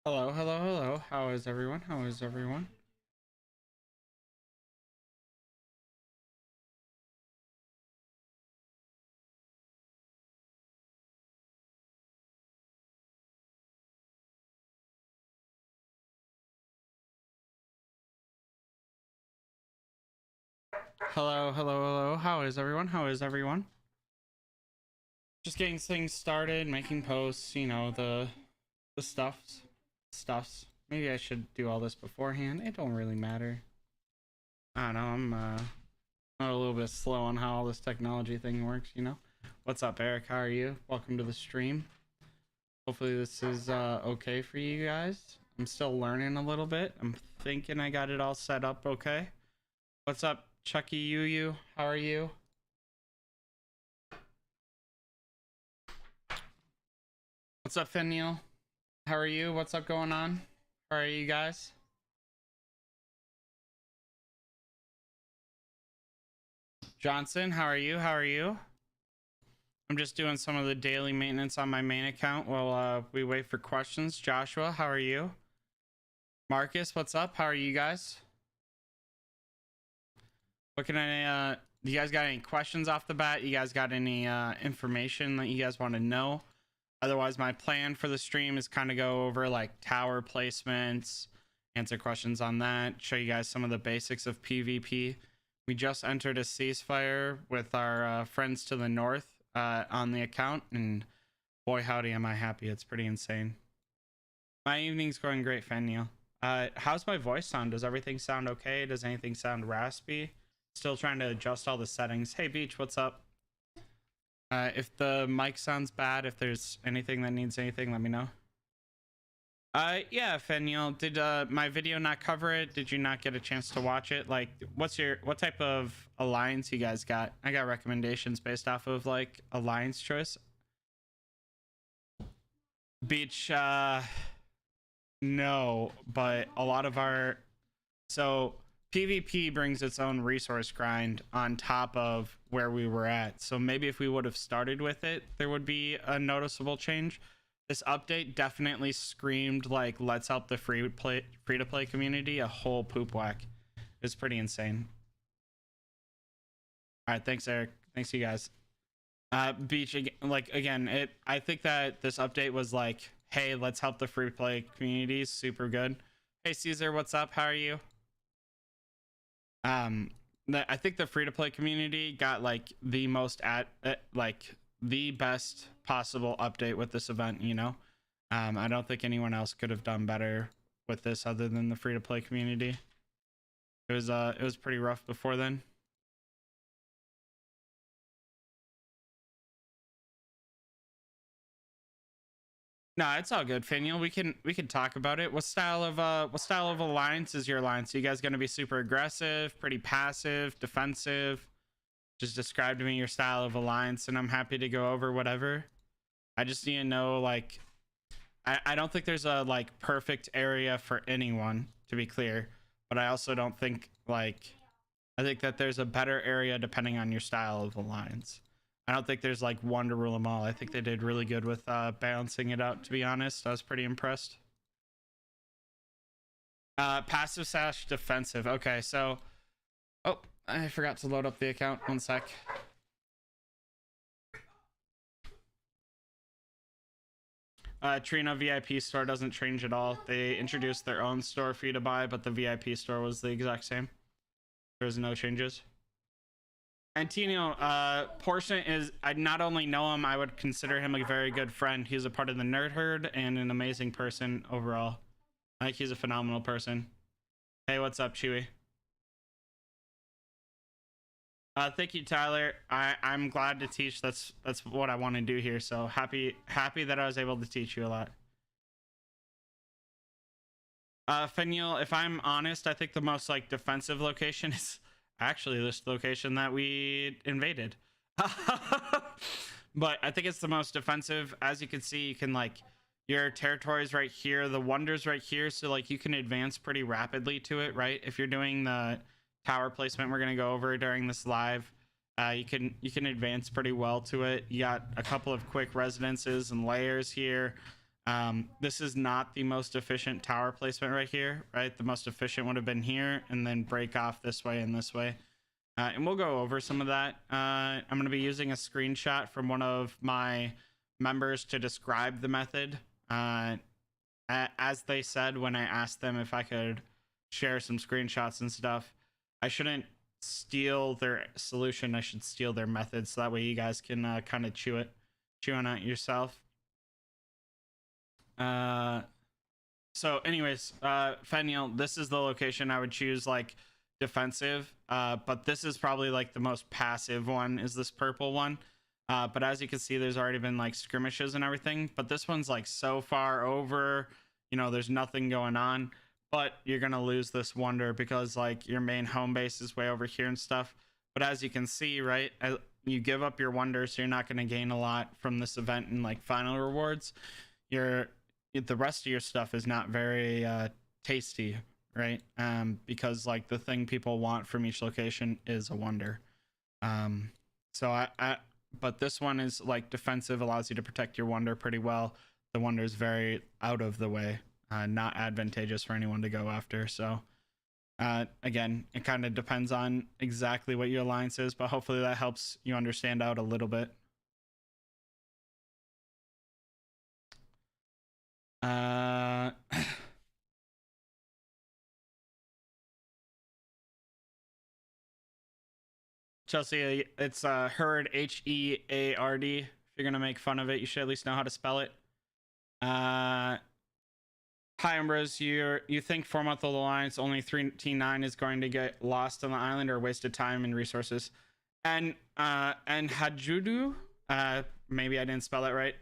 Hello, hello, hello. How is everyone? How is everyone? Hello, hello, hello. How is everyone? How is everyone? Just getting things started, making posts, the stuffs. Maybe I should do all this beforehand. It don't really matter. I don't know, I'm a little bit slow on how all this technology thing works. What's up, Eric? How are you? Welcome to the stream. Hopefully this is okay for you guys. I'm still learning a little bit. I'm thinking I got it all set up okay. What's up, Chucky Yu? How are you? What's up, Finial? How are you? What's up going on? How are you guys? Johnson, how are you? How are you? I'm just doing some of the daily maintenance on my main account while we wait for questions. Joshua, how are you? Marcus, what's up? How are you guys? What can I do you guys got any questions off the bat? You guys got any information that you guys want to know? Otherwise, my plan for the stream is kind of go over like tower placements, answer questions on that, show you guys some of the basics of PvP. We just entered a ceasefire with our friends to the north on the account, and boy howdy am I happy. It's pretty insane. My evening's going great, Fenniel. How's my voice sound? Does everything sound okay? Does anything sound raspy? Still trying to adjust all the settings. Hey Beach, what's up? If the mic sounds bad, if there's anything that needs anything, let me know. Yeah, Feniel, did my video not cover it? Did you not get a chance to watch it? Like, what type of alliance you guys got? I got recommendations based off of like alliance choice. Beach, no, but a lot of our PvP brings its own resource grind on top of where we were at. So maybe if we would have started with it, there would be a noticeable change. This update definitely screamed like, let's help the free to play community a whole poop whack. It's pretty insane. All right, thanks Eric. Thanks you guys. Beach, like again, I think that this update was like, hey, let's help the free play community. Super good. Hey Caesar, what's up? How are you? I think the free to play community got like the most like the best possible update with this event, I don't think anyone else could have done better with this other than the free to play community. It was pretty rough before then. No, it's all good, Finial. We can talk about it. What style of alliance is your alliance? Are you guys gonna be super aggressive, pretty passive, defensive? Just describe to me your style of alliance, and I'm happy to go over whatever. I just need to know, like, I don't think there's a like perfect area for anyone, to be clear, but I also don't think like I think that there's a better area depending on your style of alliance. I don't think there's like one to rule them all. I think they did really good with balancing it out, to be honest. I was pretty impressed. Passive / defensive. Okay, so oh, I forgot to load up the account. One sec. Trina VIP store doesn't change at all. They introduced their own store for you to buy, but the VIP store was the exact same. There's no changes. Antino, Portion is, I not only know him, I would consider him a very good friend. He's a part of the nerd herd and an amazing person overall. I think he's a phenomenal person. Hey, what's up, Chewy? Thank you, Tyler. I'm glad to teach. That's what I want to do here. So happy that I was able to teach you a lot. Feniel, if I'm honest, I think the most like defensive location is actually this location that we invaded. But I think it's the most defensive. As you can see, you can like your territories right here, the wonders right here, so like you can advance pretty rapidly to it, right? If you're doing the tower placement we're going to go over during this live, you can advance pretty well to it. You got a couple of quick residences and layers here. This is not the most efficient tower placement right here, right? The most efficient would have been here and then break off this way and this way. And we'll go over some of that. I'm going to be using a screenshot from one of my members to describe the method. As they said when I asked them if I could share some screenshots and stuff, I shouldn't steal their solution. I should steal their method, so that way you guys can kind of chew on it yourself. So anyways, Feniel, this is the location I would choose, like, defensive, but this is probably like the most passive one, is this purple one. But as you can see, there's already been like skirmishes and everything, but this one's like so far over, you know, there's nothing going on, but you're gonna lose this wonder because like your main home base is way over here and stuff. But as you can see, right, you give up your wonder, so you're not going to gain a lot from this event and like final rewards. The rest of your stuff is not very tasty, right? Because like the thing people want from each location is a wonder. But this one is like defensive, allows you to protect your wonder pretty well. The wonder is very out of the way, not advantageous for anyone to go after. So again, it kind of depends on exactly what your alliance is, but hopefully that helps you understand out a little bit. Chelsea, it's Herd, Heard. If you're gonna make fun of it, you should at least know how to spell it. Hi, Umbras. You think 4-month-old alliance only 3T9 is going to get lost on the island or wasted time and resources? And Hajudu, maybe I didn't spell that right,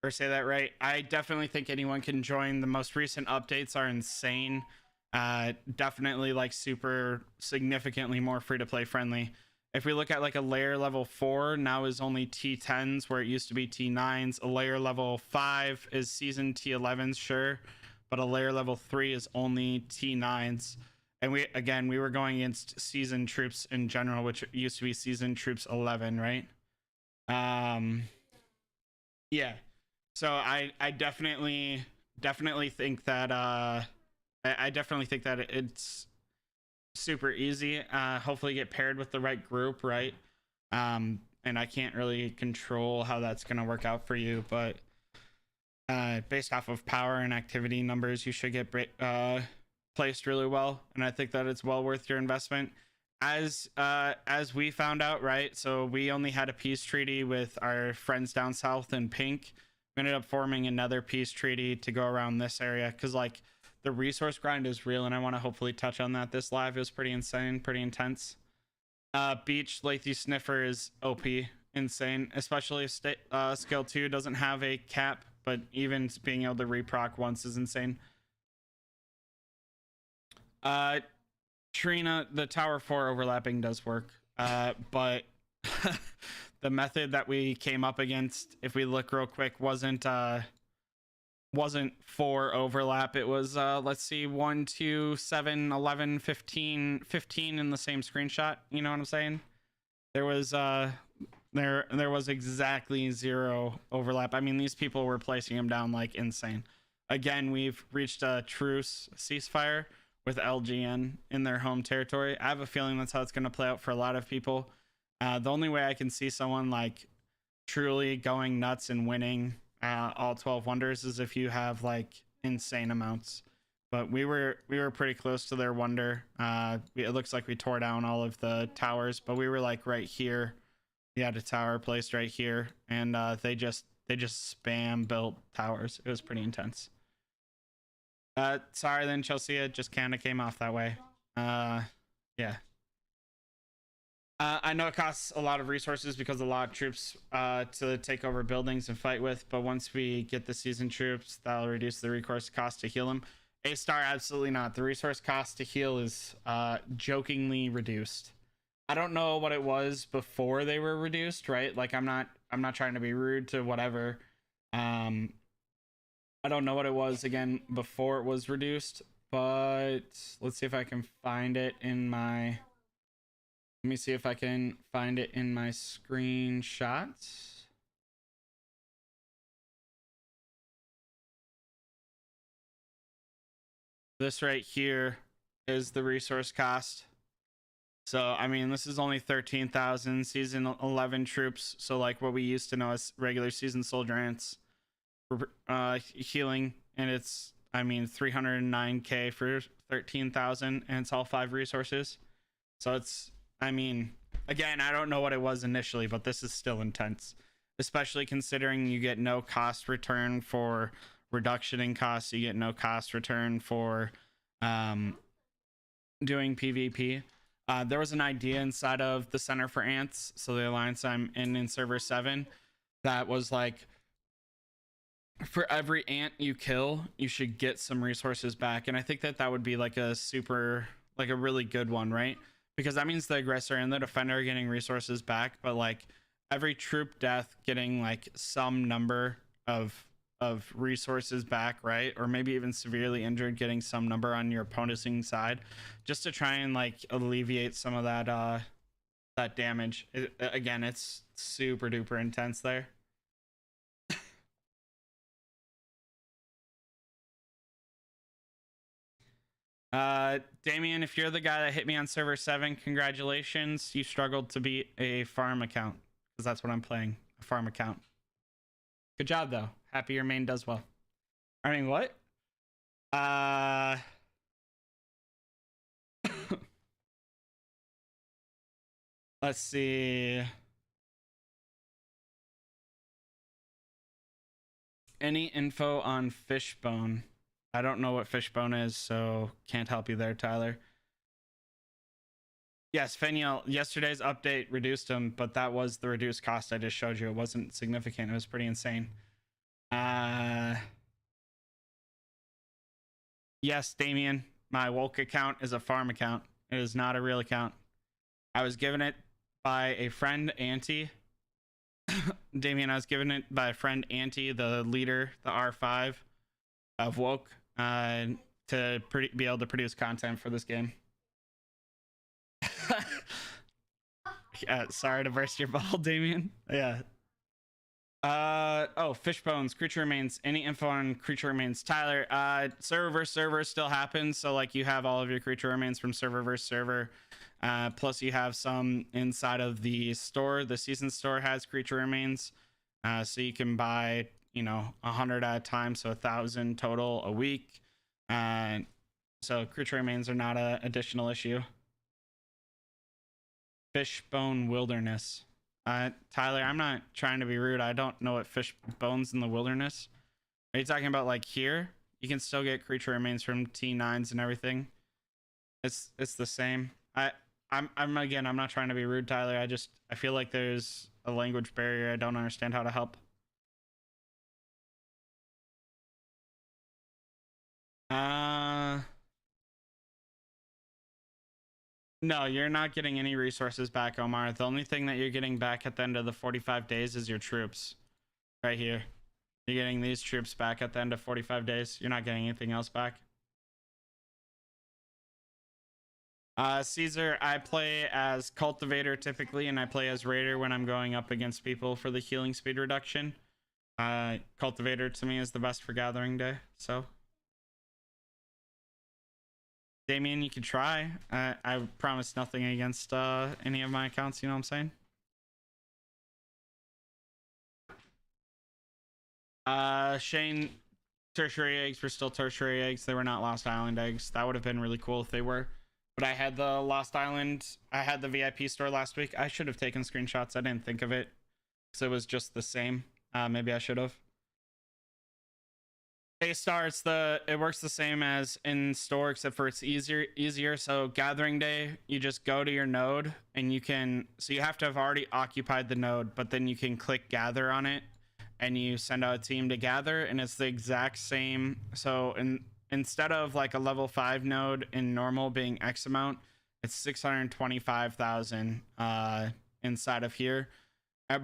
or say that right. I definitely think anyone can join. The most recent updates are insane. Definitely like super significantly more free to play friendly. If we look at like a layer level 4 now is only T10s where it used to be T9s. A layer level 5 is season T11s, sure, but a layer level 3 is only T9s. And we were going against seasoned troops in general, which used to be seasoned troops 11, right? Yeah. So I definitely think that I definitely think that it's super easy. Hopefully get paired with the right group, right? And I can't really control how that's gonna work out for you, but based off of power and activity numbers, you should get placed really well, and I think that it's well worth your investment. As we found out, right? So we only had a peace treaty with our friends down south in pink. We ended up forming another peace treaty to go around this area because like the resource grind is real, and I want to hopefully touch on that. This live is pretty insane, pretty intense. Beach Lathy Sniffer is OP, insane, especially if skill 2 doesn't have a cap, but even being able to reproc once is insane. Trina, the tower 4 overlapping does work, but the method that we came up against, if we look real quick, wasn't 4 overlap. It was let's see, 1 2 7 11 15 in the same screenshot. You know what I'm saying? There was there was exactly 0 overlap. I mean, these people were placing them down like insane. Again, we've reached a truce ceasefire with LGN in their home territory. I have a feeling that's how it's going to play out for a lot of people. The only way I can see someone like truly going nuts and winning all 12 wonders is if you have like insane amounts. But we were pretty close to their wonder. It looks like we tore down all of the towers, but we were like right here. We had a tower placed right here, and they just spam built towers. It was pretty intense. Sorry then, Chelsea, it just kind of came off that way. Yeah. I know it costs a lot of resources because a lot of troops to take over buildings and fight with, but once we get the seasoned troops, that'll reduce the recourse cost to heal them. A-star, absolutely not. The resource cost to heal is jokingly reduced. I don't know what it was before they were reduced, right? Like I'm not trying to be rude to whatever. I don't know what it was again before it was reduced, but let's see if I can find it in my... Let me see if I can find it in my screenshots. This right here is the resource cost. So, I mean, this is only 13,000 season 11 troops. So, like what we used to know as regular season soldier ants healing. And it's, I mean, 309k for 13,000. And it's all 5 resources. So, it's, I mean, again, I don't know what it was initially, but this is still intense. Especially considering you get no cost return for reduction in costs. You get no cost return for doing PvP. There was an idea inside of the Center for Ants, so the alliance I'm in server 7, that was like, for every ant you kill, you should get some resources back. And I think that that would be like a super, like a really good one, right? Because that means the aggressor and the defender are getting resources back, but like every troop death getting like some number of resources back, right? Or maybe even severely injured getting some number on your opponent's side, just to try and like alleviate some of that that damage. Again, it's super duper intense there. Damien, if you're the guy that hit me on server 7, congratulations. You struggled to beat a farm account, because that's what I'm playing, a farm account. Good job though. Happy your main does well. I mean, what? Let's see. Any info on Fishbone? I don't know what Fishbone is, so can't help you there, Tyler. Yes, Feniel, yesterday's update reduced him, but that was the reduced cost I just showed you. It wasn't significant. It was pretty insane. Yes, Damien, my Wolk account is a farm account. It is not a real account. I was given it by a friend, Auntie. Damien, I was given it by a friend, Auntie, the leader, the R5 of Woke, to be able to produce content for this game. Yeah, sorry to burst your bubble, Damien. Yeah. Oh, Fishbones, creature remains. Any info on creature remains? Tyler, server versus server still happens. So like you have all of your creature remains from server versus server. Plus you have some inside of the store. The season store has creature remains. So you can buy, you know, 100 at a time. So 1,000 total a week. So creature remains are not an additional issue. Fishbone Wilderness. Tyler, I'm not trying to be rude. I don't know what fish bones in the wilderness. Are you talking about like here? You can still get creature remains from T9s and everything. It's the same. I'm again, I'm not trying to be rude, Tyler. I feel like there's a language barrier. I don't understand how to help. No, you're not getting any resources back, Omar. The only thing that you're getting back at the end of the 45 days is your troops. Right here. You're getting these troops back at the end of 45 days. You're not getting anything else back. Caesar, I play as Cultivator typically, and I play as Raider when I'm going up against people for the healing speed reduction. Cultivator to me is the best for Gathering Day, so. Damien, you can try. I promise nothing against any of my accounts, you know what I'm saying? Shane, tertiary eggs were still tertiary eggs. They were not Lost Island eggs. That would have been really cool if they were. But I had the Lost Island, I had the VIP store last week. I should have taken screenshots. I didn't think of it because it was just the same. Maybe I should have. A-Star, it works the same as in store, except for it's easier. So Gathering Day, you just go to your node and you can, so you have to have already occupied the node, but then you can click gather on it and you send out a team to gather, and it's the exact same. So instead of like a level 5 node in normal being X amount, it's 625,000 inside of here.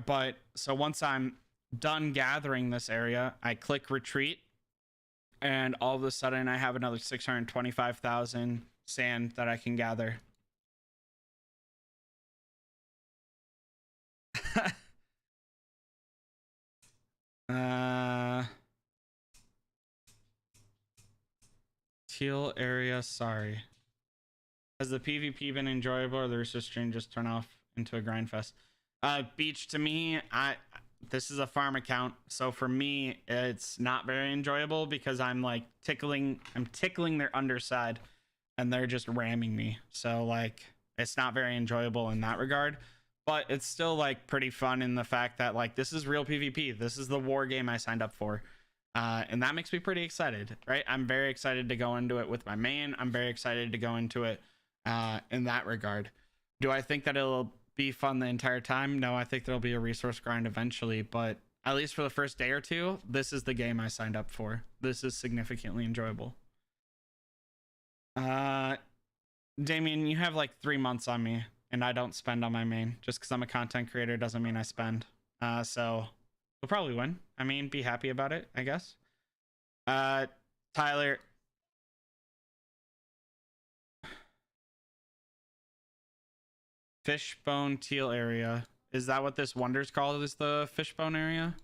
But so once I'm done gathering this area, I click retreat, and all of a sudden I have another 625,000 sand that I can gather. Teal area, sorry. Has the PvP been enjoyable, or the research stream just turn off into a grind fest? Beach, to me, this is a farm account, so for me it's not very enjoyable because I'm like tickling their underside and they're just ramming me, so like it's not very enjoyable in that regard. But it's still like pretty fun in the fact that like this is real PvP. This is the war game I signed up for. And that makes me pretty excited, right? I'm very excited to go into it with my main. I'm very excited to go into it in that regard. Do I think that it'll be fun the entire time? No, I think there'll be a resource grind eventually, but at least for the first day or two, this is the game I signed up for. This is significantly enjoyable. Damien, you have like 3 months on me, and I don't spend on my main. Just because I'm a content creator doesn't mean I spend. So we'll probably win. I mean, be happy about it, I guess. Tyler. Fishbone Teal area. Is that what this wonder's called? Is the Fishbone area?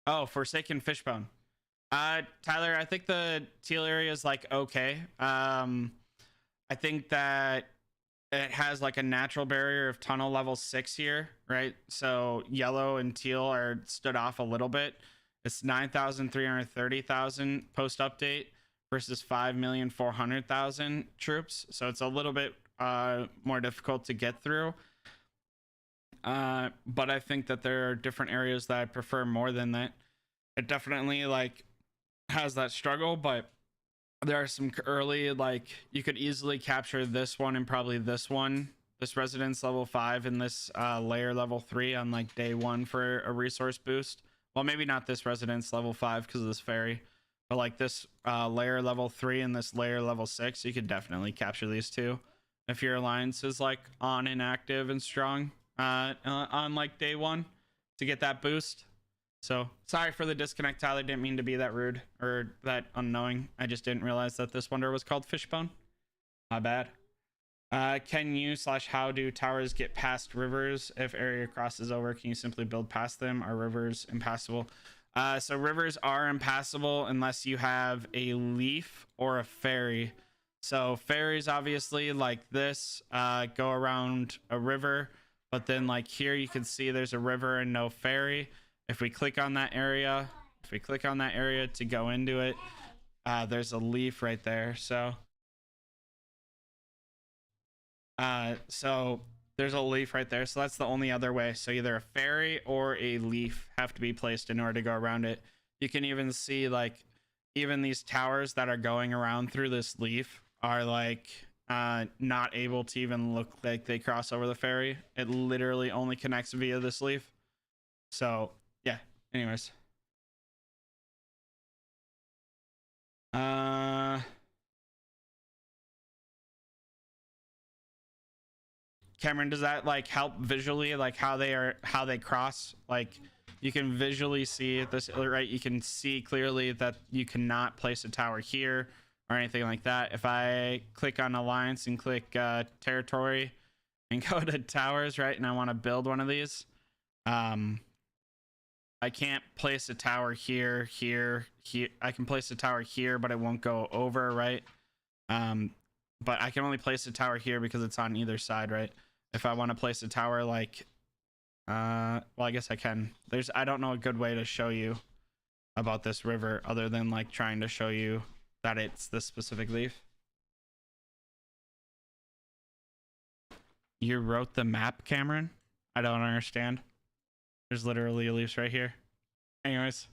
Oh, Forsaken Fishbone. Tyler, I think the Teal area is like okay. I think that it has like a natural barrier of tunnel level 6 here, right? So yellow and teal are stood off a little bit. It's 9,330,000 post update versus 5,400,000 troops. So it's a little bit more difficult to get through. But I think that there are different areas that I prefer more than that. It definitely like has that struggle, but there are some early, like you could easily capture this one and probably this one, this residence level 5 and this layer level 3 on like day 1 for a resource boost. Well, maybe not this residence level 5 because of this ferry, but like this layer level 3 and this layer level 6, you could definitely capture these two if your alliance is like on and active and strong on like day 1 to get that boost. So sorry for the disconnect, Tyler. Didn't mean to be that rude or that unknowing. I just didn't realize that this wonder was called Fishbone. My bad. Can you / how do towers get past rivers? If area crosses over, can you simply build past them? Are rivers impassable? So rivers are impassable unless you have a leaf or a ferry. So ferries, obviously, like this, go around a river. But then like here, you can see there's a river and no ferry. If we click on that area, to go into it, there's a leaf right there. So there's a leaf right there. So that's the only other way. So either a ferry or a leaf have to be placed in order to go around it. You can even see like even these towers that are going around through this leaf are like not able to even look like they cross over the ferry. It literally only connects via this leaf. So yeah, anyways. Cameron, does that like help visually, like how they cross? Like you can visually see this, right? You can see clearly that you cannot place a tower here or anything like that. If I click on alliance and click territory and go to towers, right, and I want to build one of these, I can't place a tower here. I can place a tower here, but it won't go over, right? But I can only place a tower here because it's on either side, right? If I want to place a tower like, well, I guess I can. I don't know a good way to show you about this river other than like trying to show you that it's this specific leaf. You wrote the map, Cameron? I don't understand. There's literally leaves right here. Anyways.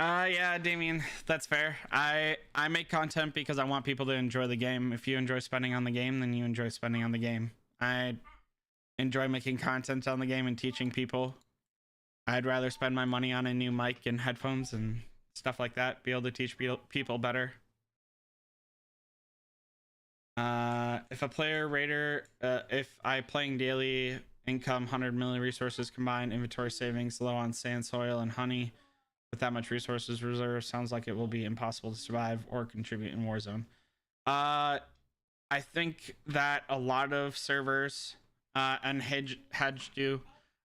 Yeah, Damien, that's fair. I make content because I want people to enjoy the game. If you enjoy spending on the game, then you enjoy spending on the game. I enjoy making content on the game and teaching people. I'd rather spend my money on a new mic and headphones and stuff like that. Be able to teach people better. If a player raider, if I playing daily income 100 million resources combined, inventory savings low on sand, soil, and honey, with that much resources reserve, sounds like it will be impossible to survive or contribute in Warzone. I think that a lot of servers and Hedge do.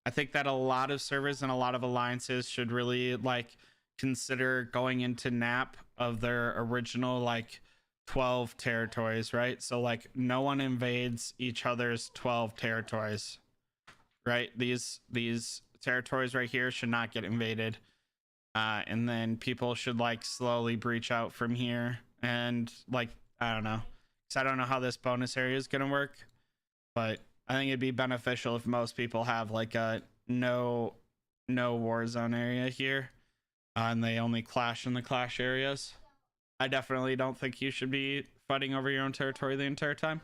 I think that a lot of servers and a lot of alliances should really like consider going into nap of their original like 12 territories, right? So like no one invades each other's 12 territories, right? These territories right here should not get invaded. And then people should like slowly breach out from here, and like I don't know, because I don't know how this bonus area is gonna work, but I think it'd be beneficial if most people have like a no war zone area here, and they only clash in the clash areas. I definitely don't think you should be fighting over your own territory the entire time.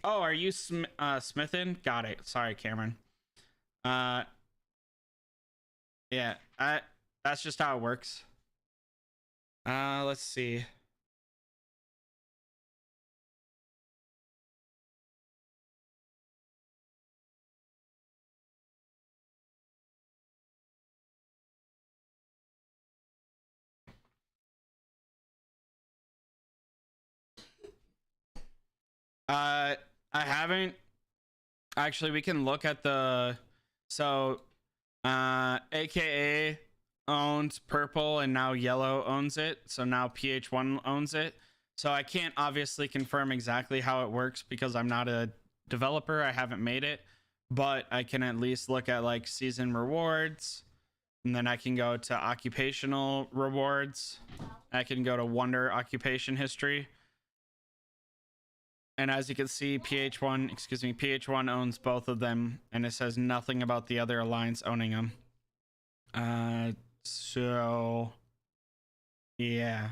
Oh, are you smithing? Got it. Sorry, Cameron. Uh, yeah, that's just how it works. Let's see. I haven't actually. We can look at the so AKA owns purple and now yellow owns it. So now PH1 owns it. So I can't obviously confirm exactly how it works because I'm not a developer. I haven't made it, but I can at least look at like season rewards, and then I can go to occupational rewards. I can go to wonder occupation history. And as you can see, PH1 owns both of them, and it says nothing about the other alliance owning them. So yeah,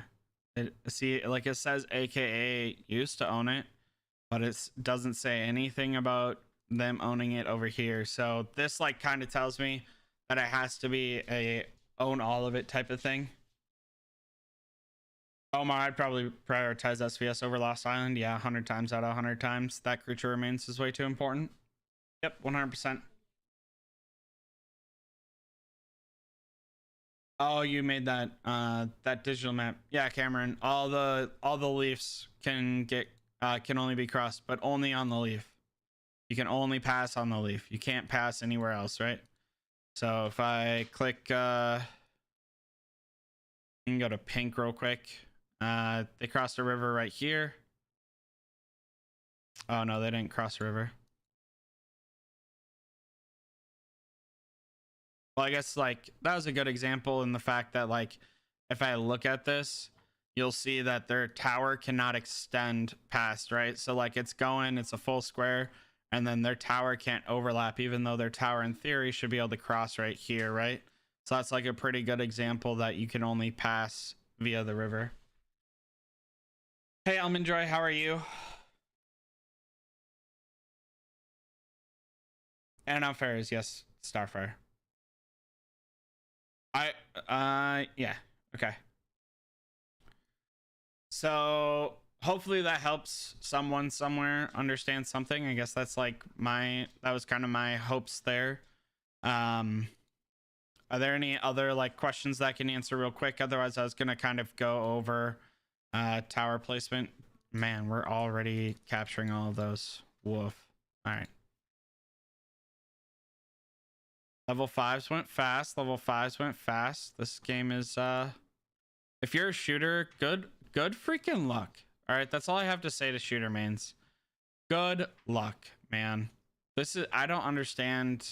see, like it says AKA used to own it, but it doesn't say anything about them owning it over here. So this like kind of tells me that it has to be a own all of it type of thing. Omar, I'd probably prioritize SVS over Lost Island. Yeah, 100 times out of 100 times. That creature remains is way too important. Yep, 100%. Oh, you made that that digital map. Yeah, Cameron. All the leafs can only be crossed, but only on the leaf. You can only pass on the leaf. You can't pass anywhere else, right? So if I click you can go to pink real quick. They crossed a river right here. Oh no, they didn't cross a river. Well, I guess like that was a good example in the fact that like if I look at this, you'll see that their tower cannot extend past, right? So like it's a full square, and then their tower can't overlap, even though their tower in theory should be able to cross right here, right? So that's like a pretty good example that you can only pass via the river. Hey Almondjoy, how are you? And I'm Fair is yes, Starfire. Yeah, okay. So hopefully that helps someone somewhere understand something. I guess that's like that was kind of my hopes there. Are there any other like questions that I can answer real quick? Otherwise, I was gonna kind of go over tower placement. Man, we're already capturing all of those. Woof. All right. Level 5s went fast. Level 5s went fast. This game is if you're a shooter, good freaking luck. All right, that's all I have to say to shooter mains. Good luck, man. I don't understand.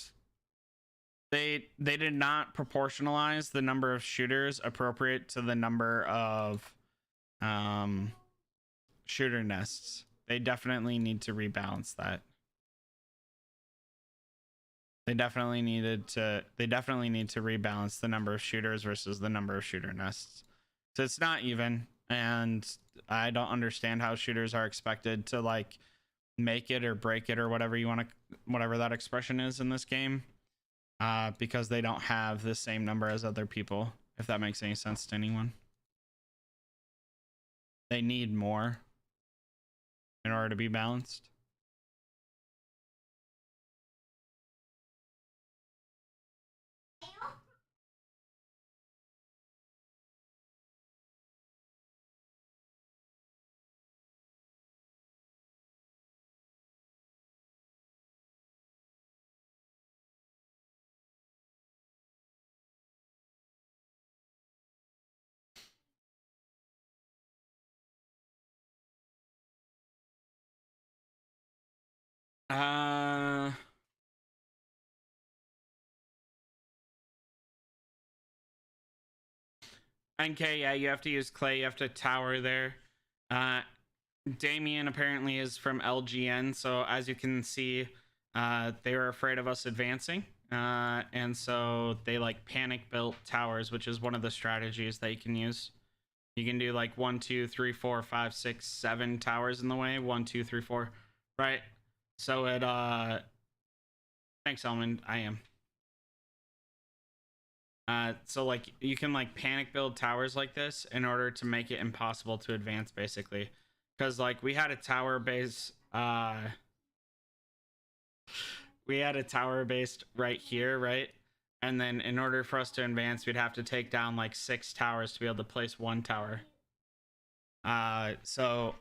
They did not proportionalize the number of shooters appropriate to the number of shooter nests. They definitely need to rebalance that. They definitely need to rebalance the number of shooters versus the number of shooter nests. So it's not even, and I don't understand how shooters are expected to like make it or break it or whatever whatever that expression is in this game, because they don't have the same number as other people, if that makes any sense to anyone. They need more in order to be balanced. NK, yeah, you have to use clay. You have to tower there. Damien apparently is from LGN, so as you can see, they were afraid of us advancing, and so they like panic built towers, which is one of the strategies that you can use. You can do like 1, 2, 3, 4, 5, 6, 7 towers in the way. 1, 2, 3, 4, right? So it thanks, Elman. I am. So like you can like panic build towers like this in order to make it impossible to advance, basically. Because like we had a tower base, we had a tower based right here, right? And then in order for us to advance, we'd have to take down like 6 towers to be able to place 1 tower. So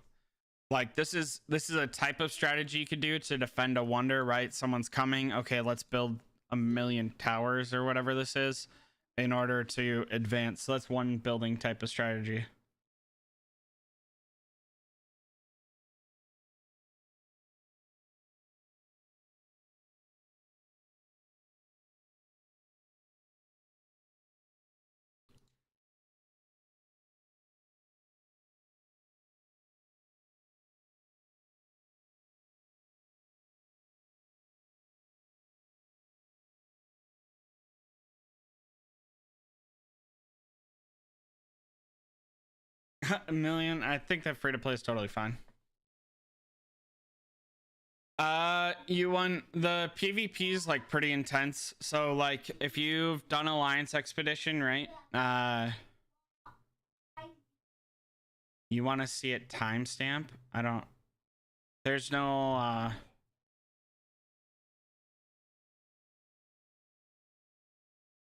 like this is a type of strategy you could do to defend a wonder, right? Someone's coming, okay, let's build 1,000,000 towers or whatever this is in order to advance. So that's one building type of strategy. A million, I think that free to play is totally fine. You won. The PvP is like pretty intense. So like if you've done Alliance Expedition, right? You want to see it timestamp? I don't. There's no.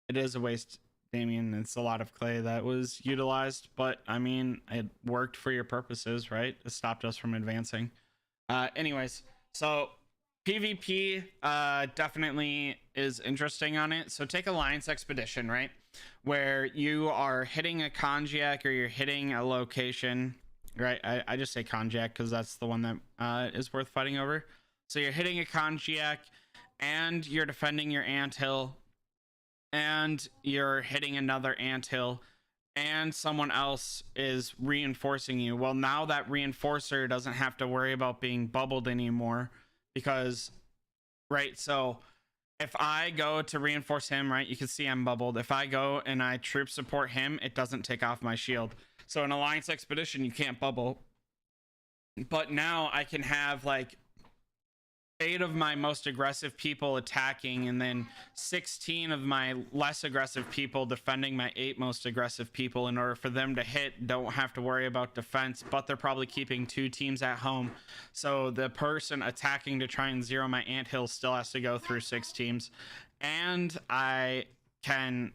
It is a waste, Damien. It's a lot of clay that was utilized, but I mean, it worked for your purposes, right? It stopped us from advancing. Anyways, so PvP definitely is interesting on it. So take Alliance Expedition, right? Where you are hitting a Konjac or you're hitting a location, right? I just say Konjac because that's the one that is worth fighting over. So you're hitting a Konjac and you're defending your anthill and you're hitting another anthill and someone else is reinforcing you. Well, now that reinforcer doesn't have to worry about being bubbled anymore because, right? So if I go to reinforce him, right, you can see I'm bubbled. If I go and I troop support him, it doesn't take off my shield. So in Alliance Expedition, you can't bubble. But now I can have like 8 of my most aggressive people attacking and then 16 of my less aggressive people defending my 8 most aggressive people in order for them to hit. Don't have to worry about defense, but they're probably keeping 2 teams at home. So the person attacking to try and zero my anthill still has to go through 6 teams. And I can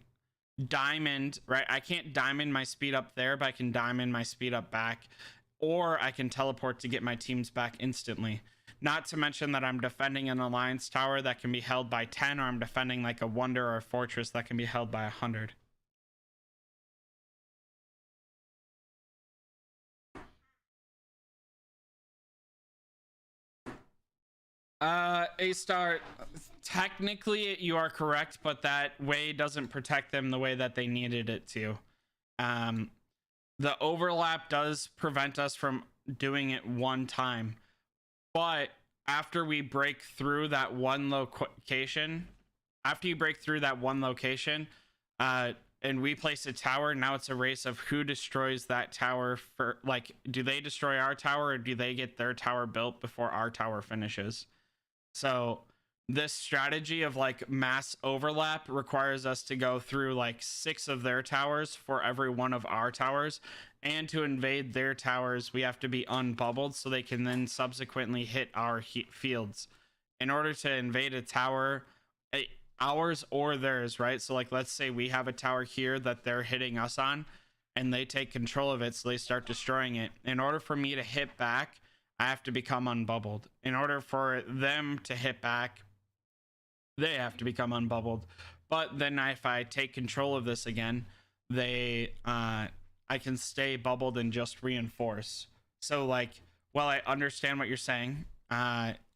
diamond, right? I can't diamond my speed up there, but I can diamond my speed up back, or I can teleport to get my teams back instantly. Not to mention that I'm defending an alliance tower that can be held by 10, or I'm defending like a wonder or a fortress that can be held by 100. A-Star, technically you are correct, but that way doesn't protect them the way that they needed it to. The overlap does prevent us from doing it one time. But after we break through that one location, after you break through that one location, and we place a tower, now it's a race of who destroys that tower for, like, do they destroy our tower or do they get their tower built before our tower finishes? So this strategy of like mass overlap requires us to go through like 6 of their towers for every one of our towers, and to invade their towers we have to be unbubbled so they can then subsequently hit our fields. In order to invade a tower, ours or theirs, right? So like let's say we have a tower here that they're hitting us on and they take control of it, so they start destroying it. In order for me to hit back, I have to become unbubbled. In order for them to hit back, they have to become unbubbled. But then if I take control of this again, I can stay bubbled and just reinforce. So like, while I understand what you're saying,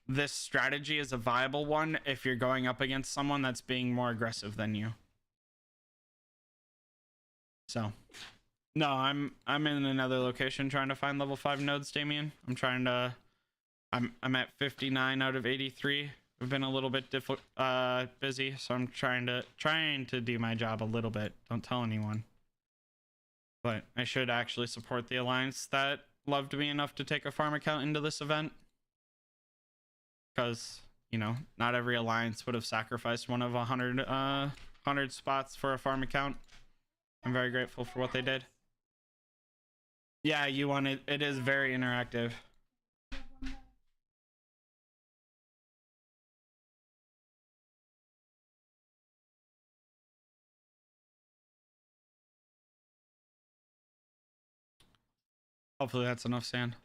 this strategy is a viable one if you're going up against someone that's being more aggressive than you. So, no, I'm in another location trying to find level 5 nodes, Damien. I'm at 59 out of 83. I've been a little bit busy, so I'm trying to do my job a little bit. Don't tell anyone. But I should actually support the alliance that loved me enough to take a farm account into this event. Because, you know, not every alliance would have sacrificed one of 100 spots for a farm account. I'm very grateful for what they did. Yeah, you want it. It is very interactive. Hopefully that's enough sand.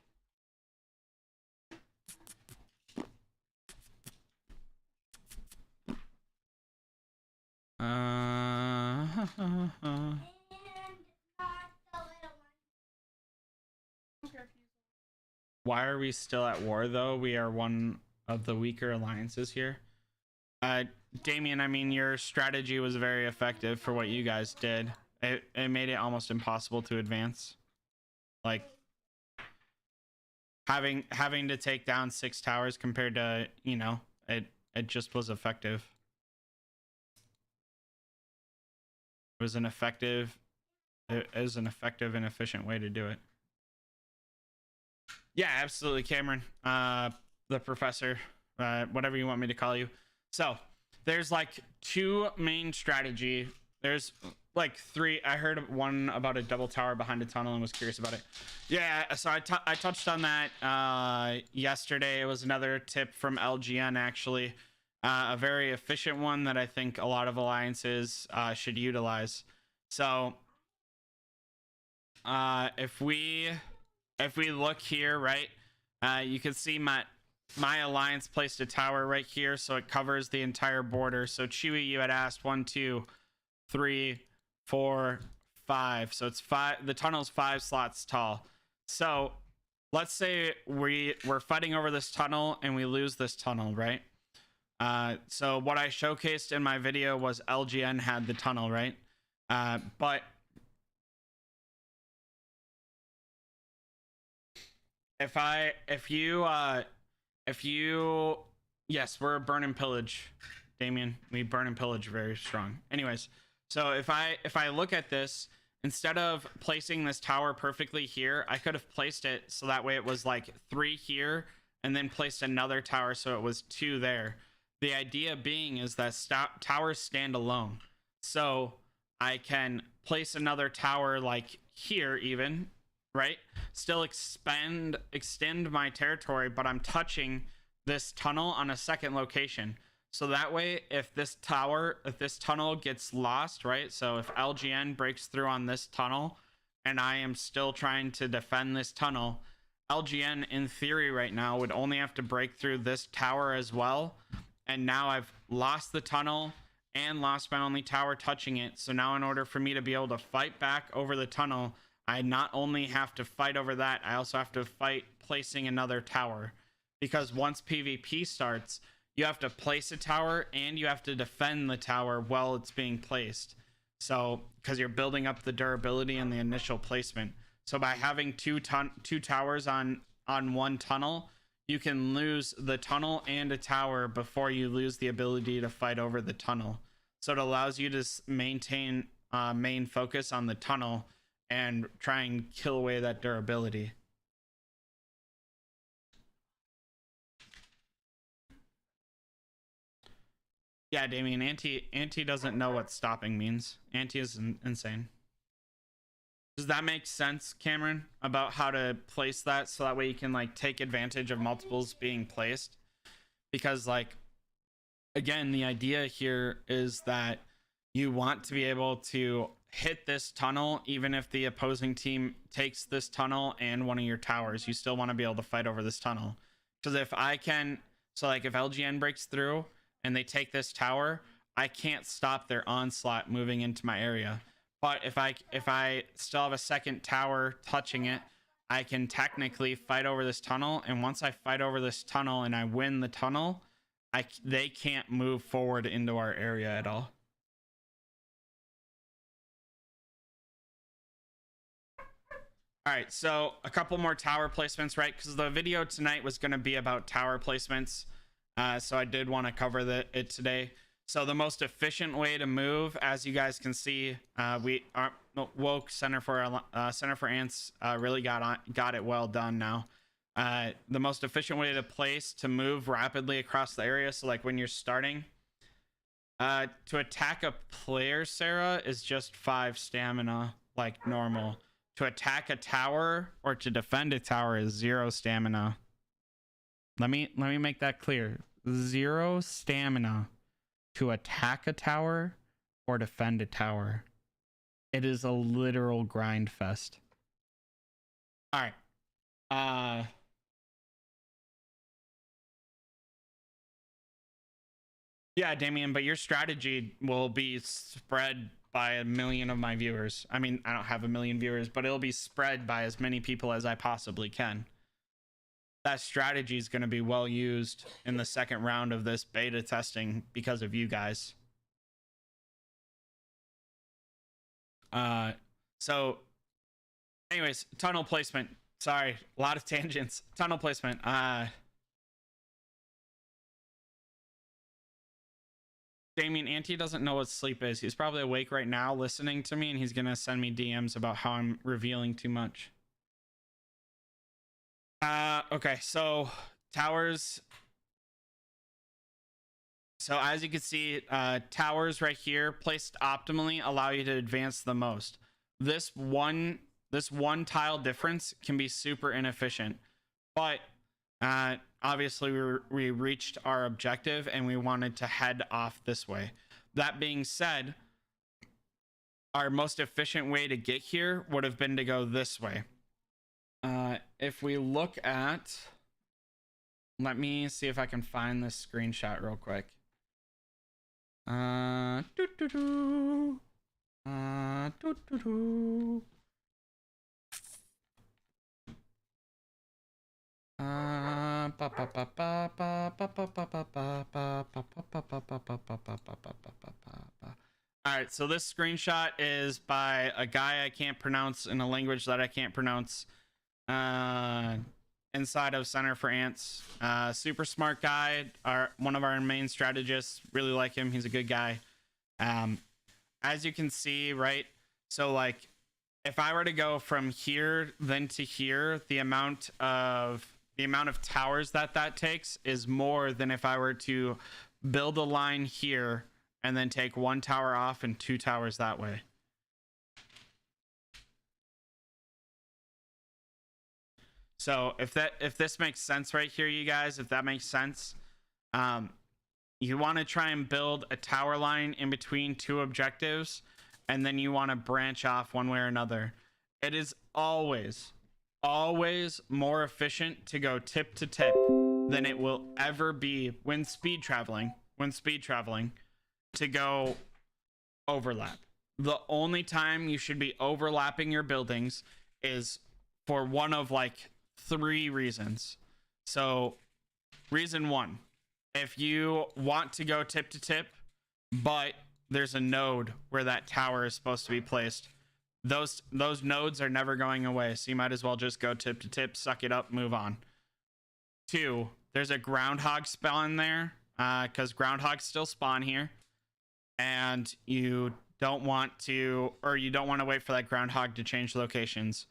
Why are we still at war though? We are one of the weaker alliances here. Damien, I mean, your strategy was very effective for what you guys did. It made it almost impossible to advance. Like having to take down 6 towers compared to, you know, it just was effective. It was an effective and efficient way to do it. Yeah, absolutely, Cameron. The professor, whatever you want me to call you. So there's like 2 main strategy. There's like 3. I heard one about a double tower behind a tunnel and was curious about it. Yeah, so I touched on that yesterday. It was another tip from LGN, actually. A very efficient one that I think a lot of alliances should utilize. So if we look here, right, you can see my alliance placed a tower right here, so it covers the entire border. So Chewy, you had asked 1, 2, 3, 4, 5. So it's 5. The tunnel's 5 slots tall. So let's say we're fighting over this tunnel and we lose this tunnel, right? So what I showcased in my video was LGN had the tunnel, right? But if you yes, we're a burn and pillage, Damien. We burn and pillage very strong. Anyways, so if I look at this, instead of placing this tower perfectly here, I could have placed it so that way it was like 3 here and then placed another tower so it was 2 there. The idea being is that towers stand alone. So I can place another tower like here even, right? Still extend my territory, but I'm touching this tunnel on a second location. So that way, if this tunnel gets lost, right? So if LGN breaks through on this tunnel and I am still trying to defend this tunnel, LGN in theory right now would only have to break through this tower as well. And now I've lost the tunnel and lost my only tower touching it. So now in order for me to be able to fight back over the tunnel, I not only have to fight over that, I also have to fight placing another tower. Because once PvP starts, you have to place a tower and you have to defend the tower while it's being placed. So, because you're building up the durability and the initial placement. So by having two towers on one tunnel, you can lose the tunnel and a tower before you lose the ability to fight over the tunnel. So it allows you to maintain main focus on the tunnel and try and kill away that durability. Yeah, Damien, anti doesn't know what stopping means. Anti is insane. Does that make sense, Cameron, about how to place that so that way you can like take advantage of multiples being placed? Because like, again, the idea here is that you want to be able to hit this tunnel even if the opposing team takes this tunnel and one of your towers. You still want to be able to fight over this tunnel. Because if I can, so like if LGN breaks through and they take this tower, I can't stop their onslaught moving into my area. But if I still have a second tower touching it, I can technically fight over this tunnel, and once I fight over this tunnel and I win the tunnel, they can't move forward into our area at all. All right, so a couple more tower placements, right? Because the video tonight was going to be about tower placements, so I did want to cover it today. So the most efficient way to move, as you guys can see, woke Center for Ants really got it well done now. The most efficient way to move rapidly across the area, so like when you're starting, to attack a player, Sarah, is just 5 stamina, like normal. To attack a tower or to defend a tower is 0 stamina. Let me make that clear. 0 stamina to attack a tower or defend a tower. It is a literal grind fest. All right. Yeah, Damien, but your strategy will be spread by 1 million of my viewers. I mean, I don't have 1 million viewers, but it'll be spread by as many people as I possibly can. That strategy is going to be well used in the second round of this beta testing because of you guys. So anyways, tunnel placement. Sorry, a lot of tangents. Tunnel placement. Damien, Auntie doesn't know what sleep is. He's probably awake right now listening to me, and he's going to send me DMs about how I'm revealing too much. Okay, so towers. So as you can see, towers right here placed optimally allow you to advance the most. This one tile difference can be super inefficient, but obviously we reached our objective and we wanted to head off this way. That being said, our most efficient way to get here would have been to go this way. If we look at, let me see if I can find this screenshot real quick. All right, so this screenshot is by a guy I can't pronounce in a language that I can't pronounce, inside of Center for Ants. Super smart guy, one of our main strategists. Really like him. He's a good guy. As you can see, right? So like, if I were to go from here then to here, the amount of towers that takes is more than if I were to build a line here and then take 1 tower off and 2 towers that way. So if this makes sense right here, you guys, if that makes sense, you want to try and build a tower line in between 2 objectives, and then you want to branch off one way or another. It is always more efficient to go tip to tip than it will ever be when speed traveling to go overlap. The only time you should be overlapping your buildings is for one of like 3 reasons. So reason 1, if you want to go tip to tip, but there's a node where that tower is supposed to be placed, those nodes are never going away, so you might as well just go tip to tip, suck it up, move on. 2, there's a groundhog spawn there, because groundhogs still spawn here, and you don't want to wait for that groundhog to change locations.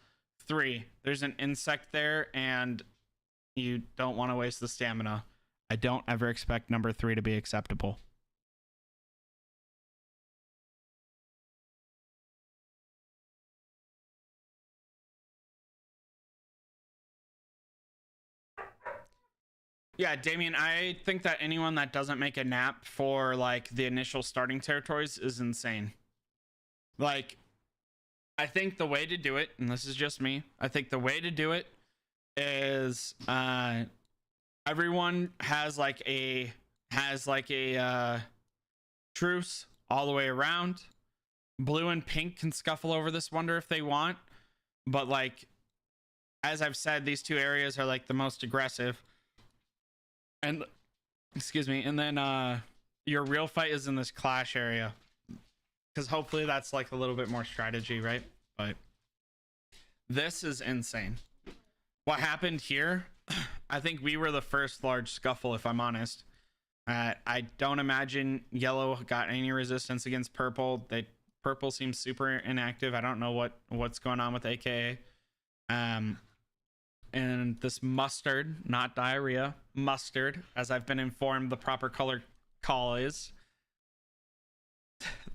3, there's an insect there, and you don't want to waste the stamina. I don't ever expect number 3 to be acceptable. Yeah, Damien, I think that anyone that doesn't make a nap for like the initial starting territories is insane. Like, I think the way to do it, and this is just me, I think the way to do it is everyone has like a truce all the way around. Blue and pink can scuffle over this wonder if they want, but like as I've said, these two areas are like the most aggressive. And excuse me, and then your real fight is in this clash area, because hopefully that's like a little bit more strategy, right? But this is insane. What happened here, I think we were the first large scuffle, if I'm honest. I don't imagine yellow got any resistance against purple. Purple seems super inactive. I don't know what's going on with AKA. And this mustard, not diarrhea, mustard, as I've been informed the proper color call is.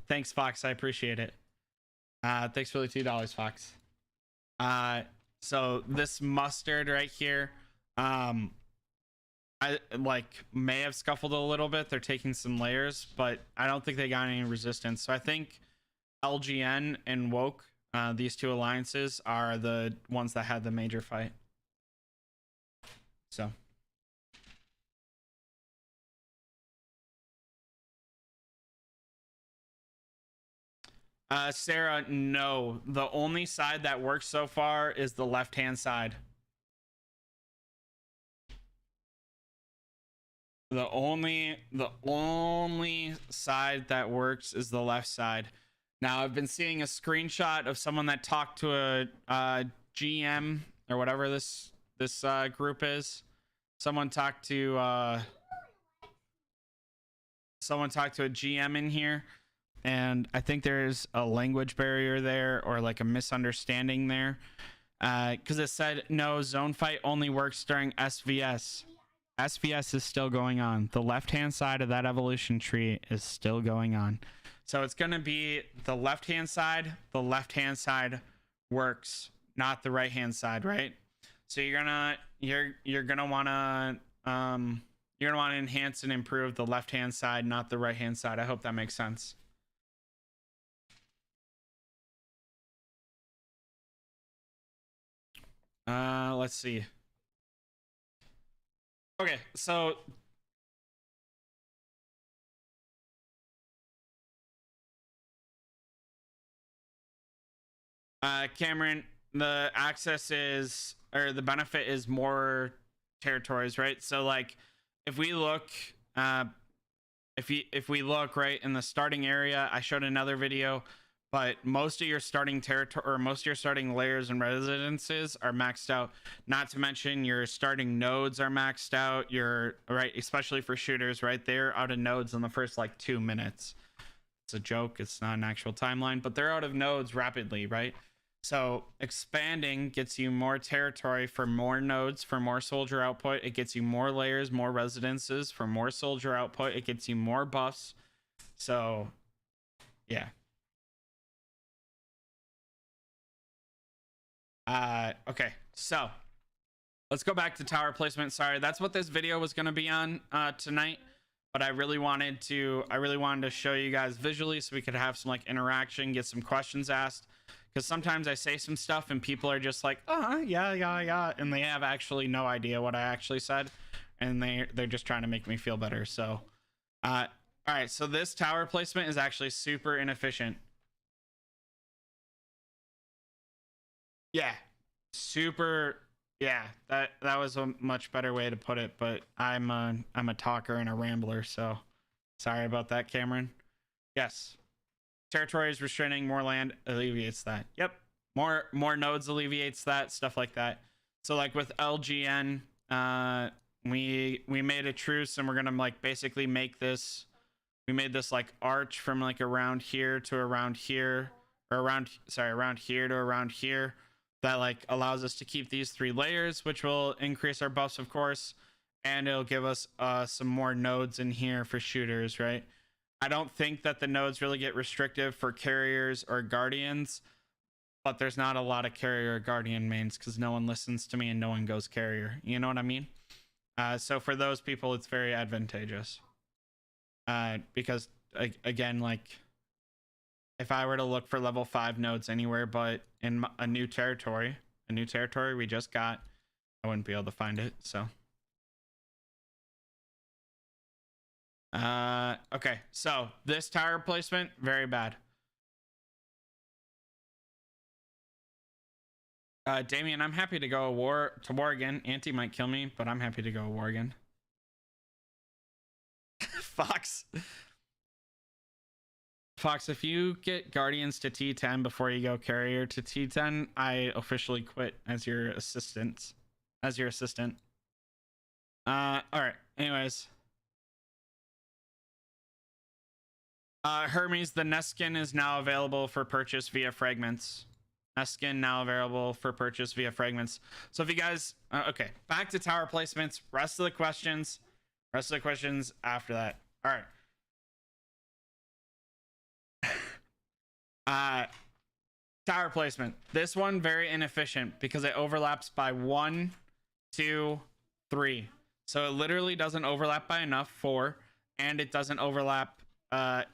Thanks, Fox. I appreciate it. Thanks for the $2, Fox. So this mustard right here, I like may have scuffled a little bit. They're taking some layers, but I don't think they got any resistance. So I think LGN and Woke, these two alliances, are the ones that had the major fight. So Sarah, no, the only side that works so far is the left hand side. The only side that works is the left side. Now I've been seeing a screenshot of someone that talked to a GM or whatever this group is. Someone talked to a GM in here, and I think there's a language barrier there, or like a misunderstanding there, because it said no, zone fight only works during SVS. SVS is still going on. The left hand side of that evolution tree is still going on. So it's going to be the left hand side. The left hand side works, not the right hand side, right? So you're gonna want to enhance and improve the left hand side, not the right hand side. I hope that makes sense. Let's see. Okay, so Cameron, the access is, or the benefit is more territories, right? So like if we look if we look right in the starting area, I showed another video, but most of your starting territory, or most of your starting layers and residences are maxed out. Not to mention your starting nodes are maxed out. Your right, especially for shooters, right? They're out of nodes in the first like 2 minutes. It's a joke, it's not an actual timeline, but they're out of nodes rapidly, right? So expanding gets you more territory for more nodes, for more soldier output. It gets you more layers, more residences for more soldier output. It gets you more buffs. So yeah. Okay, so let's go back to tower placement. Sorry, that's what this video was going to be on tonight, but I really wanted to show you guys visually so we could have some like interaction, get some questions asked, because sometimes I say some stuff and people are just like, yeah, and they have actually no idea what I actually said, and they're just trying to make me feel better. So all right, so this tower placement is actually super inefficient. Yeah, super. Yeah, that was a much better way to put it, but I'm a talker and a rambler, so sorry about that, Cameron. Yes, territory is restraining, more land alleviates that. Yep, more nodes alleviates that, stuff like that. So like with LGN, we made a truce, and we're gonna like basically make this. We made this like arch from like around here to around here, or around here to around here. That like allows us to keep these 3 layers, which will increase our buffs, of course, and it'll give us some more nodes in here for shooters, right? I don't think that the nodes really get restrictive for carriers or guardians, but there's not a lot of carrier or guardian mains because no one listens to me and no one goes carrier. You know what I mean? So for those people, it's very advantageous. Because again, like, if I were to look for level 5 nodes anywhere but in a new territory we just got, I wouldn't be able to find it. So okay, so this tower placement, very bad. Damien, I'm happy to go to war again. Auntie might kill me, but I'm happy to go war again. Fox. Fox, if you get Guardians to T10 before you go Carrier to T10, I officially quit as your assistant. All right. Anyways. Hermes, the Nest skin is now available for purchase via fragments. Nest skin now available for purchase via fragments. So if you guys, okay, back to tower placements. Rest of the questions after that. All right. Tower placement. This one very inefficient because it overlaps by 1, 2, 3. So it literally doesn't overlap by enough, 4, and it doesn't overlap by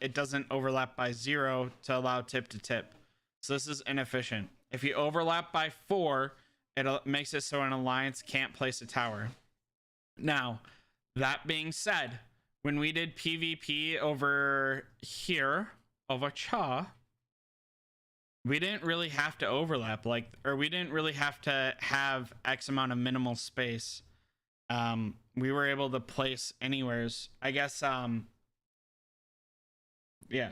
0 to allow tip to tip. So this is inefficient. If you overlap by 4, it makes it so an alliance can't place a tower. Now, that being said, when we did PvP over here, over Cha, we didn't really have to overlap, or we didn't really have to have X amount of minimal space. We were able to place anywheres. I guess, yeah.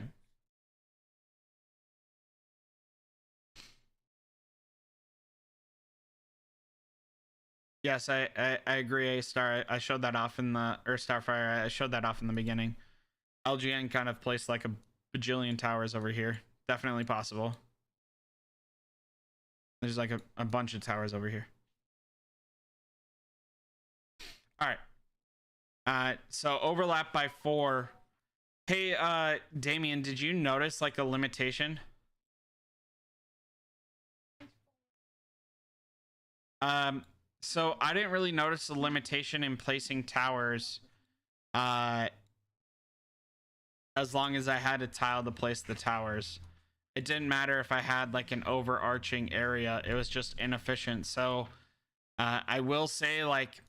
Yes, I agree, A-Star. I showed that off in the, or Starfire, I showed that off in the beginning. LGN kind of placed like a bajillion towers over here. Definitely possible. There's like a bunch of towers over here. All right. So overlap by 4. Hey, Damien, did you notice like a limitation? So I didn't really notice the limitation in placing towers as long as I had a tile to place the towers. It didn't matter if I had like an overarching area. It was just inefficient. So I will say like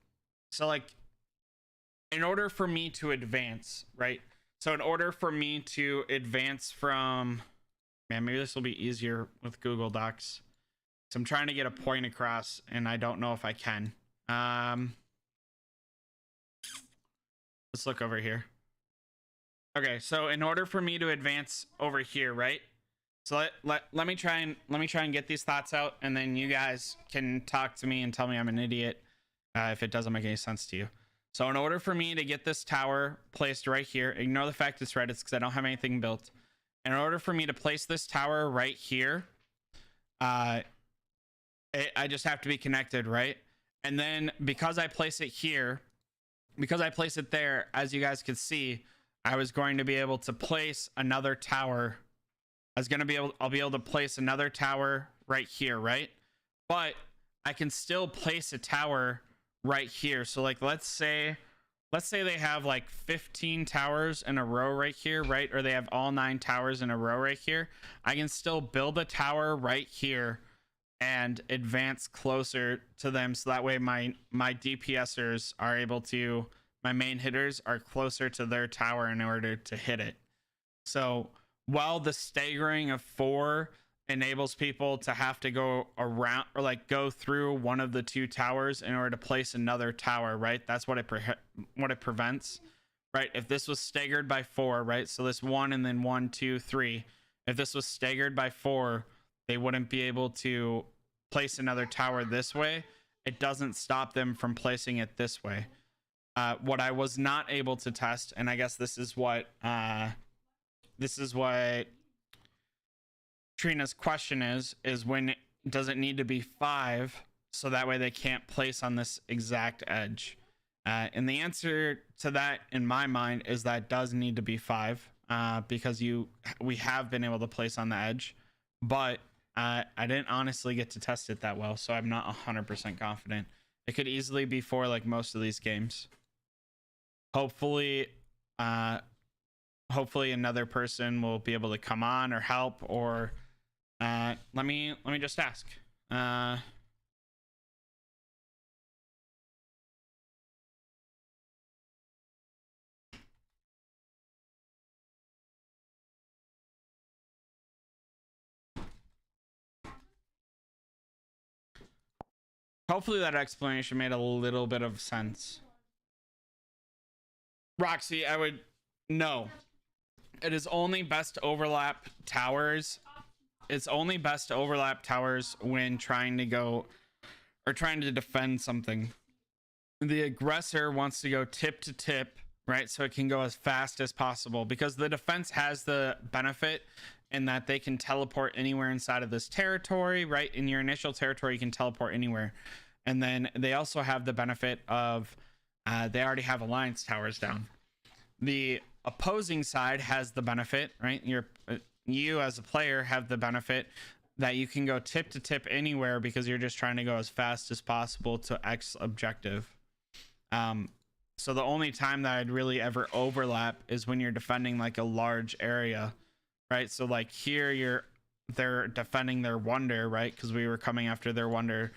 in order for me to advance, right? So in order for me to advance from, man, maybe this will be easier with Google Docs. So I'm trying to get a point across and I don't know if I can. Let's look over here. Okay, so in order for me to advance over here, right? So let me try and get these thoughts out, and then you guys can talk to me and tell me I'm an idiot if it doesn't make any sense to you. So in order for me to get this tower placed right here, ignore the fact it's red, it's because I don't have anything built. In order for me to place this tower right here, I just have to be connected, right? And then because I place it here, because I place it there, as you guys can see, I was going to be able to place another tower. I'll be able to place another tower right here, right? But I can still place a tower right here. So like, let's say they have like 15 towers in a row right here, right? Or they have all 9 towers in a row right here. I can still build a tower right here and advance closer to them. So that way my DPSers are able to, my main hitters are closer to their tower in order to hit it. So while the staggering of 4 enables people to have to go around or like go through one of the 2 towers in order to place another tower, right? That's what it prevents, right? If this was staggered by 4, right? So this 1 and then 1, 2, 3. If this was staggered by 4, they wouldn't be able to place another tower this way. It doesn't stop them from placing it this way. What I was not able to test, and I guess this is what Trina's question is when does it need to be 5 so that way they can't place on this exact edge? And the answer to that in my mind is that it does need to be 5 because we have been able to place on the edge, but I didn't honestly get to test it that well, so I'm not 100% confident. It could easily be 4 like most of these games. Hopefully another person will be able to come on or help, or let me just ask. Hopefully that explanation made a little bit of sense. Roxy, I would no. It is only best to overlap towers. It's only best to overlap towers when trying to go or trying to defend something. The aggressor wants to go tip to tip, right? So it can go as fast as possible, because the defense has the benefit in that they can teleport anywhere inside of this territory, right? In your initial territory, you can teleport anywhere. And then they also have the benefit of they already have alliance towers down. The opposing side has the benefit, right? You as a player have the benefit that you can go tip to tip anywhere, because you're just trying to go as fast as possible to X objective. So the only time that I'd really ever overlap is when you're defending like a large area, right? So like here they're defending their wonder, right? Because we were coming after their wonder,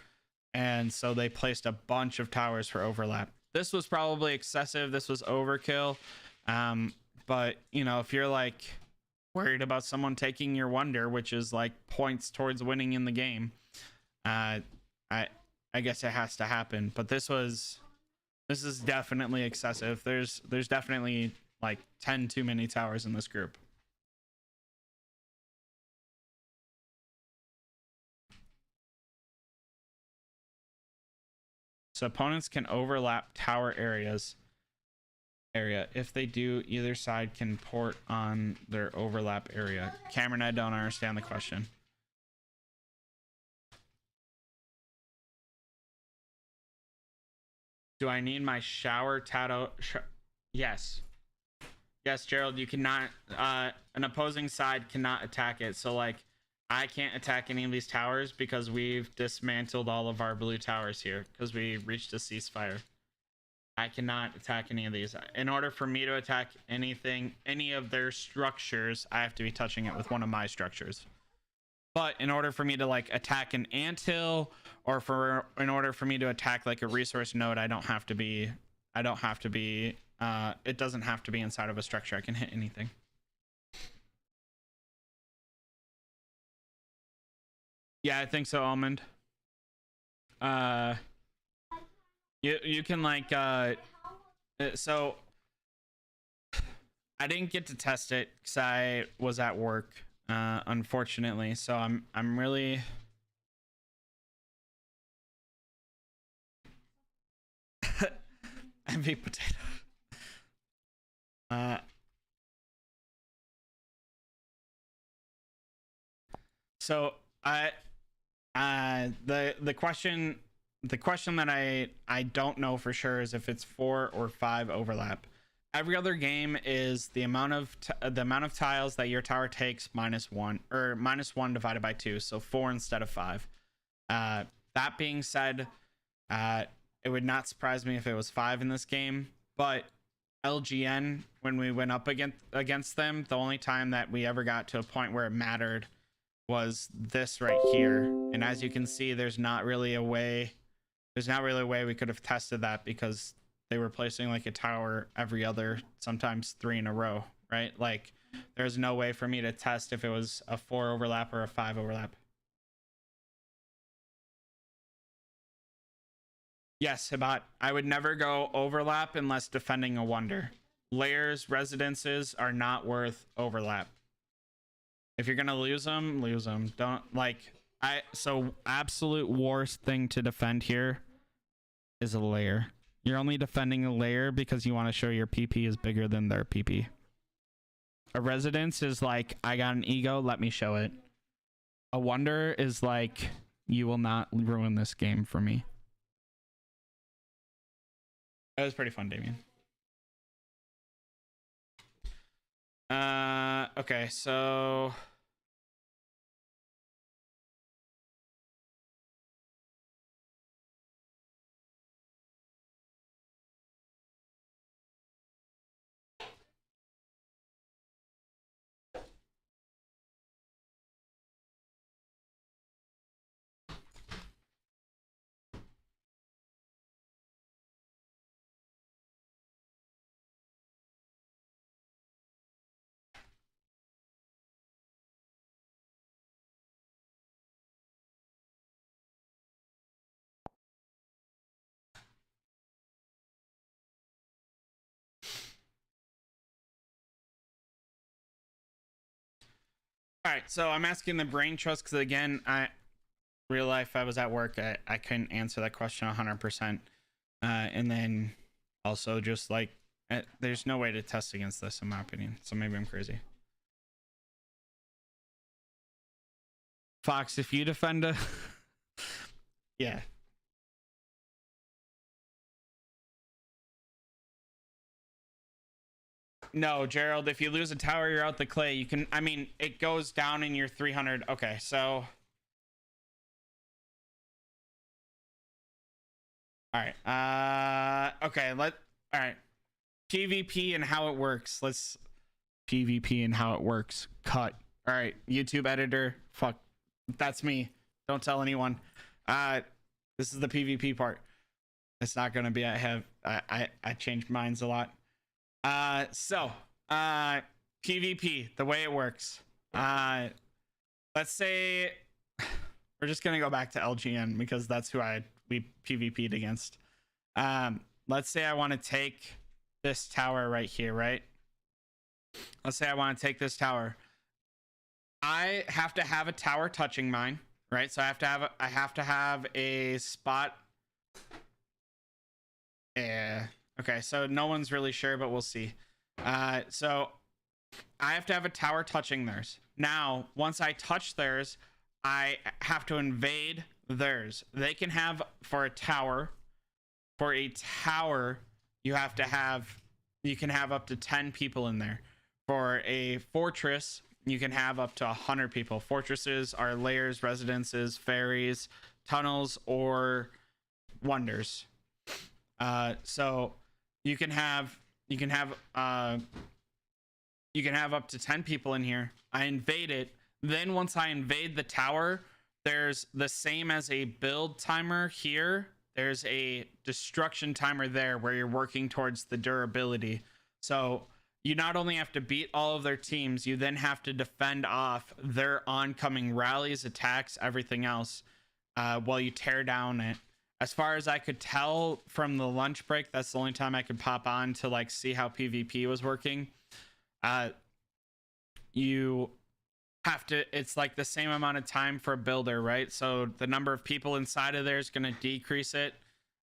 and so they placed a bunch of towers for overlap. This was probably excessive. This was overkill. But you know, if you're like worried about someone taking your wonder, which is like points towards winning in the game, I guess it has to happen. But this is definitely excessive. There's definitely like 10 too many towers in this group. So opponents can overlap tower area. If they do, either side can port on their overlap area. Cameron, I don't understand the question. Do I need my shower tato? Yes. Yes, Gerald, you cannot, an opposing side cannot attack it. So like, I can't attack any of these towers because we've dismantled all of our blue towers here because we reached a ceasefire. I cannot attack any of these. In order for me to attack anything, any of their structures, I have to be touching it with one of my structures. But in order for me to like attack an anthill, or in order for me to attack like a resource node, it doesn't have to be inside of a structure. I can hit anything. Yeah, I think so, Almond. You can like so I didn't get to test it because I was at work, unfortunately. So I'm really MV potato. So the question that I don't know for sure is if it's 4 or 5 overlap. Every other game is the amount of tiles that your tower takes -1, or -1 divided by 2, so 4 instead of 5. That being said, it would not surprise me if it was 5 in this game, but LGN, when we went up against them, the only time that we ever got to a point where it mattered was this right here. And as you can see, there's not really a way we could have tested that, because they were placing like a tower every other, sometimes 3 in a row, right? Like there's no way for me to test if it was a 4 overlap or a 5 overlap. Yes, Hibat, I would never go overlap unless defending a wonder. Layers, residences are not worth overlap. If you're gonna lose them, lose them. Don't like so absolute worst thing to defend here is a layer. You're only defending a layer because you want to show your PP is bigger than their PP. A residence is like, I got an ego, let me show it. A wonder is like, you will not ruin this game for me. That was pretty fun, Damien. Okay, so All right, so I'm asking the brain trust because again, real life I was at work. I couldn't answer that question 100%. And then also just like there's no way to test against this in my opinion. So maybe I'm crazy. Fox, if you defend a yeah. No, Gerald, if you lose a tower, you're out the clay. You can, I mean, it goes down in your 300. Okay, so. All right. Okay, all right. PvP and how it works. Let's PvP and how it works. Cut. All right, YouTube editor. Fuck. That's me. Don't tell anyone. This is the PvP part. It's not gonna be, I changed minds a lot. So PvP, the way it works. Let's say we're just gonna go back to LGN because that's who we PvP'd against. Let's say I want to take this tower right here, right? Let's say I want to take this tower. I have to have a tower touching mine, right? So I have to have a spot. Yeah. Okay, so no one's really sure, but we'll see. So I have to have a tower touching theirs. Now, once I touch theirs, I have to invade theirs. They can have for a tower, you can have up to 10 people in there. For a fortress, you can have up to 100 people. Fortresses are layers, residences, ferries, tunnels, or wonders. So you can have up to 10 people in here. I invade it. Then once I invade the tower, there's the same as a build timer here. There's a destruction timer there where you're working towards the durability. So you not only have to beat all of their teams, you then have to defend off their oncoming rallies, attacks, everything else, while you tear down it. As far as I could tell from the lunch break, that's the only time I could pop on to like see how PvP was working. You have to, it's like the same amount of time for a builder, right? So the number of people inside of there is going to decrease it,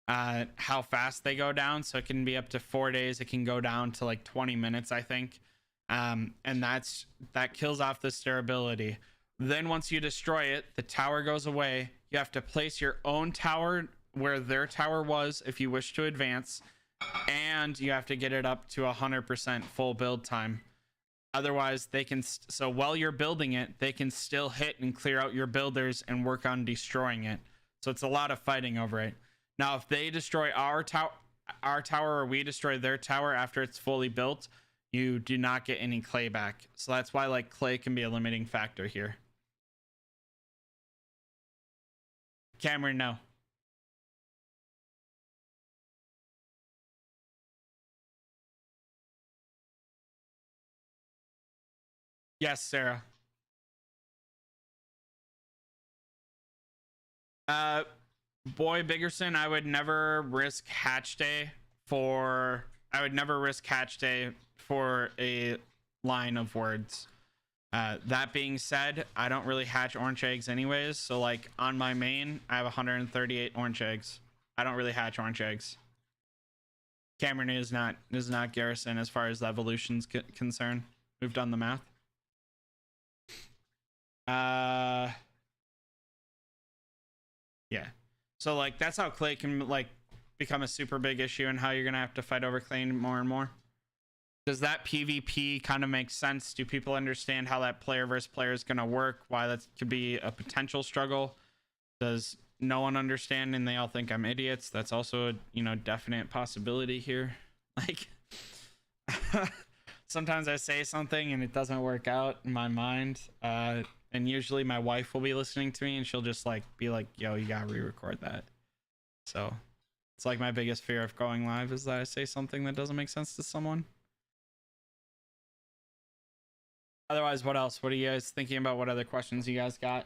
how fast they go down. So it can be up to 4 days. It can go down to like 20 minutes, I think. And that kills off this durability. Then once you destroy it, the tower goes away. You have to place your own tower where their tower was if you wish to advance, and you have to get it up to 100% full build time. Otherwise, they can so while you're building it, they can still hit and clear out your builders and work on destroying it. So it's a lot of fighting over it. Now, if they destroy our tower, or we destroy their tower after it's fully built, you do not get any clay back. So that's why like clay can be a limiting factor here. Cameron, no. Yes, Sarah. Boy Biggerson, I would never risk hatch day for a line of words. That being said, I don't really hatch orange eggs anyways. So like on my main, I have 138 orange eggs. I don't really hatch orange eggs. Cameron is not Garrison as far as the evolution's concerned. We've done the math. Yeah. So like that's how clay can like become a super big issue and how you're gonna have to fight over clay more and more. Does that PvP kind of make sense? Do people understand how that player versus player is gonna work? Why that could be a potential struggle? Does no one understand and they all think I'm idiots? That's also a definite possibility here. Like sometimes I say something and it doesn't work out in my mind. And usually my wife will be listening to me and she'll just like be like, yo, you gotta re-record that. So it's like my biggest fear of going live is that I say something that doesn't make sense to someone. Otherwise, what else? What are you guys thinking about? What other questions you guys got?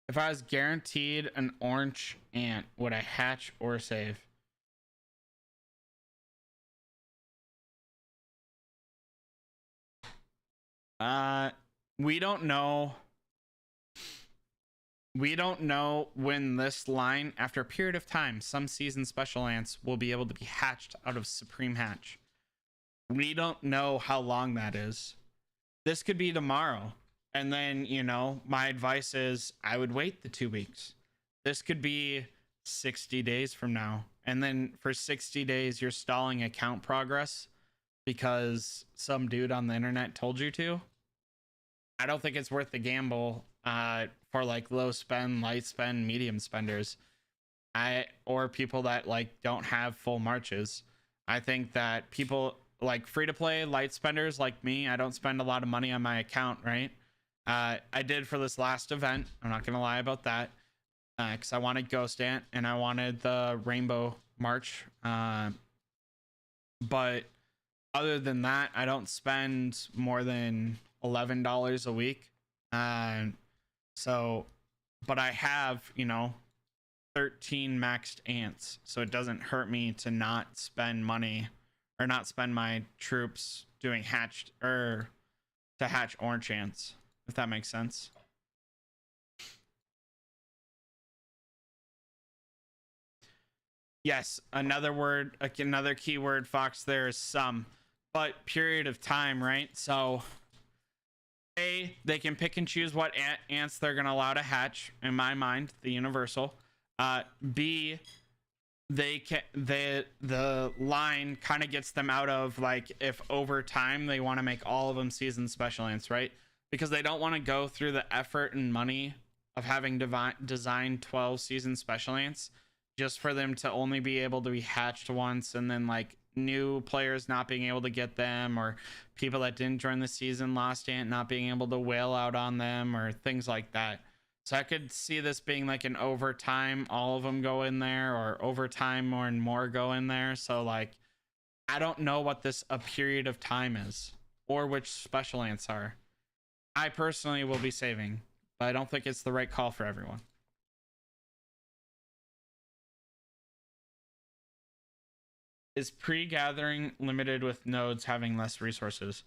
If I was guaranteed an orange ant, would I hatch or save? We don't know. We don't know when this line, after a period of time, some season special ants will be able to be hatched out of Supreme Hatch. We don't know how long that is. This could be tomorrow. And then, you know, my advice is I would wait the 2 weeks. This could be 60 days from now. And then for 60 days, you're stalling account progress because some dude on the internet told you to. I don't think it's worth the gamble for like low spend, light spend, medium spenders. Or people that like don't have full marches. I think that people like free to play light spenders like me, I don't spend a lot of money on my account, right? I did for this last event. I'm not gonna lie about that. Because I wanted Ghost Ant and I wanted the Rainbow March. But other than that, I don't spend more than $11 a week. So, but I have, you know, 13 maxed ants. So it doesn't hurt me to not spend money or not spend my troops doing hatched or to hatch orange ants, if that makes sense. Yes, another word, another keyword, Fox, there is some, but period of time, right? So, A, they can pick and choose what ants they're going to allow to hatch, in my mind, the universal. B, the line kind of gets them out of, like, if over time they want to make all of them season special ants, right? Because they don't want to go through the effort and money of having designed 12 season special ants just for them to only be able to be hatched once, and then like new players not being able to get them, or people that didn't join the season lost ant not being able to whale out on them, or things like that. So I could see this being like an overtime, all of them go in there, or overtime more and more go in there. So like, I don't know what this a period of time is or which special ants are. I personally will be saving, but I don't think it's the right call for everyone. Is pre-gathering limited with nodes having less resources?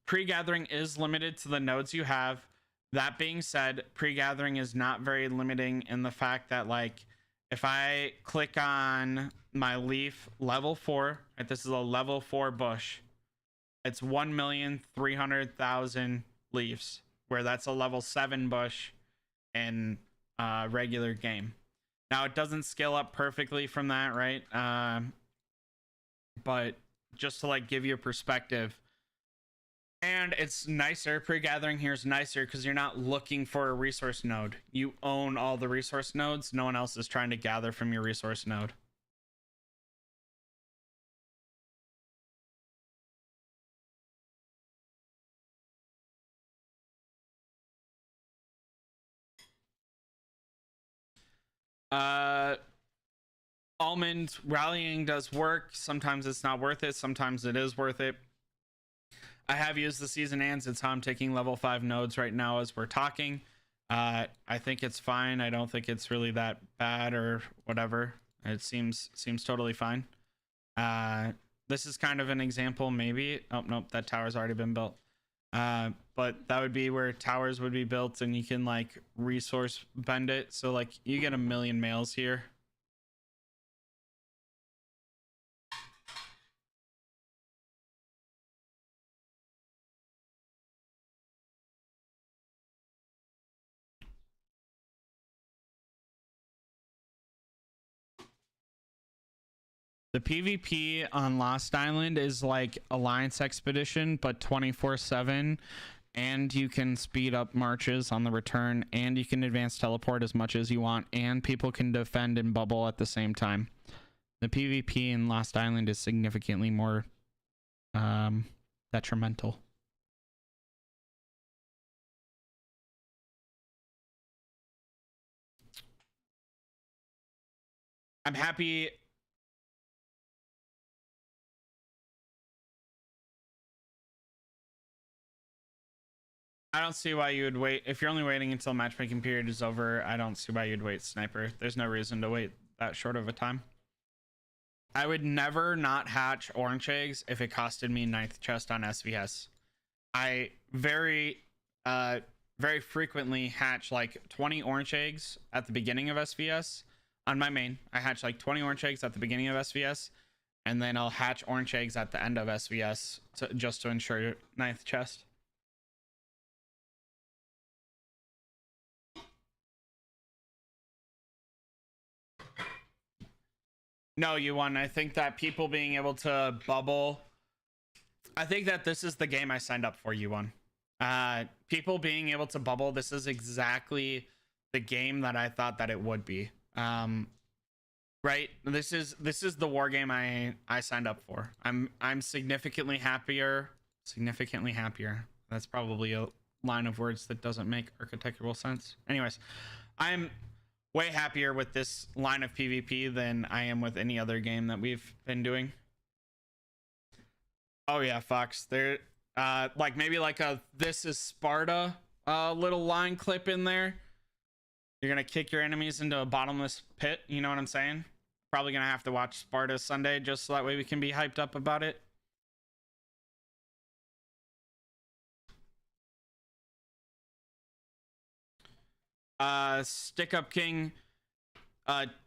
Pre-gathering is limited to the nodes you have. That being said, pre-gathering is not very limiting in the fact that, like, if I click on my leaf level 4, right, this is a level 4 bush, it's 1,300,000 leaves, where that's a level 7 bush in regular game. Now it doesn't scale up perfectly from that, right? But just to like give you a perspective, and it's nicer, pre-gathering here is nicer because you're not looking for a resource node. You own all the resource nodes. No one else is trying to gather from your resource node. Almond rallying does work. Sometimes it's not worth it. Sometimes it is worth it. I have used the season ants. It's how I'm taking level 5 nodes right now as we're talking. I think it's fine. I don't think it's really that bad or whatever. It seems totally fine. This is kind of an example, maybe. Oh, nope, that tower's already been built. But that would be where towers would be built and you can like resource bend it. So like you get 1 million males here. The PvP on Lost Island is like Alliance Expedition, but 24/7, and you can speed up marches on the return, and you can advance teleport as much as you want, and people can defend and bubble at the same time. The PvP in Lost Island is significantly more detrimental. I'm happy. I don't see why you would wait. If you're only waiting until matchmaking period is over, I don't see why you'd wait Sniper. There's no reason to wait that short of a time. I would never not hatch orange eggs if it costed me 9th chest on SVS. very very frequently hatch like 20 orange eggs at the beginning of SVS. On my main, I hatch like 20 orange eggs at the beginning of SVS, and then I'll hatch orange eggs at the end of SVS just to ensure 9th chest. No, you won. I think that people being able to bubble, I think that this is the game I signed up for, you won. People being able to bubble, this is exactly the game that I thought that it would be. Right, this is the war game I signed up for. I'm significantly happier. That's probably a line of words that doesn't make architectural sense. Anyways, I'm way happier with this line of PvP than I am with any other game that we've been doing. Oh yeah, Fox, there like maybe like a "This is Sparta" little line clip in there. You're gonna kick your enemies into a bottomless pit, you know what I'm saying? Probably gonna have to watch Sparta Sunday just so that way we can be hyped up about it. Stick Up King,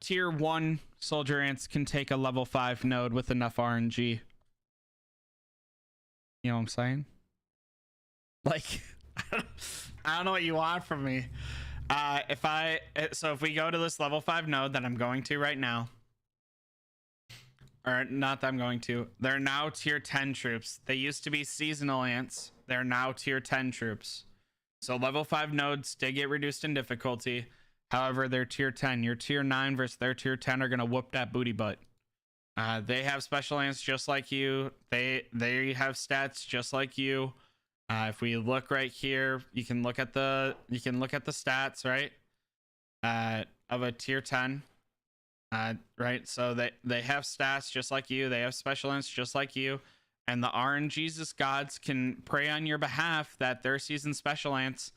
tier 1 soldier ants can take a level 5 node with enough RNG. You know what I'm saying? Like, I don't know what you want from me. If we go to this level 5 node that I'm going to right now, or not that I'm going to, they're now tier 10 troops. They used to be seasonal ants. They're now tier 10 troops. So level 5 nodes did get reduced in difficulty. However, they're tier 10. Your tier 9 versus their tier 10 are going to whoop that booty butt. They have special ants just like you. They have stats just like you. If we look right here, you can look at the stats, right? Of a tier 10. Right? So they have stats just like you. They have special ants just like you. And the RNGesus gods can pray on your behalf that their season special ants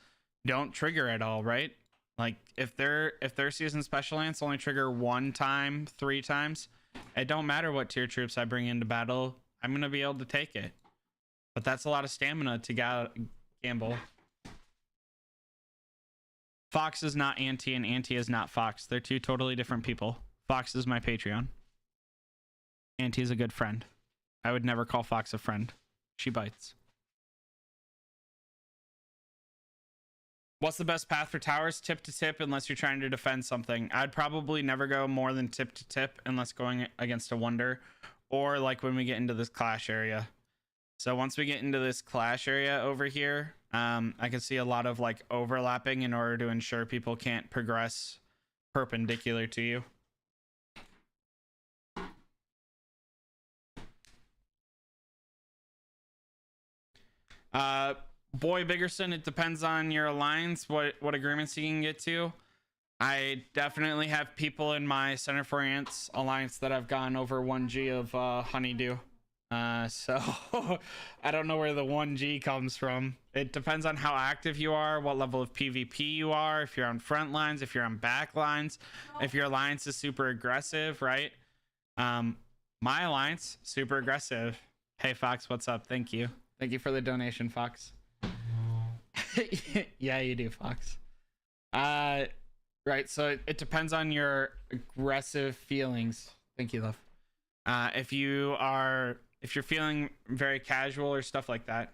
don't trigger at all, right? Like if their season special ants only trigger 1 time, 3 times, it don't matter what tier troops I bring into battle, I'm gonna be able to take it. But that's a lot of stamina to gamble. Fox is not Auntie and Auntie is not Fox. They're 2 totally different people. Fox is my Patreon. Auntie is a good friend. I would never call Fox a friend. She bites. What's the best path for towers? Tip to tip unless you're trying to defend something. I'd probably never go more than tip to tip unless going against a wonder, or like when we get into this clash area. So once we get into this clash area over here, I can see a lot of like overlapping in order to ensure people can't progress perpendicular to you. Boy Biggerson, it depends on your alliance, what agreements you can get to. I definitely have people in my Center for Ants alliance that have gone over 1G of Honeydew. So I don't know where the 1G comes from. It depends on how active you are, what level of PvP you are, if you're on front lines, if you're on back lines, if your alliance is super aggressive, right? My alliance, super aggressive. Hey Fox, what's up? Thank you. Thank you for the donation, Fox. Yeah, you do, Fox. Right, so it depends on your aggressive feelings. Thank you, love. If you're feeling very casual or stuff like that.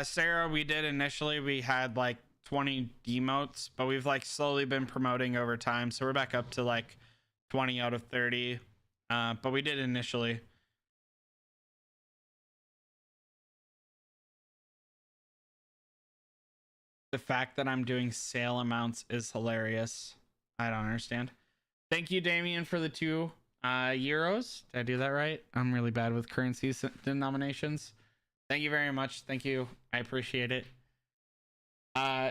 Sarah, we did initially, we had like 20 demotes, but we've like slowly been promoting over time, so we're back up to like 20 out of 30. But we did initially. The fact that I'm doing sale amounts is hilarious. I don't understand. Thank you, Damien, for the 2 euros. Did I do that right? I'm really bad with currency denominations. Thank you very much. Thank you. I appreciate it. Yeah.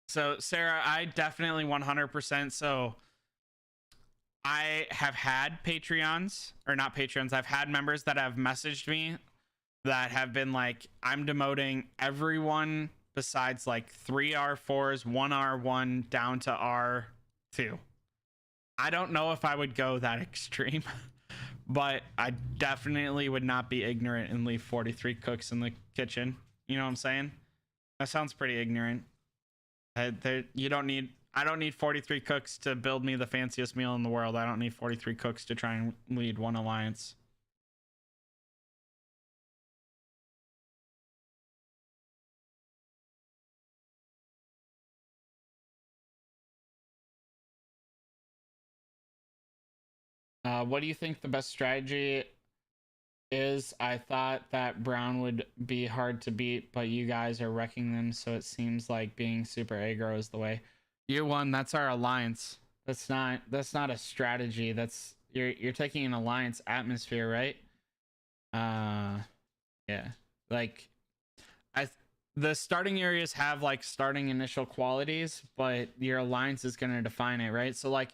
So, Sarah, I definitely 100%. So, I have had Patreons, or not Patreons. I've had members that have messaged me that have been like, I'm demoting everyone besides like 3 R4s, 1 R1 down to R2. I don't know if I would go that extreme, but I definitely would not be ignorant and leave 43 cooks in the kitchen. You know what I'm saying? That sounds pretty ignorant. You don't need. I don't need 43 cooks to build me the fanciest meal in the world. I don't need 43 cooks to try and lead one alliance. What do you think the best strategy is? I thought that Brown would be hard to beat, but you guys are wrecking them, so it seems like being super aggro is the way. You won. That's our alliance. That's not a strategy. That's you're taking an alliance atmosphere, right? Yeah. Like the starting areas have like starting initial qualities, but your alliance is going to define it, right? So like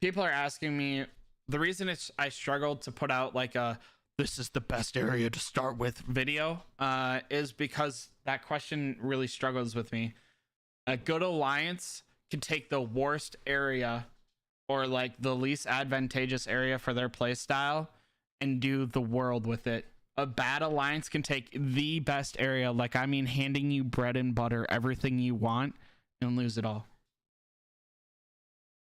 people are asking me, the reason I struggled to put out like a this is the best area to start with video is because that question really struggles with me. A good alliance can take the worst area or like the least advantageous area for their play style and do the world with it. A bad alliance can take the best area, like I mean handing you bread and butter, everything you want, and lose it all.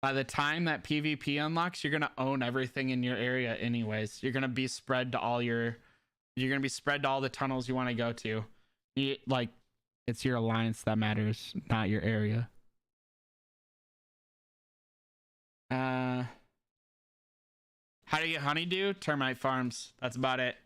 By the time that PvP unlocks, you're gonna own everything in your area anyways. You're gonna be spread to all the tunnels you want to go to. Like, it's your alliance that matters, not your area. How do you get honeydew? Termite farms. That's about it.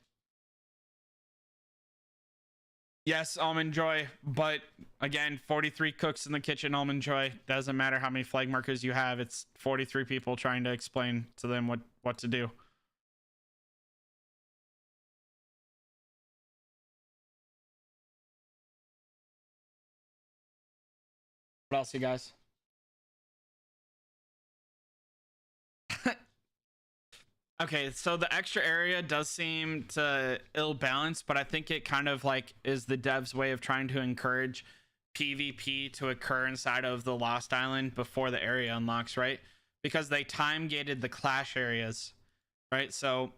Yes, Almond Joy, but again, 43 cooks in the kitchen, Almond Joy. Doesn't matter how many flag markers you have, it's 43 people trying to explain to them what to do. What else, you guys? Okay, so the extra area does seem to ill balance, but I think it kind of like is the devs' way of trying to encourage PvP to occur inside of the Lost Island before the area unlocks, right? Because they time gated the clash areas, right? So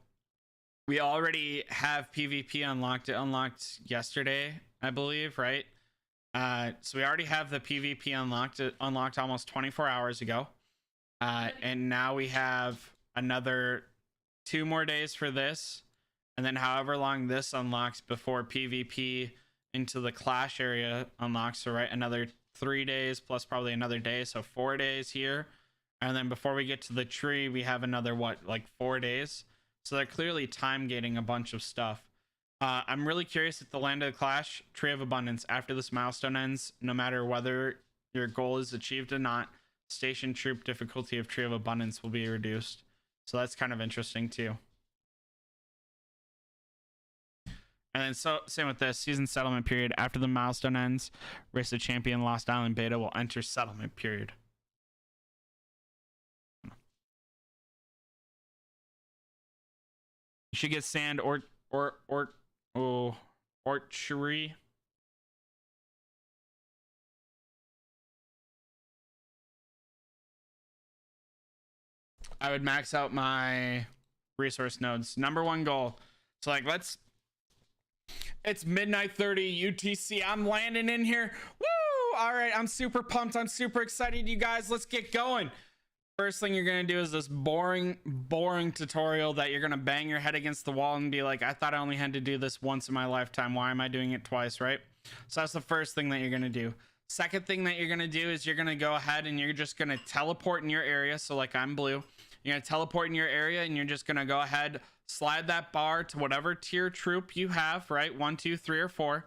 we already have PvP unlocked. It unlocked yesterday, I believe, right? So we already have the PvP unlocked. It unlocked almost 24 hours ago. And now we have another 2 more days for this, and then however long this unlocks before PvP into the clash area unlocks. So right, another 3 days plus probably another day, so 4 days here, and then before we get to the tree we have another like 4 days. So they're clearly time gating a bunch of stuff. I'm really curious if the land of the clash, Tree of Abundance, after this milestone ends, no matter whether your goal is achieved or not, station troop difficulty of Tree of Abundance will be reduced. So that's kind of interesting too. And then so same with this season settlement period. After the milestone ends, Race of Champion Lost Island beta will enter settlement period. You should get sand or orchery. I would max out my resource nodes. #1 goal. So like it's midnight 30 UTC. I'm landing in here. Woo! All right, I'm super pumped. I'm super excited, you guys. Let's get going. First thing you're gonna do is this boring tutorial that you're gonna bang your head against the wall and be like, I thought I only had to do this once in my lifetime. Why am I doing it twice, right? So that's the first thing that you're gonna do. Second thing that you're gonna do is you're gonna go ahead and you're just gonna teleport in your area. So like I'm blue. You're going to teleport in your area and you're just going to go ahead, slide that bar to whatever tier troop you have, right? 1, 2, 3, or 4,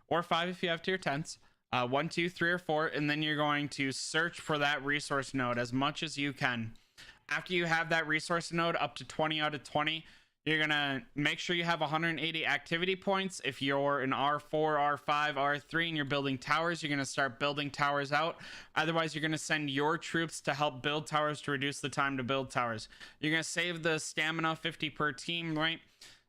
or 5 if you have tier 10s. 1, 2, 3, or 4, and then you're going to search for that resource node as much as you can. After you have that resource node up to 20 out of 20, you're going to make sure you have 180 activity points. If you're an R4, R5, R3, and you're building towers, you're going to start building towers out. Otherwise, you're going to send your troops to help build towers to reduce the time to build towers. You're going to save the stamina 50 per team, right?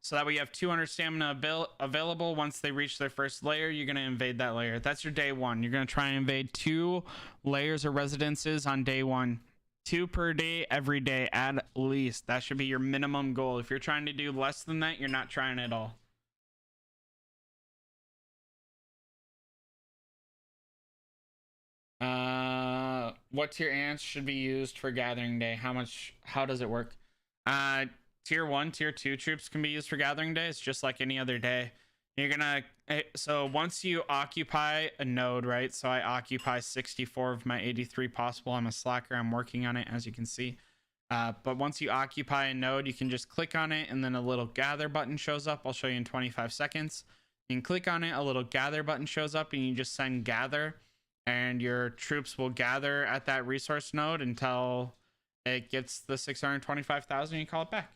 So that way you have 200 stamina available. Once they reach their first layer, you're going to invade that layer. That's your day 1. You're going to try and invade 2 layers or residences on day 1. 2 per day every day at least. That should be your minimum goal. If you're trying to do less than that, you're not trying at all. What tier ants should be used for gathering day? How does it work? Tier 1, tier 2 troops can be used for gathering day. It's just like any other day. You're gonna, so once you occupy a node, right? So I occupy 64 of my 83 possible. I'm a slacker. I'm working on it, as you can see. But once you occupy a node, you can just click on it and then a little gather button shows up. I'll show you in 25 seconds. You can click on it, a little gather button shows up, and you just send gather, and your troops will gather at that resource node until it gets the 625,000. You call it back.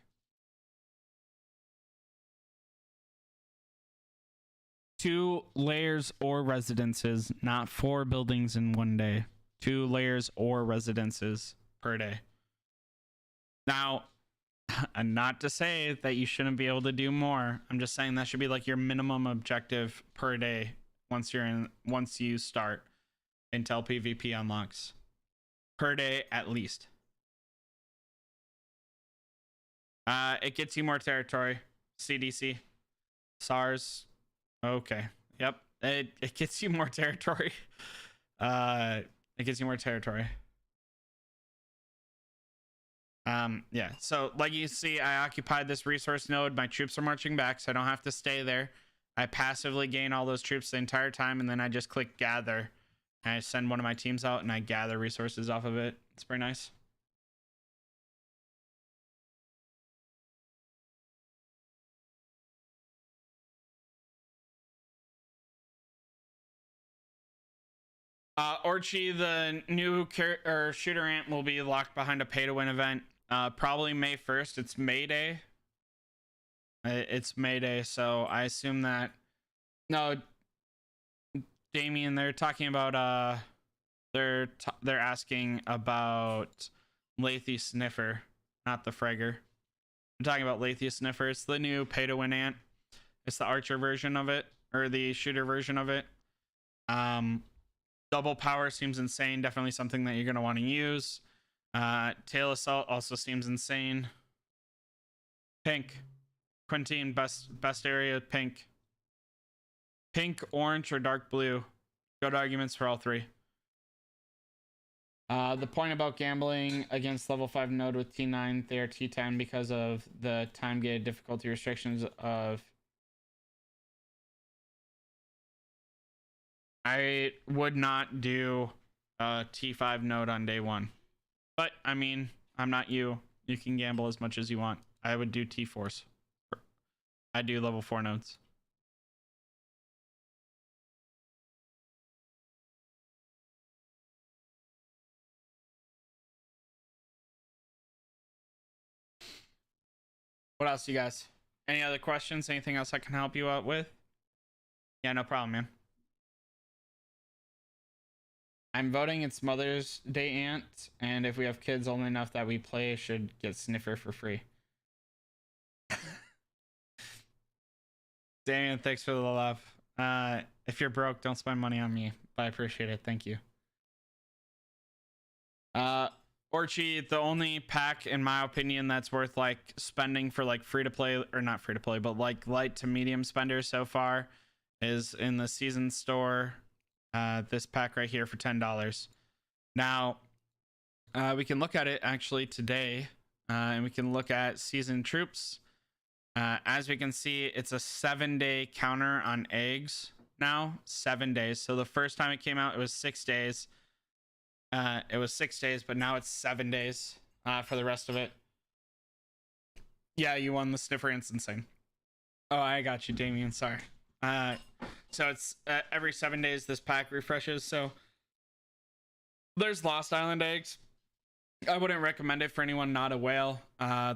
2 layers or residences, not 4 buildings in one day. 2 layers or residences per day. Now, not to say that you shouldn't be able to do more. I'm just saying that should be like your minimum objective per day once you start until PvP unlocks. Per day at least. It gets you more territory. CDC. SARS. Okay. Yep. It gets you more territory. It gets you more territory. Yeah. So like you see, I occupied this resource node. My troops are marching back, so I don't have to stay there. I passively gain all those troops the entire time, and then I just click gather. And I send one of my teams out, and I gather resources off of it. It's pretty nice. Orchi, the new shooter ant will be locked behind a pay-to-win event. Probably May 1st. It's May Day. It's May Day, so I assume that... No, Damien, they're talking about... They're asking about Lathy Sniffer, not the Fragger. I'm talking about Lathy Sniffer. It's the new pay-to-win ant. It's the archer version of it, or the shooter version of it. Double power seems insane. Definitely something that you're going to want to use. Tail assault also seems insane. Pink. Quintine, best area, pink. Pink, orange, or dark blue. Good arguments for all 3. The point about gambling against level 5 node with T9, they are T10 because of the time gated difficulty restrictions of... I would not do a T5 node on day 1. But, I mean, I'm not you. You can gamble as much as you want. I would do T4s. I do level 4 nodes. What else, you guys? Any other questions? Anything else I can help you out with? Yeah, no problem, man. I'm voting it's Mother's Day Ant, and if we have kids old enough that we play, should get Sniffer for free. Damien, thanks for the love. If you're broke, don't spend money on me, but I appreciate it. Thank you. Orchi, the only pack, in my opinion, that's worth like spending for like free to play, or not free to play, but like light to medium spenders so far is in the season store. This pack right here for $10. Now, we can look at it actually today, and we can look at seasoned troops. As we can see, it's a 7-day counter on eggs now. 7 days. So the first time it came out, it was 6 days. It was 6 days, but now it's 7 days for the rest of it. Yeah, you won the Sniffer. It's insane. Oh, I got you, Damien. Sorry. So it's every 7 days this pack refreshes. So there's Lost Island eggs. I wouldn't recommend it for anyone not a whale.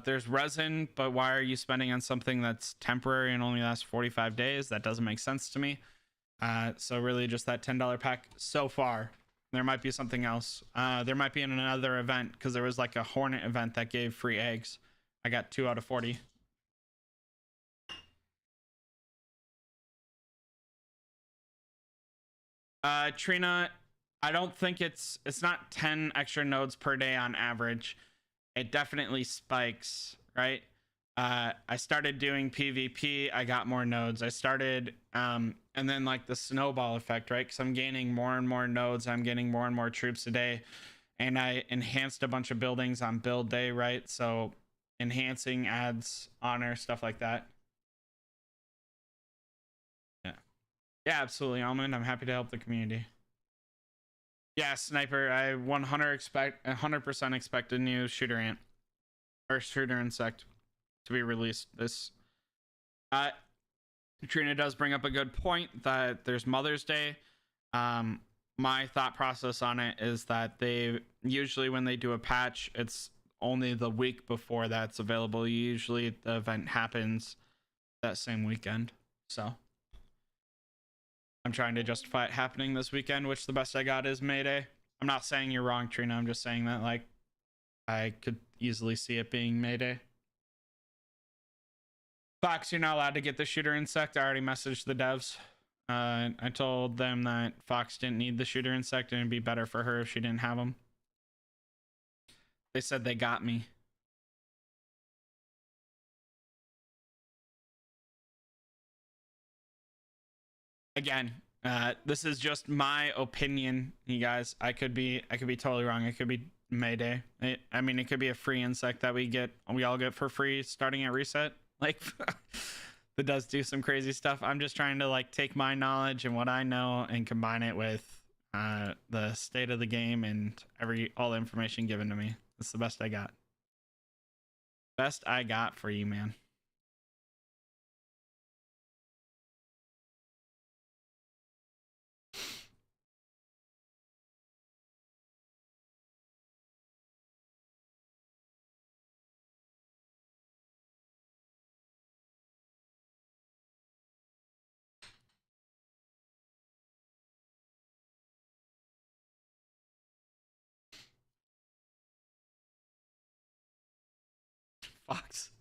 There's resin, but why are you spending on something that's temporary and only lasts 45 days? That doesn't make sense to me. So really just that $10 pack so far. There might be something else. There might be in another event, because there was like a Hornet event that gave free eggs. I got 2 out of 40. Trina, I don't think it's not 10 extra nodes per day on average. It definitely spikes, right? I started doing PvP, I got more nodes. I started and then like the snowball effect, right? Because I'm gaining more and more nodes, I'm getting more and more troops a day, and I enhanced a bunch of buildings on build day, right? So enhancing adds honor, stuff like that. Yeah, absolutely, Almond. I'm happy to help the community. Yeah, Sniper, I 100% expect a new shooter ant or shooter insect to be released. This Trina does bring up a good point that there's Mother's Day. My thought process on it is that they usually, when they do a patch, it's only the week before that's available. Usually the event happens that same weekend. So I'm trying to justify it happening this weekend, which the best I got is May Day. I'm not saying you're wrong, Trina. I'm just saying that like I could easily see it being May Day. Fox, you're not allowed to get the shooter insect. I already messaged the devs. I told them that Fox didn't need the shooter insect and it'd be better for her if she didn't have them. They said they got me. Again, this is just my opinion, you guys. I could be totally wrong. It could be Mayday. I mean, it could be a free insect that we all get for free starting at reset. Like that does do some crazy stuff. I'm just trying to like take my knowledge and what I know and combine it with the state of the game and all the information given to me. That's the best I got. Best I got for you, man. Fox.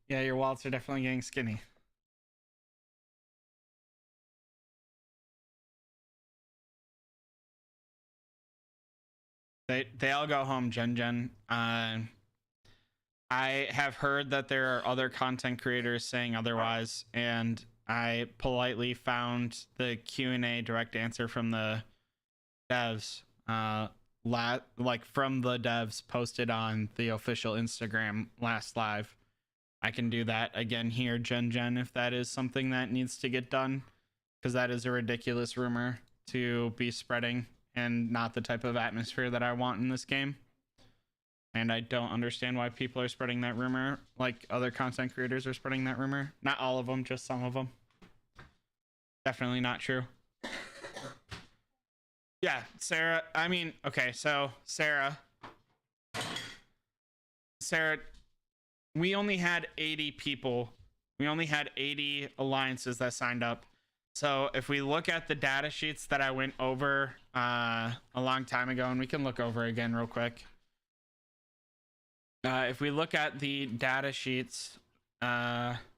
Yeah, your wallets are definitely getting skinny. They all go home, Jen. I have heard that there are other content creators saying otherwise, and I politely found the Q&A direct answer from the devs, like from the devs posted on the official Instagram last live. I can do that again here, Jen, if that is something that needs to get done, because that is a ridiculous rumor to be spreading and not the type of atmosphere that I want in this game. And I don't understand why people are spreading that rumor, like other content creators are spreading that rumor. Not all of them, just some of them. Definitely not true. Yeah, Sarah, I mean, okay, so Sarah, we only had 80 people. We only had 80 alliances that signed up. So if we look at the data sheets that I went over a long time ago, and we can look over again real quick. If we look at the data sheets,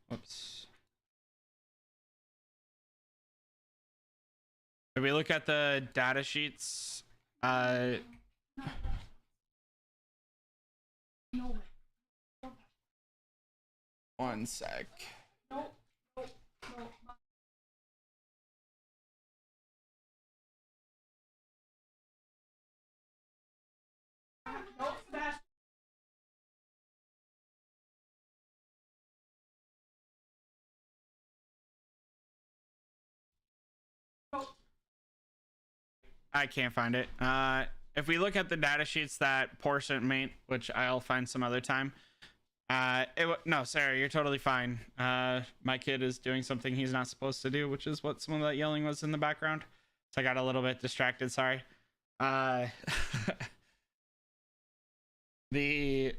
whoops. If we look at the data sheets, one sec. I can't find it. If we look at the data sheets that Porcent made, which I'll find some other time. No, Sarah, you're totally fine. My kid is doing something he's not supposed to do, which is what some of that yelling was in the background. So I got a little bit distracted. Sorry. If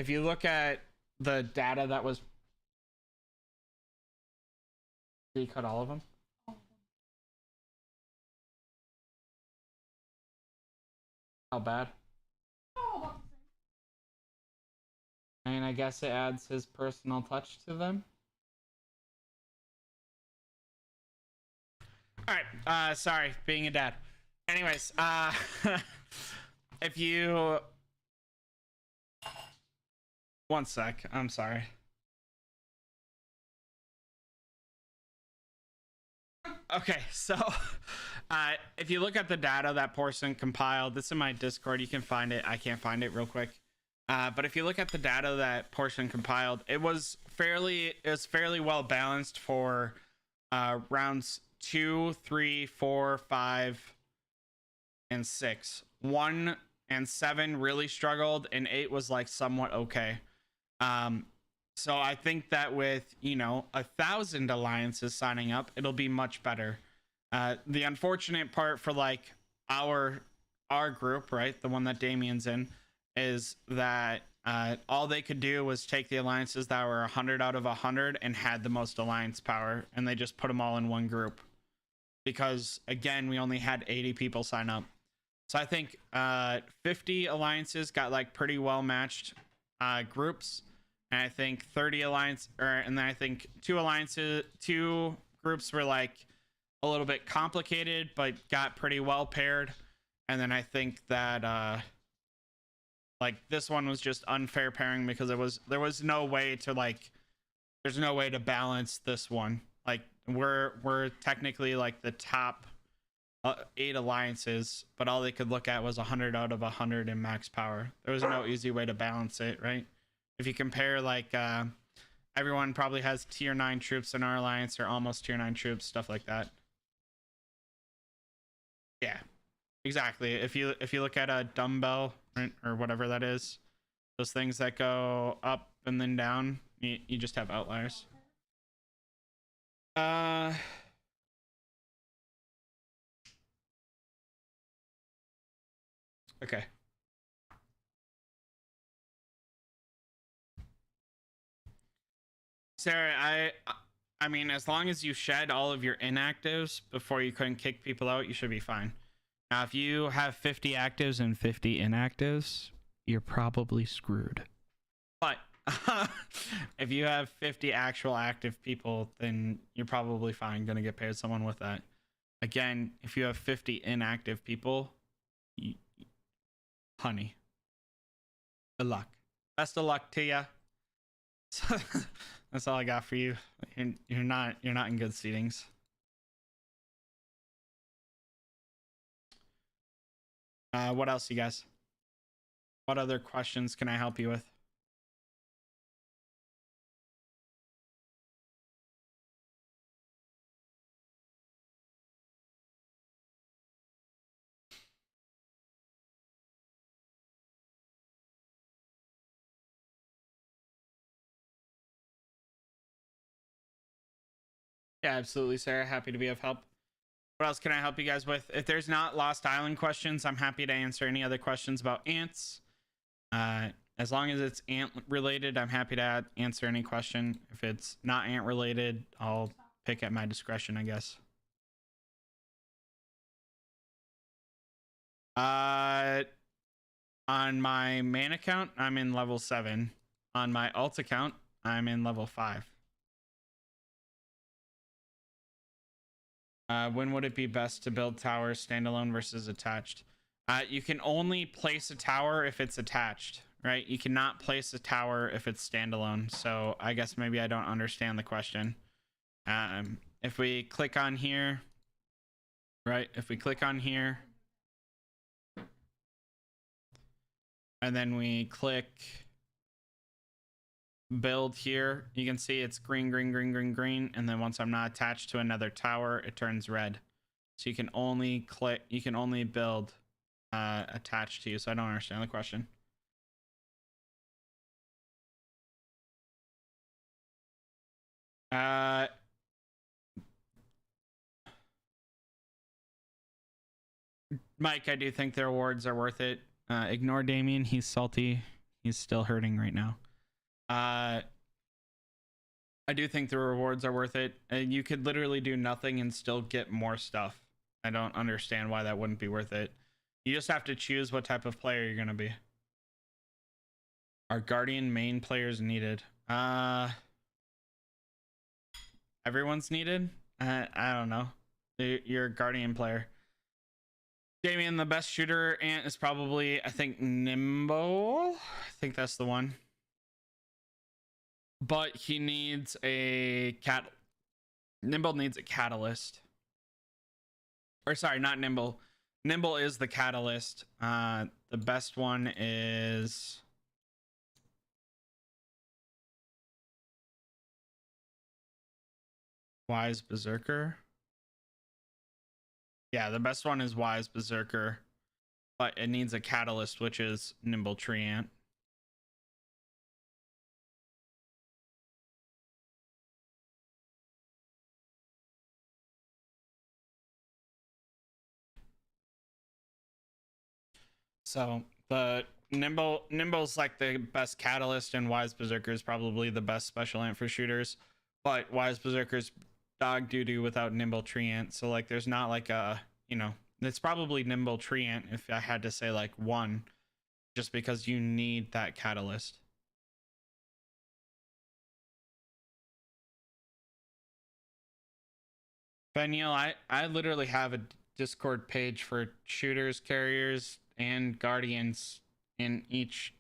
you look at the data that was, did you cut all of them? How bad? I mean, I guess it adds his personal touch to them. All right. Sorry, being a dad. Anyways, if you... One sec, I'm sorry. Okay, so if you look at the data that Portion compiled, this is in my Discord, you can find it. I can't find it real quick. But if you look at the data that Portion compiled, it was fairly well balanced for rounds 2, 3, 4, 5, and 6. 1 and 7 really struggled, and 8 was like somewhat okay. So I think that with, you know, 1,000 alliances signing up, it'll be much better. The unfortunate part for like our group, right, the one that Damien's in, is that all they could do was take the alliances that were 100 out of 100 and had the most alliance power, and they just put them all in one group. Because again, we only had 80 people sign up. So I think 50 alliances got like pretty well matched groups. And I think 30 and then I think two groups were like a little bit complicated, but got pretty well paired. And then I think that like this one was just unfair pairing because there was no way to like, there's no way to balance this one. Like we're technically like the top 8 alliances, but all they could look at was 100 out of 100 in max power. There was no easy way to balance it, right? If you compare like everyone probably has tier 9 troops in our alliance or almost tier 9 troops, stuff like that. Yeah, exactly. If you look at a dumbbell, right, or whatever that is, those things that go up and then down, you just have outliers. Okay. Sarah, I mean, as long as you shed all of your inactives before you couldn't kick people out, you should be fine. Now, if you have 50 actives and 50 inactives, you're probably screwed. But if you have 50 actual active people, then you're probably fine. Gonna get paired someone with that. Again, if you have 50 inactive people, honey, good luck. Best of luck to ya. That's all I got for you. You're not in good seatings. What else, you guys? What other questions can I help you with? Yeah, absolutely, Sarah. Happy to be of help. What else can I help you guys with? If there's not Lost Island questions, I'm happy to answer any other questions about ants. As long as it's ant related, I'm happy to answer any question. If it's not ant related, I'll pick at my discretion, I guess. On my main account, I'm in level 7. On my alt account, I'm in level 5. When would it be best to build towers standalone versus attached? You can only place a tower if it's attached, right? You cannot place a tower if it's standalone. So I guess maybe I don't understand the question. If we click on here, right? If we click on here, and then we click build here, you can see it's green, green, green, green, green, and then once I'm not attached to another tower, it turns red. So you can only build attached to you. So I don't understand the question. Mike, I do think the rewards are worth it. Ignore Damien, he's salty. He's still hurting right now. I do think the rewards are worth it. You could literally do nothing and still get more stuff. I don't understand why that wouldn't be worth it. You just have to choose what type of player you're going to be. Are Guardian main players needed? Everyone's needed? I don't know. You're a Guardian player. Damien, the best shooter ant is probably, I think, Nimble. I think that's the one. But he needs a cat. Nimble needs a catalyst. Or sorry, not Nimble. Nimble is the catalyst. The best one is Wise Berserker. Yeah, the best one is Wise Berserker, but it needs a catalyst, which is Nimble Tree Ant. So the Nimble's like the best catalyst, and Wise Berserker is probably the best special ant for shooters. But Wise Berserker's dog doo doo without Nimble Tree Ant. So like, there's not like a, you know, it's probably Nimble Tree Ant if I had to say like one, just because you need that catalyst. Daniel, I literally have a Discord page for shooters, carriers, and guardians in each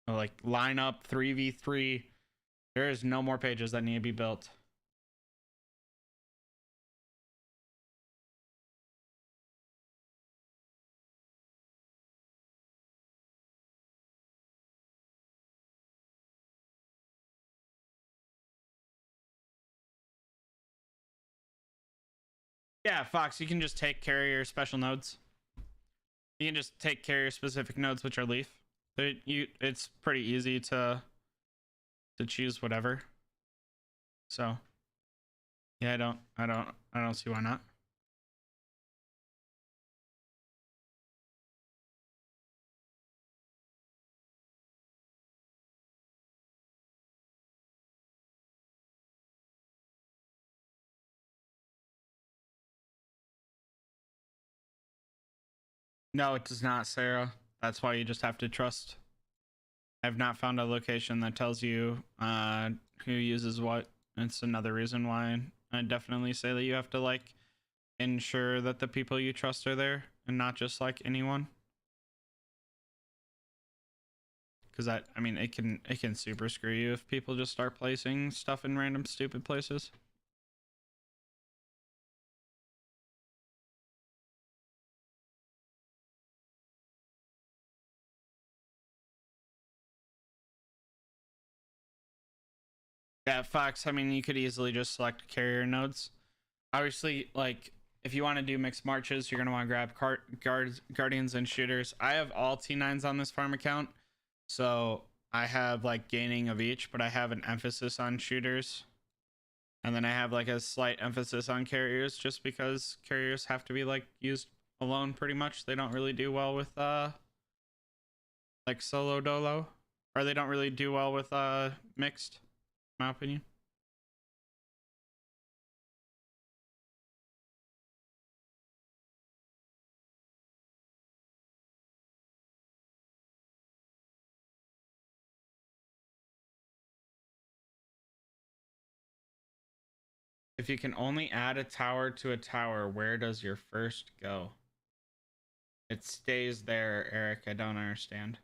like lineup 3v3. There is no more pages that need to be built. Yeah, Fox, you can just take carrier special nodes. You can just take carrier specific nodes, which are leaf. It's pretty easy to choose whatever. So yeah, I don't see why not. No, it does not, Sarah. That's why you just have to trust. I've not found a location that tells you who uses what. It's another reason why I definitely say that you have to like ensure that the people you trust are there and not just like anyone. Because I mean, it can super screw you if people just start placing stuff in random stupid places. Yeah, Fox, I mean, you could easily just select carrier nodes. Obviously, like, if you want to do mixed marches, you're going to want to grab guardians and shooters. I have all T9s on this farm account, so I have, like, gaining of each, but I have an emphasis on shooters. And then I have, like, a slight emphasis on carriers, just because carriers have to be, like, used alone, pretty much. They don't really do well with, like, solo dolo. Or they don't really do well with, mixed. My opinion. If you can only add a tower to a tower, where does your first go? It stays there, Eric. I don't understand.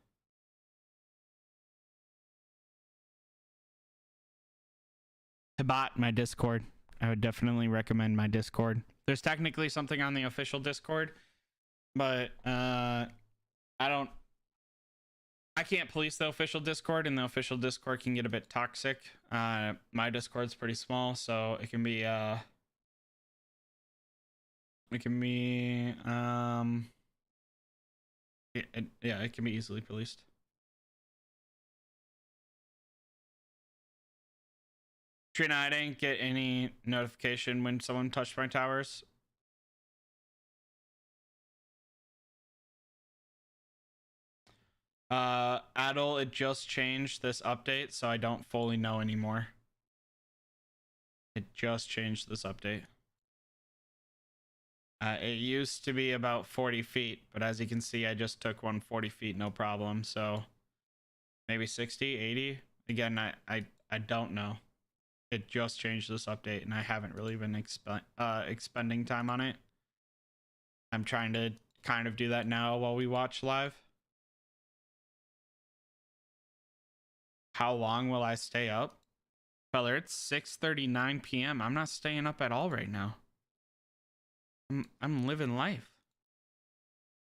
I bought my Discord. I would definitely recommend my Discord. There's technically something on the official Discord, but I can't police the official Discord, and the official Discord can get a bit toxic. My Discord's pretty small, so it can be yeah, it can be easily policed. Trina, I didn't get any notification when someone touched my towers. Adel, it just changed this update, so I don't fully know anymore. It just changed this update. It used to be about 40 feet, but as you can see, I just took 140 feet, no problem. So maybe 60, 80. Again, I don't know. It just changed this update, and I haven't really been expending time on it. I'm trying to kind of do that now while we watch live. How long will I stay up? Feller, it's 6:39 p.m. I'm not staying up at all right now. I'm living life.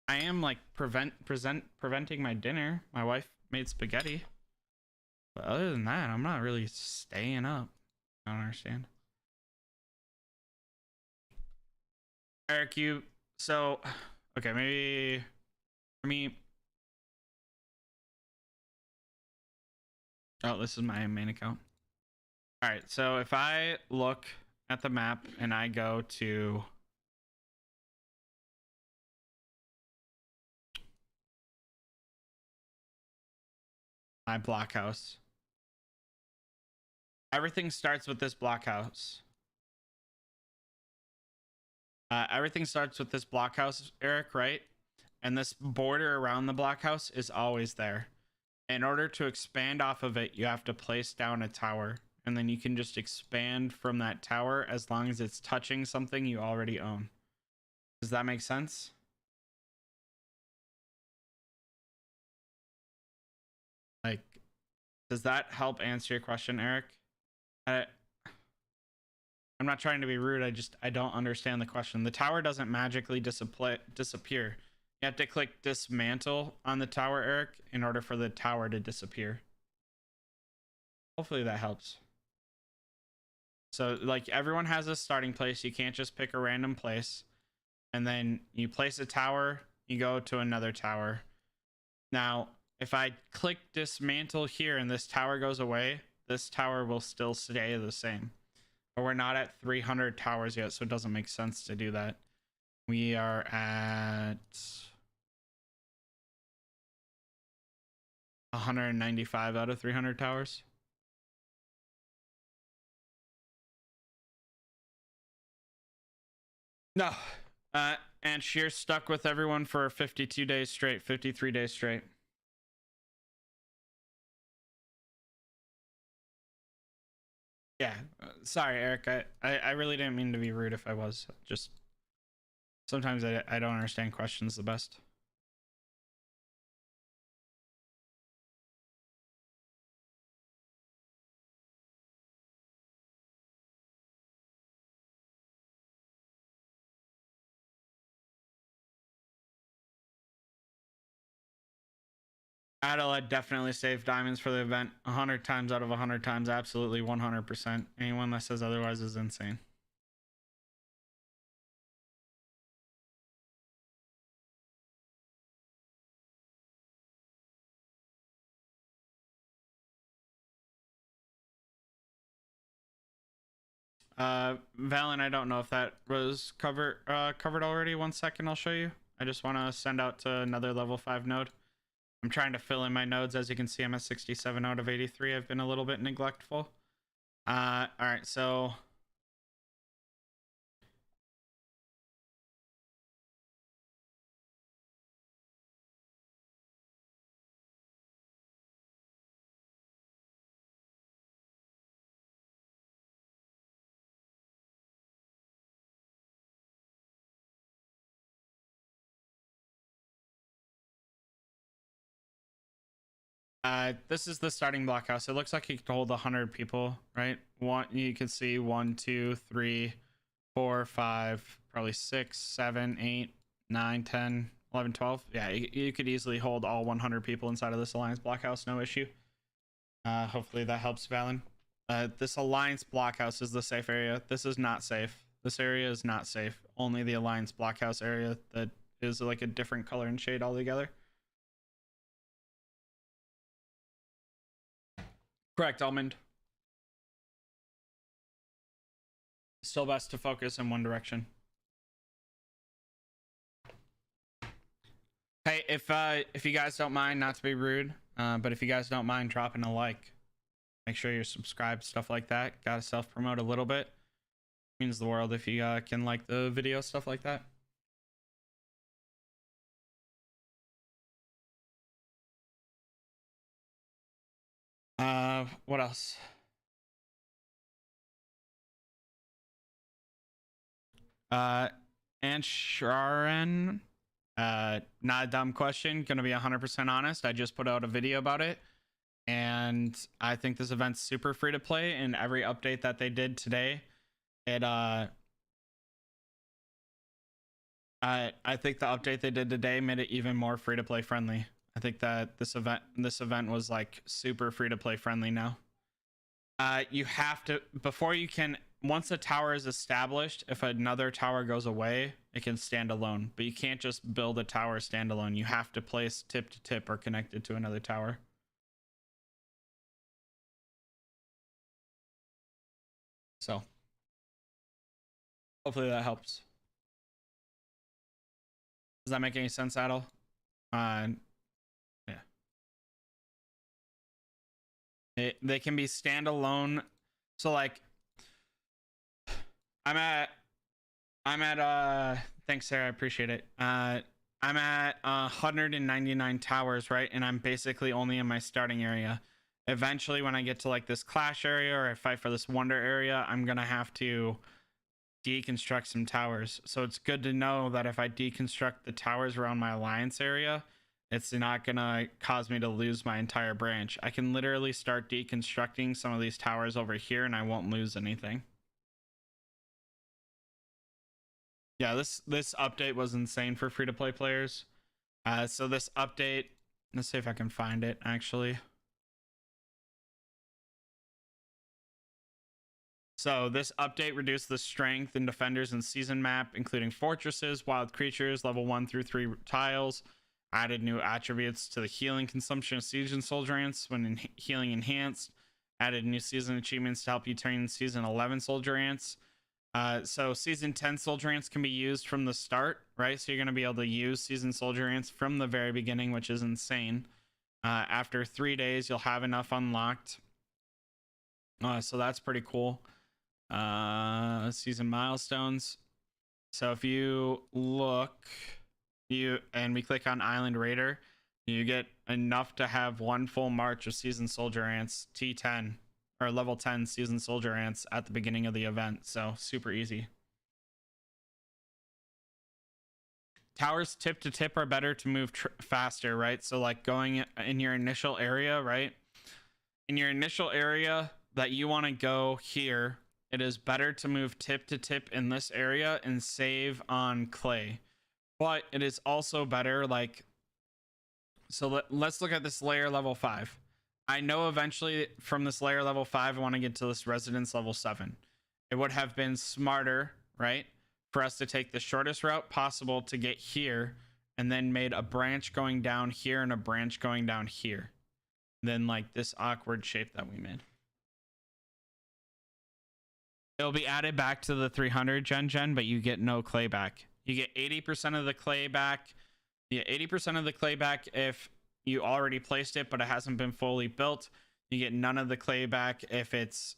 I am like preventing my dinner. My wife made spaghetti. But other than that, I'm not really staying up. I don't understand. Eric, so okay, maybe for me. Oh, this is my main account. All right, so if I look at the map and I go to my blockhouse, everything starts with this blockhouse. Everything starts with this blockhouse, Eric, right? And this border around the blockhouse is always there. In order to expand off of it, you have to place down a tower. And then you can just expand from that tower as long as it's touching something you already own. Does that make sense? Like, does that help answer your question, Eric? I'm not trying to be rude. I don't understand the question. The tower doesn't magically disappear. You have to click dismantle on the tower, Eric, in order for the tower to disappear. Hopefully that helps. So like everyone has a starting place. You can't just pick a random place. And then you place a tower, you go to another tower. Now, if I click dismantle here and this tower goes away, this tower will still stay the same. But we're not at 300 towers yet, so it doesn't make sense to do that. We are at 195 out of 300 towers. No. And Sheer stuck with everyone for 52 days straight, 53 days straight. Yeah, sorry, Eric. I really didn't mean to be rude if I was. Just sometimes I don't understand questions the best. Adela definitely saved diamonds for the event 100 times out of 100 times. Absolutely 100%. Anyone that says otherwise is insane. Valen, I don't know if that was covered already. 1 second, I'll show you. I just want to send out to another level 5 node. I'm trying to fill in my nodes. As you can see, I'm at 67 out of 83. I've been a little bit neglectful. All right, so this is the starting blockhouse. It looks like it could hold 100 people, right? You can see 1, 2, 3, 4, 5, probably 6, 7, 8, 9, 10, 11, 12. Yeah, you could easily hold all 100 people inside of this Alliance blockhouse, no issue. Hopefully that helps, Valen. This Alliance blockhouse is the safe area. This is not safe. This area is not safe. Only the Alliance blockhouse area that is like a different color and shade altogether. Correct, Almond. Still best to focus in one direction. Hey, if you guys don't mind, not to be rude, but if you guys don't mind dropping a like, make sure you're subscribed, stuff like that. Gotta self-promote a little bit. Means the world if you can like the video, stuff like that. What else? And Sharon, Not a dumb question. Gonna be 100% honest. I just put out a video about it, and I think this event's super free to play. And every update that they did today, it I think the update they did today made it even more free to play friendly. I think that this event was like super free to play friendly now. You have to, before you can, once a tower is established, if another tower goes away, it can stand alone. But you can't just build a tower standalone. You have to place tip to tip or connected to another tower. So hopefully that helps. Does that make any sense, Adel? Yeah. They can be standalone. So like, I'm at thanks Sarah, I appreciate it. I'm at 199 towers, right? And I'm basically only in my starting area. Eventually when I get to like this clash area or I fight for this wonder area, I'm gonna have to deconstruct some towers. So it's good to know that if I deconstruct the towers around my alliance area, it's not gonna cause me to lose my entire branch. I can literally start deconstructing some of these towers over here and I won't lose anything. Yeah, this update was insane for free-to-play players. So this update, let's see if I can find it actually. So this update reduced the strength in defenders and season map, including fortresses, wild creatures, level 1 through 3 tiles, added new attributes to the healing consumption of season soldier ants when healing enhanced, added new season achievements to help you turn season 11 soldier ants. So season 10 soldier ants can be used from the start, right? So you're going to be able to use season soldier ants from the very beginning, which is insane. After 3 days, you'll have enough unlocked. So that's pretty cool. Season milestones. So if you look, and we click on Island Raider, you get enough to have one full march of season soldier ants, T10 or level 10 season soldier ants at the beginning of the event. So super easy. Towers tip to tip are better to move faster, right? So like going in your initial area, right? In your initial area that you want to go here, it is better to move tip to tip in this area and save on clay. But it is also better, like, so let's look at this layer level 5. I know eventually from this layer level 5, I want to get to this residence level 7. It would have been smarter, right, for us to take the shortest route possible to get here and then made a branch going down here and a branch going down here. Then like this awkward shape that we made. It'll be added back to the 300 gen, but you get no clay back. You get 80% of the clay back. You get 80% of the clay back if you already placed it, but it hasn't been fully built. You get none of the clay back if it's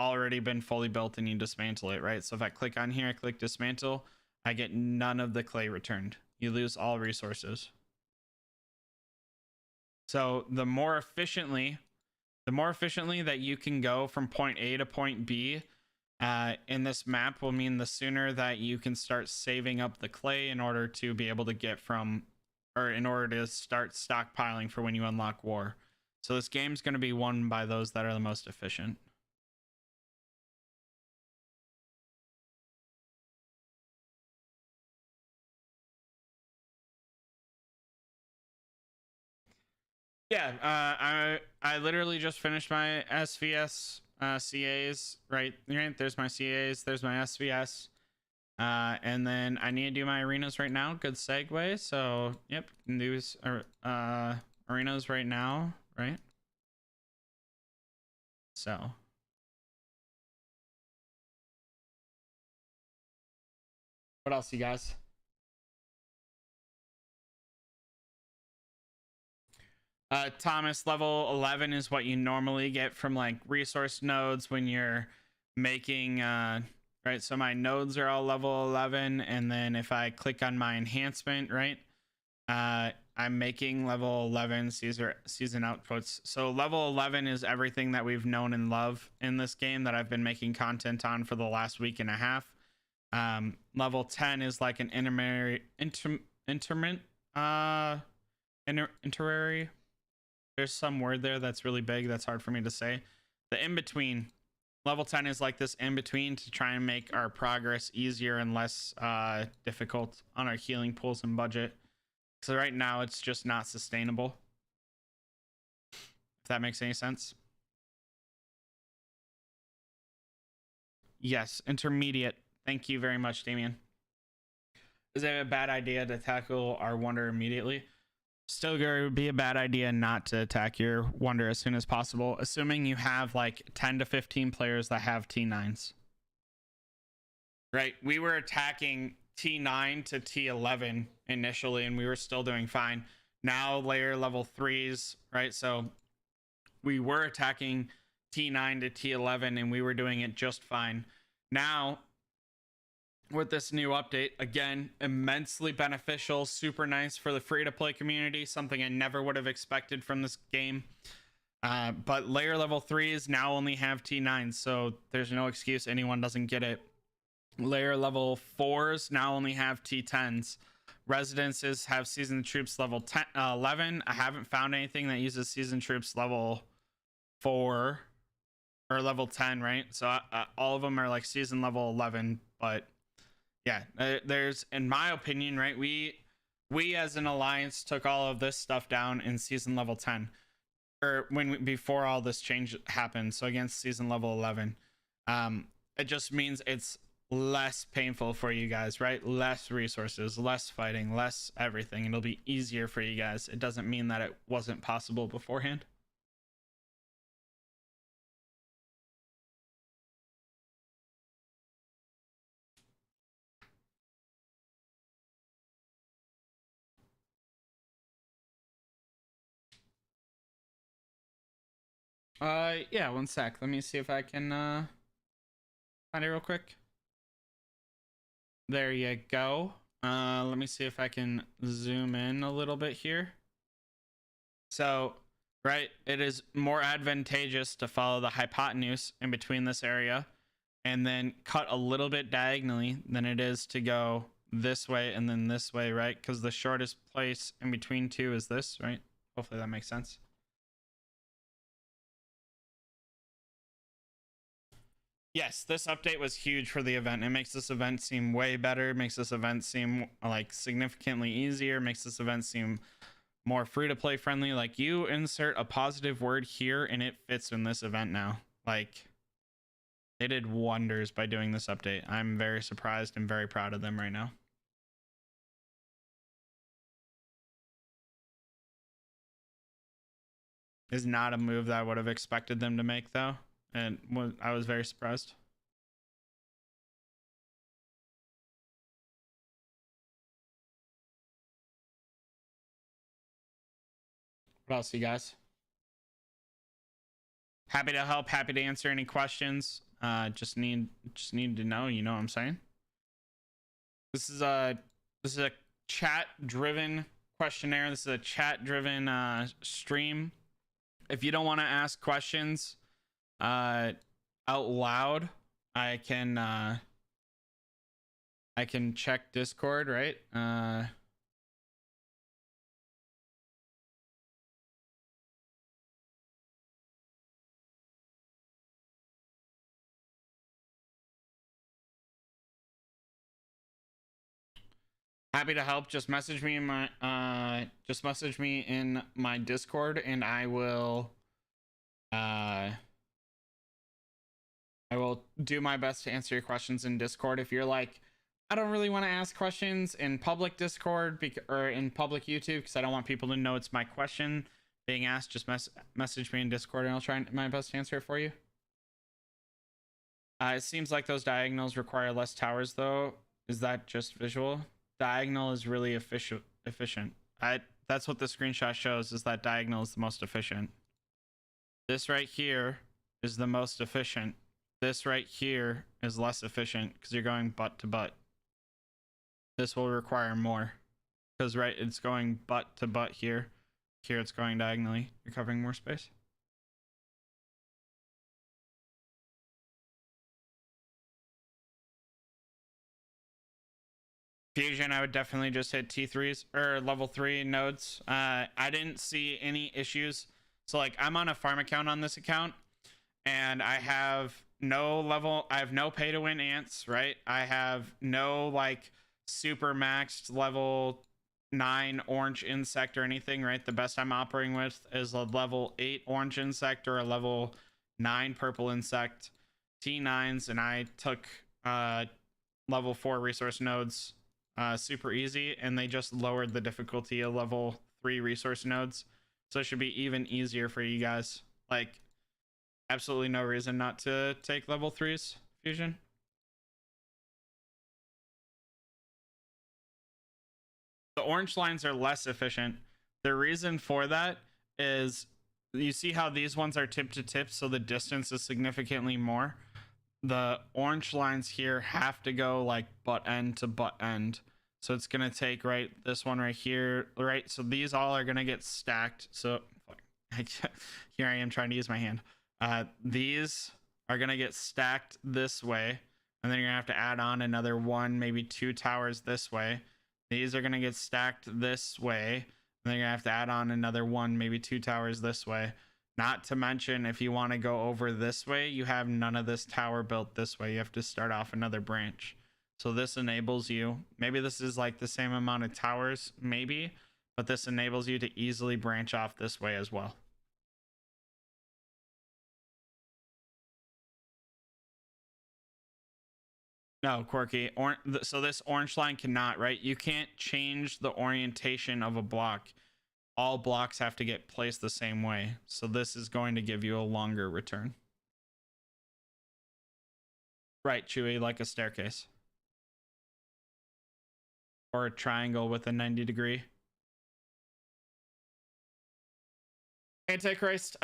already been fully built and you dismantle it, right? So if I click on here, I click dismantle, I get none of the clay returned. You lose all resources. So the more efficiently that you can go from point A to point B in this map will mean the sooner that you can start saving up the clay in order to be able to get from, or in order to start stockpiling for when you unlock war. So this game's going to be won by those that are the most efficient. Yeah, I literally just finished my SVS CAs, right? There's my CAs, there's my SVS. And then I need to do my arenas right now. Good segue. So, yep, do arenas right now, right? So. What else, you guys? Thomas, level 11 is what you normally get from like resource nodes when you're making right, so my nodes are all level 11, and then if I click on my enhancement, right, I'm making level 11 season outputs. So level 11 is everything that we've known and love in this game that I've been making content on for the last week and a half. Level 10 is like an interment interary. There's some word there that's really big that's hard for me to say. The in-between. Level 10 is like this in-between to try and make our progress easier and less difficult on our healing pools and budget. So right now it's just not sustainable. If that makes any sense. Yes, intermediate. Thank you very much, Damien. Is it a bad idea to tackle our wonder immediately? Still going to be a bad idea not to attack your wonder as soon as possible, assuming you have like 10 to 15 players that have T9s. Right? We were attacking T9 to T11 initially, and we were still doing fine. Now layer level 3s, right? So we were attacking T9 to T11, and we were doing it just fine. Now, with this new update, again, immensely beneficial, super nice for the free-to-play community, something I never would have expected from this game. But layer level 3s now only have T9s, so there's no excuse anyone doesn't get it. Layer level 4s now only have T10s. Residences have seasoned troops level 10, 11. I haven't found anything that uses seasoned troops level 4 or level 10, right? So all of them are like season level 11, but yeah, there's, in my opinion, right, we as an alliance took all of this stuff down in season level 10, or before all this change happened, so against season level 11. It just means it's less painful for you guys, right? Less resources, less fighting, less everything. It'll be easier for you guys. It doesn't mean that it wasn't possible beforehand. Yeah, one sec. Let me see if I can find it real quick. There you go. Let me see if I can zoom in a little bit here. So, right, it is more advantageous to follow the hypotenuse in between this area and then cut a little bit diagonally than it is to go this way and then this way, right? Because the shortest place in between two is this, right? Hopefully that makes sense. Yes, this update was huge for the event. It makes this event seem way better, makes this event seem like significantly easier, makes this event seem more free-to-play friendly. Like, you insert a positive word here and it fits in this event now. Like, they did wonders by doing this update. I'm very surprised and very proud of them right now. Is not a move that I would have expected them to make, though, and I was very surprised. What else, you guys? Happy to help, happy to answer any questions. Just need to know, you know what I'm saying? This is a chat driven questionnaire. This is a chat driven stream. If you don't want to ask questions out loud, I can check Discord, right? Happy to help. Just message me in my Discord, and I will do my best to answer your questions in Discord. If you're like, I don't really want to ask questions in public Discord or in public YouTube because I don't want people to know it's my question being asked, just message me in Discord and I'll try my best to answer it for you. It seems like those diagonals require less towers, though. Is that just visual? Diagonal is really efficient. That's what the screenshot shows, is that diagonal is the most efficient. This right here is the most efficient. This right here is less efficient because you're going butt to butt. This will require more because, right, it's going butt to butt here. Here it's going diagonally. You're covering more space. If Fusion, I would definitely just hit T3s or level 3 nodes. I didn't see any issues. So like I'm on a farm account on this account and I have no pay to win ants, right? I have no like super maxed level 9 orange insect or anything, right? The best I'm operating with is a level 8 orange insect or a level 9 purple insect, T9s, and I took level 4 resource nodes super easy, and they just lowered the difficulty of level 3 resource nodes, so it should be even easier for you guys. Like absolutely no reason not to take level 3s fusion. The orange lines are less efficient. The reason for that is you see how these ones are tip to tip, so the distance is significantly more. The orange lines here have to go like butt end to butt end. So it's going to take, right, this one right here, right? So these all are going to get stacked. So here I am trying to use my hand. These are going to get stacked this way. And then you're going to have to add on another 1, maybe 2 towers this way. These are going to get stacked this way. And then you're going to have to add on another 1, maybe 2 towers this way. Not to mention, if you want to go over this way, you have none of this tower built this way. You have to start off another branch. So this enables you, maybe this is like the same amount of towers, maybe, but this enables you to easily branch off this way as well. No, Quirky. So this orange line cannot, right? You can't change the orientation of a block. All blocks have to get placed the same way. So this is going to give you a longer return. Right, Chewy, like a staircase. Or a triangle with a 90-degree. Antichrist,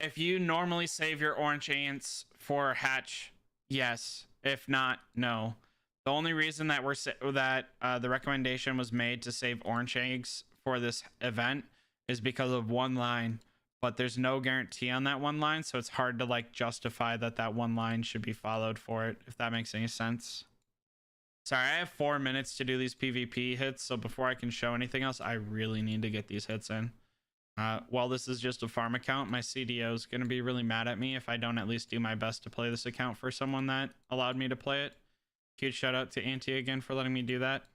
if you normally save your orange ants for hatch, yes. If not, no. The only reason that the recommendation was made to save orange eggs for this event is because of one line, but there's no guarantee on that one line, so it's hard to like justify that one line should be followed for it, if that makes any sense. Sorry, I have 4 minutes to do these PvP hits, so before I can show anything else, I really need to get these hits in. While this is just a farm account, my CDO is going to be really mad at me if I don't at least do my best to play this account for someone that allowed me to play it. Huge shout out to Auntie again for letting me do that.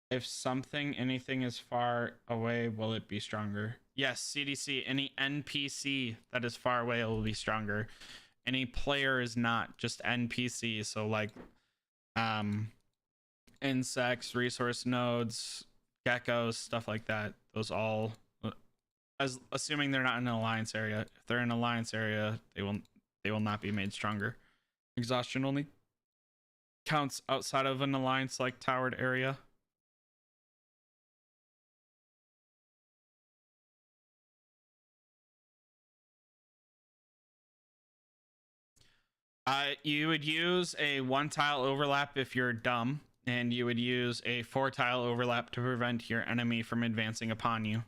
If anything is far away, will it be stronger? Yes, CDC, any NPC that is far away will be stronger. Any player is not, just NPC. So like insects, resource nodes, geckos, stuff like that. Those all, as assuming they're not in an alliance area. If they're in an alliance area, they will not be made stronger. Exhaustion only counts outside of an alliance like towered area. You would use a 1 tile overlap if you're dumb, and you would use a 4 tile overlap to prevent your enemy from advancing upon you.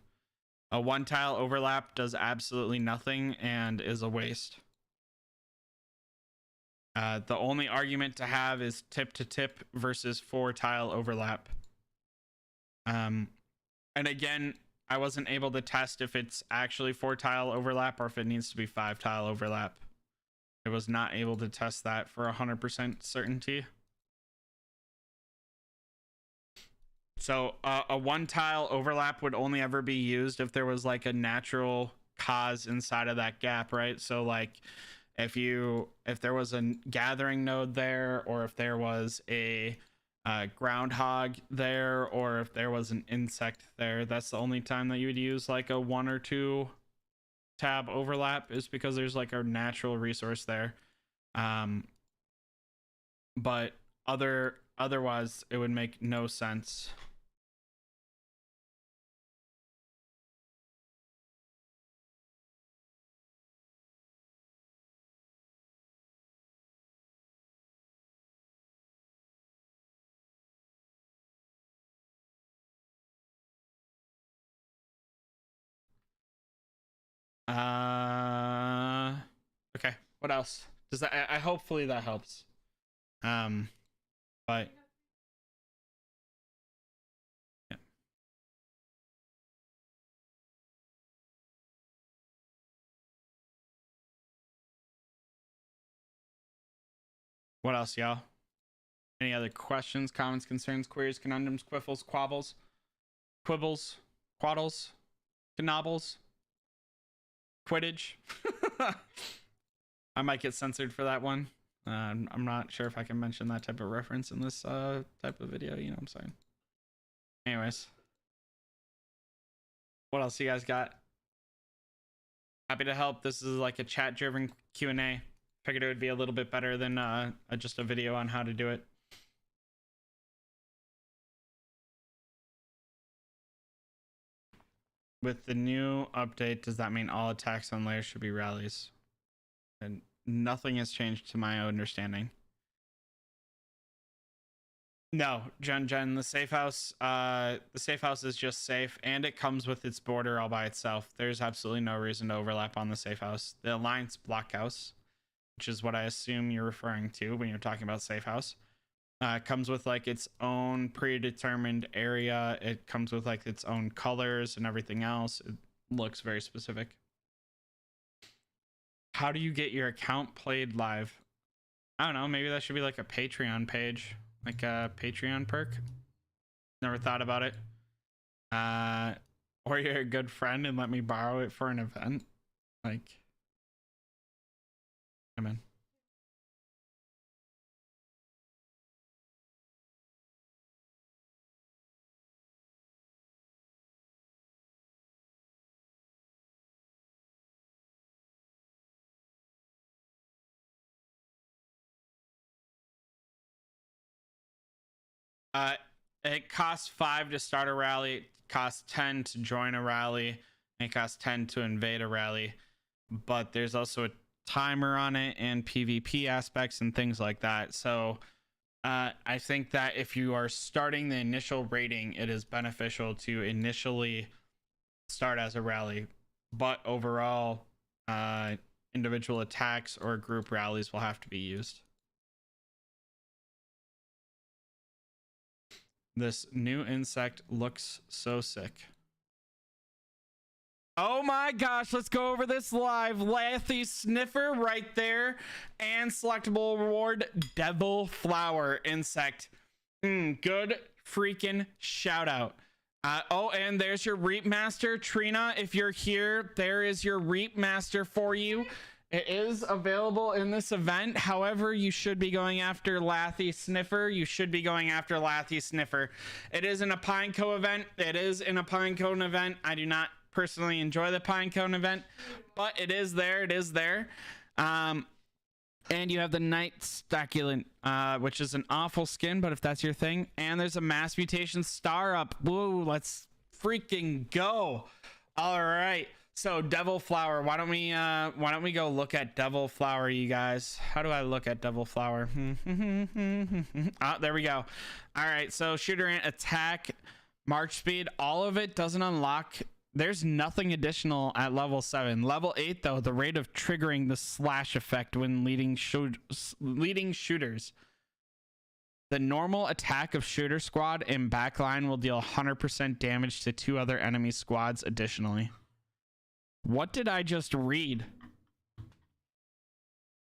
A 1 tile overlap does absolutely nothing and is a waste. The only argument to have is tip to tip versus 4 tile overlap. And again, I wasn't able to test if it's actually 4 tile overlap or if it needs to be 5 tile overlap. I was not able to test that for 100% certainty. So a 1 tile overlap would only ever be used if there was like a natural cause inside of that gap, right? So like if there was a gathering node there, or if there was a groundhog there, or if there was an insect there, that's the only time that you would use like a 1 or 2 tab overlap, is because there's like a natural resource there. But otherwise it would make no sense. Okay, what else does that? I hopefully that helps. But yeah. What else, y'all? Any other questions, comments, concerns, queries, conundrums, quiffles, quabbles, quibbles, quaddles, knobbles, quidditch? I might get censored for that one. I'm not sure if I can mention that type of reference in this type of video. You know what I'm saying? Anyways, what else you guys got? Happy to help. This is like a chat-driven Q&A. Figured it would be a little bit better than just a video on how to do it. With the new update, does that mean all attacks on layers should be rallies? And nothing has changed to my understanding. No, Jen, the safe house is just safe, and it comes with its border all by itself. There's absolutely no reason to overlap on the safe house. The Alliance blockhouse, which is what I assume you're referring to when you're talking about safe house, comes with like its own predetermined area. It comes with like its own colors and everything else. It looks very specific. How do you get your account played live? I don't know, maybe that should be like a Patreon page, like a Patreon perk. Never thought about it. Or you're a good friend and let me borrow it for an event. Like, come in. It costs 5 to start a rally. It costs 10 to join a rally. And it costs 10 to invade a rally. But there's also a timer on it and PvP aspects and things like that. So I think that if you are starting the initial rating, it is beneficial to initially start as a rally. But overall, individual attacks or group rallies will have to be used. This new insect looks so sick. Oh my gosh, let's go over this live. Lathy Sniffer right there. And selectable reward, Devil Flower Insect. Good freaking shout out. Oh, and there's your Reap Master. Trina, if you're here, there is your Reap Master for you. It is available in this event. However, you should be going after Lathy Sniffer. You should be going after Lathy Sniffer. It is in a Pinecone event. It is in a Pinecone event. I do not personally enjoy the Pinecone event, but it is there. It is there. And you have the Night Staculent, which is an awful skin, but if that's your thing. And there's a Mass Mutation Star up. Woo, let's freaking go. All right. So Devil Flower, why don't we go look at Devil Flower, you guys? How do I look at Devil Flower? There we go. All right, so shooter ant attack, march speed, all of it doesn't unlock. There's nothing additional at level 7. Level 8 though, the rate of triggering the slash effect when leading shooters. The normal attack of shooter squad in backline will deal 100% damage to 2 other enemy squads additionally. What did I just read?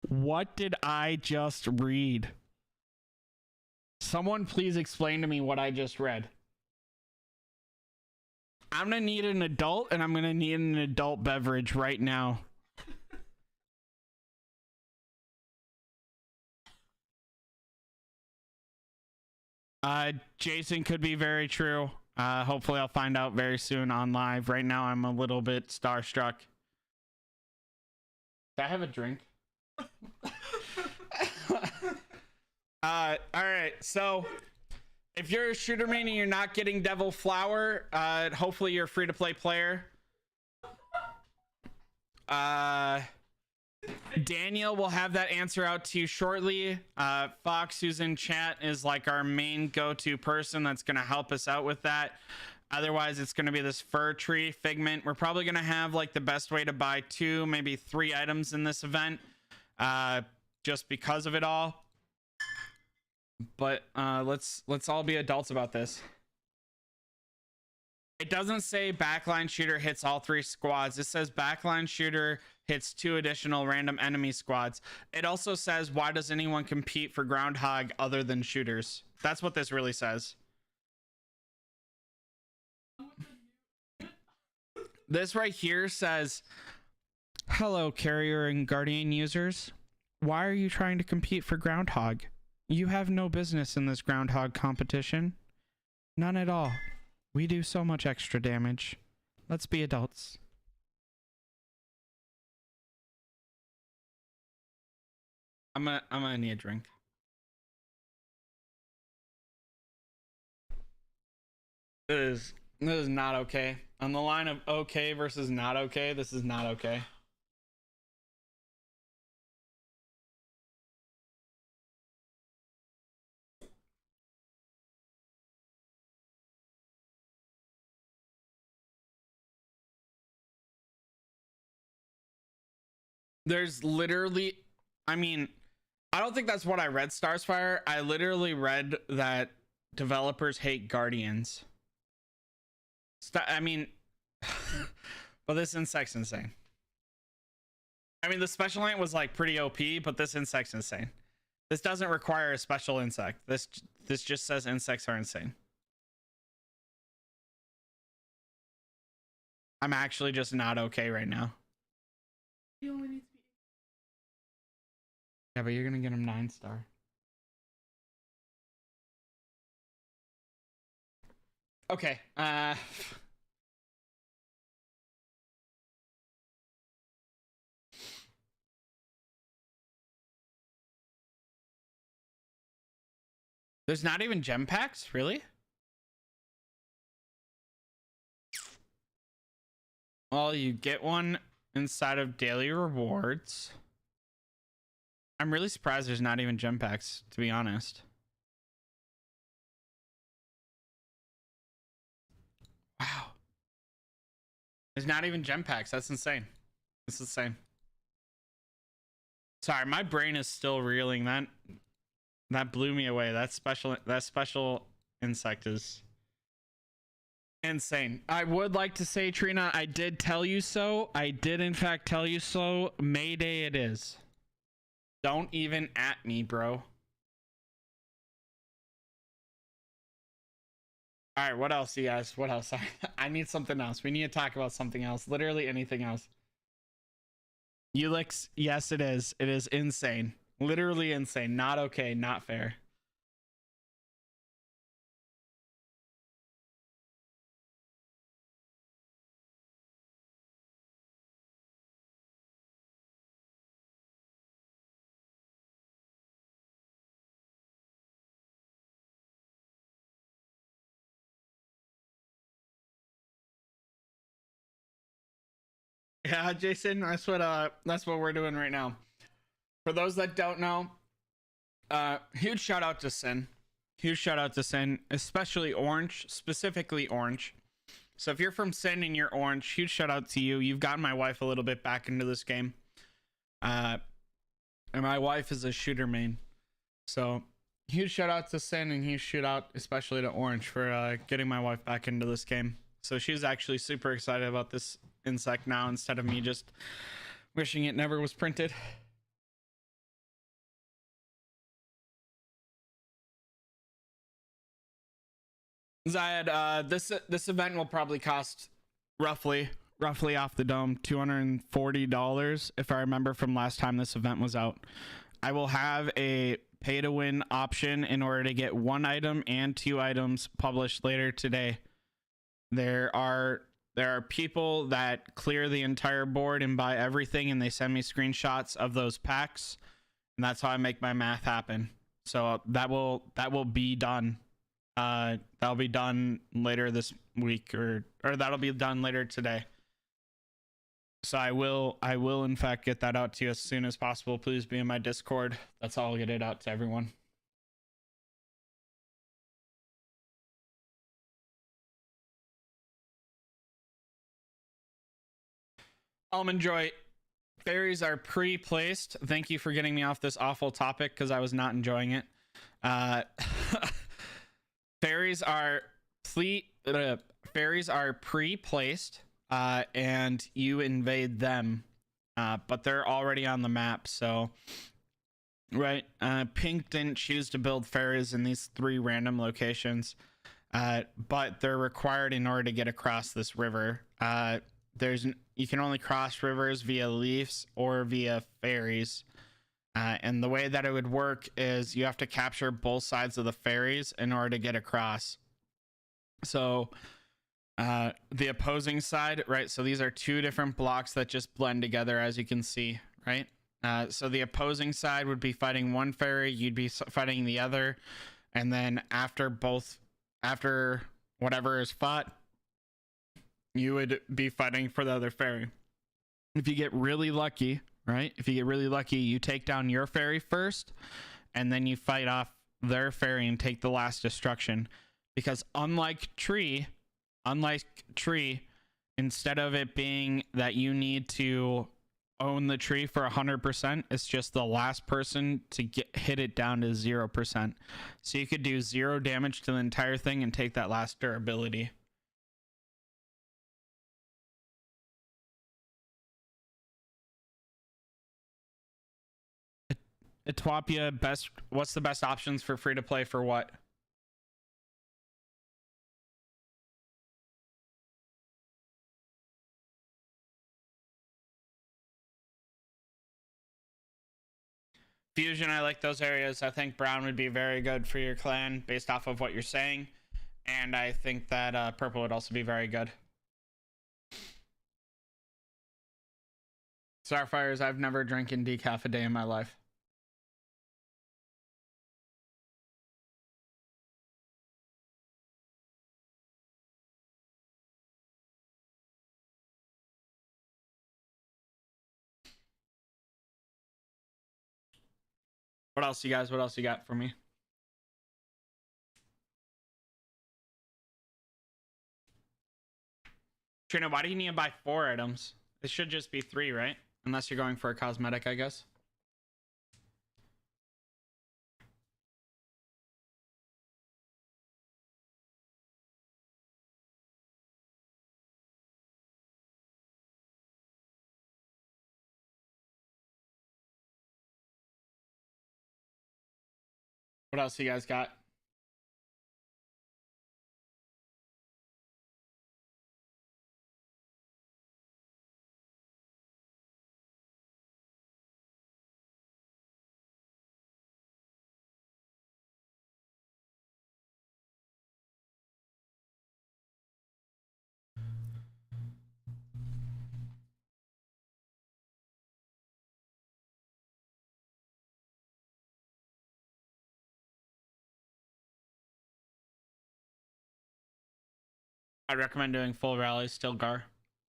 What did I just read? Someone please explain to me what I just read. I'm gonna need an adult, and I'm gonna need an adult beverage right now. Jason, could be very true. Hopefully I'll find out very soon on live. Right now I'm a little bit starstruck. Can I have a drink? All right, so if you're a shooter main and you're not getting Devil Flower, hopefully you're a free-to-play player. Daniel will have that answer out to you shortly. Fox, who's in chat, is like our main go-to person that's going to help us out with that. Otherwise, it's going to be this Fir Tree Figment. We're probably going to have like the best way to buy 2, maybe 3 items in this event, just because of it all. But let's all be adults about this. It doesn't say backline shooter hits all 3 squads. It says backline shooter hits 2 additional random enemy squads. It also says, why does anyone compete for groundhog other than shooters? That's what this really says. This right here says, hello, carrier and guardian users. Why are you trying to compete for groundhog? You have no business in this groundhog competition. None at all. We do so much extra damage. Let's be adults. I'm gonna need a drink. This is not okay. On the line of okay versus not okay, this is not okay. There's literally, I mean, I don't think that's what I read, Starsfire. I literally read that developers hate Guardians. I mean, but this insect's insane. I mean, the special ant was like pretty OP, but this insect's insane. This doesn't require a special insect. This just says insects are insane. I'm actually just not okay right now. He only needs to be... Yeah, but you're gonna get him 9-star. Okay. There's not even gem packs, really? Well, you get one inside of daily rewards. I'm really surprised there's not even gem packs, to be honest. Wow. There's not even gem packs. That's insane. That's insane. Sorry, my brain is still reeling. That blew me away. That special insect is insane. I would like to say, Trina, I did tell you so. I did in fact tell you so. Mayday it is. Don't even at me, bro. All right, what else, you guys? What else? I need something else. We need to talk about something else. Literally anything else. Ulix, yes, it is. It is insane. Literally insane. Not okay. Not fair. Yeah, Jason, that's what we're doing right now. For those that don't know, huge shout out to Sin. Huge shout out to Sin, especially Orange, specifically Orange. So if you're from Sin and you're Orange, huge shout out to you. You've gotten my wife a little bit back into this game. And my wife is a shooter main. So huge shout out to Sin and huge shout out especially to Orange for getting my wife back into this game. So she's actually super excited about this insect now instead of me just wishing it never was printed. Zayed, this event will probably cost roughly off the dome $240 if I remember from last time this event was out. I will have a pay to win option in order to get 1 item and 2 items published later today. There are people that clear the entire board and buy everything, and they send me screenshots of those packs, and that's how I make my math happen. So that will be done. That'll be done later this week, or that'll be done later today. So I will in fact get that out to you as soon as possible. Please be in my Discord. That's how I'll get it out to everyone. Almond Joy, fairies are pre-placed. Thank you for getting me off this awful topic because I was not enjoying it. Uh, ferries are pre-placed, and you invade them, but they're already on the map. So, right, Pink didn't choose to build ferries in these 3 random locations, but they're required in order to get across this river. You can only cross rivers via leafs or via ferries. And the way that it would work is you have to capture both sides of the ferries in order to get across. So the opposing side, right? So these are 2 different blocks that just blend together, as you can see, right? So the opposing side would be fighting one ferry, you'd be fighting the other. And then after whatever is fought, you would be fighting for the other ferry. If you get really lucky, right? If you get really lucky, you take down your ferry first, and then you fight off their ferry and take the last destruction. Because unlike tree, instead of it being that you need to own the tree for 100%, it's just the last person to hit it down to 0%. So you could do 0 damage to the entire thing and take that last durability. Etwapia, what's the best options for free to play for what? Fusion, I like those areas. I think brown would be very good for your clan based off of what you're saying. And I think that purple would also be very good. Starfires, I've never drinking decaf a day in my life. What else you guys? What else you got for me? Trina, why do you need to buy 4 items? It should just be 3, right? Unless you're going for a cosmetic, I guess. What else you guys got? I'd recommend doing full rallies, Stilgar,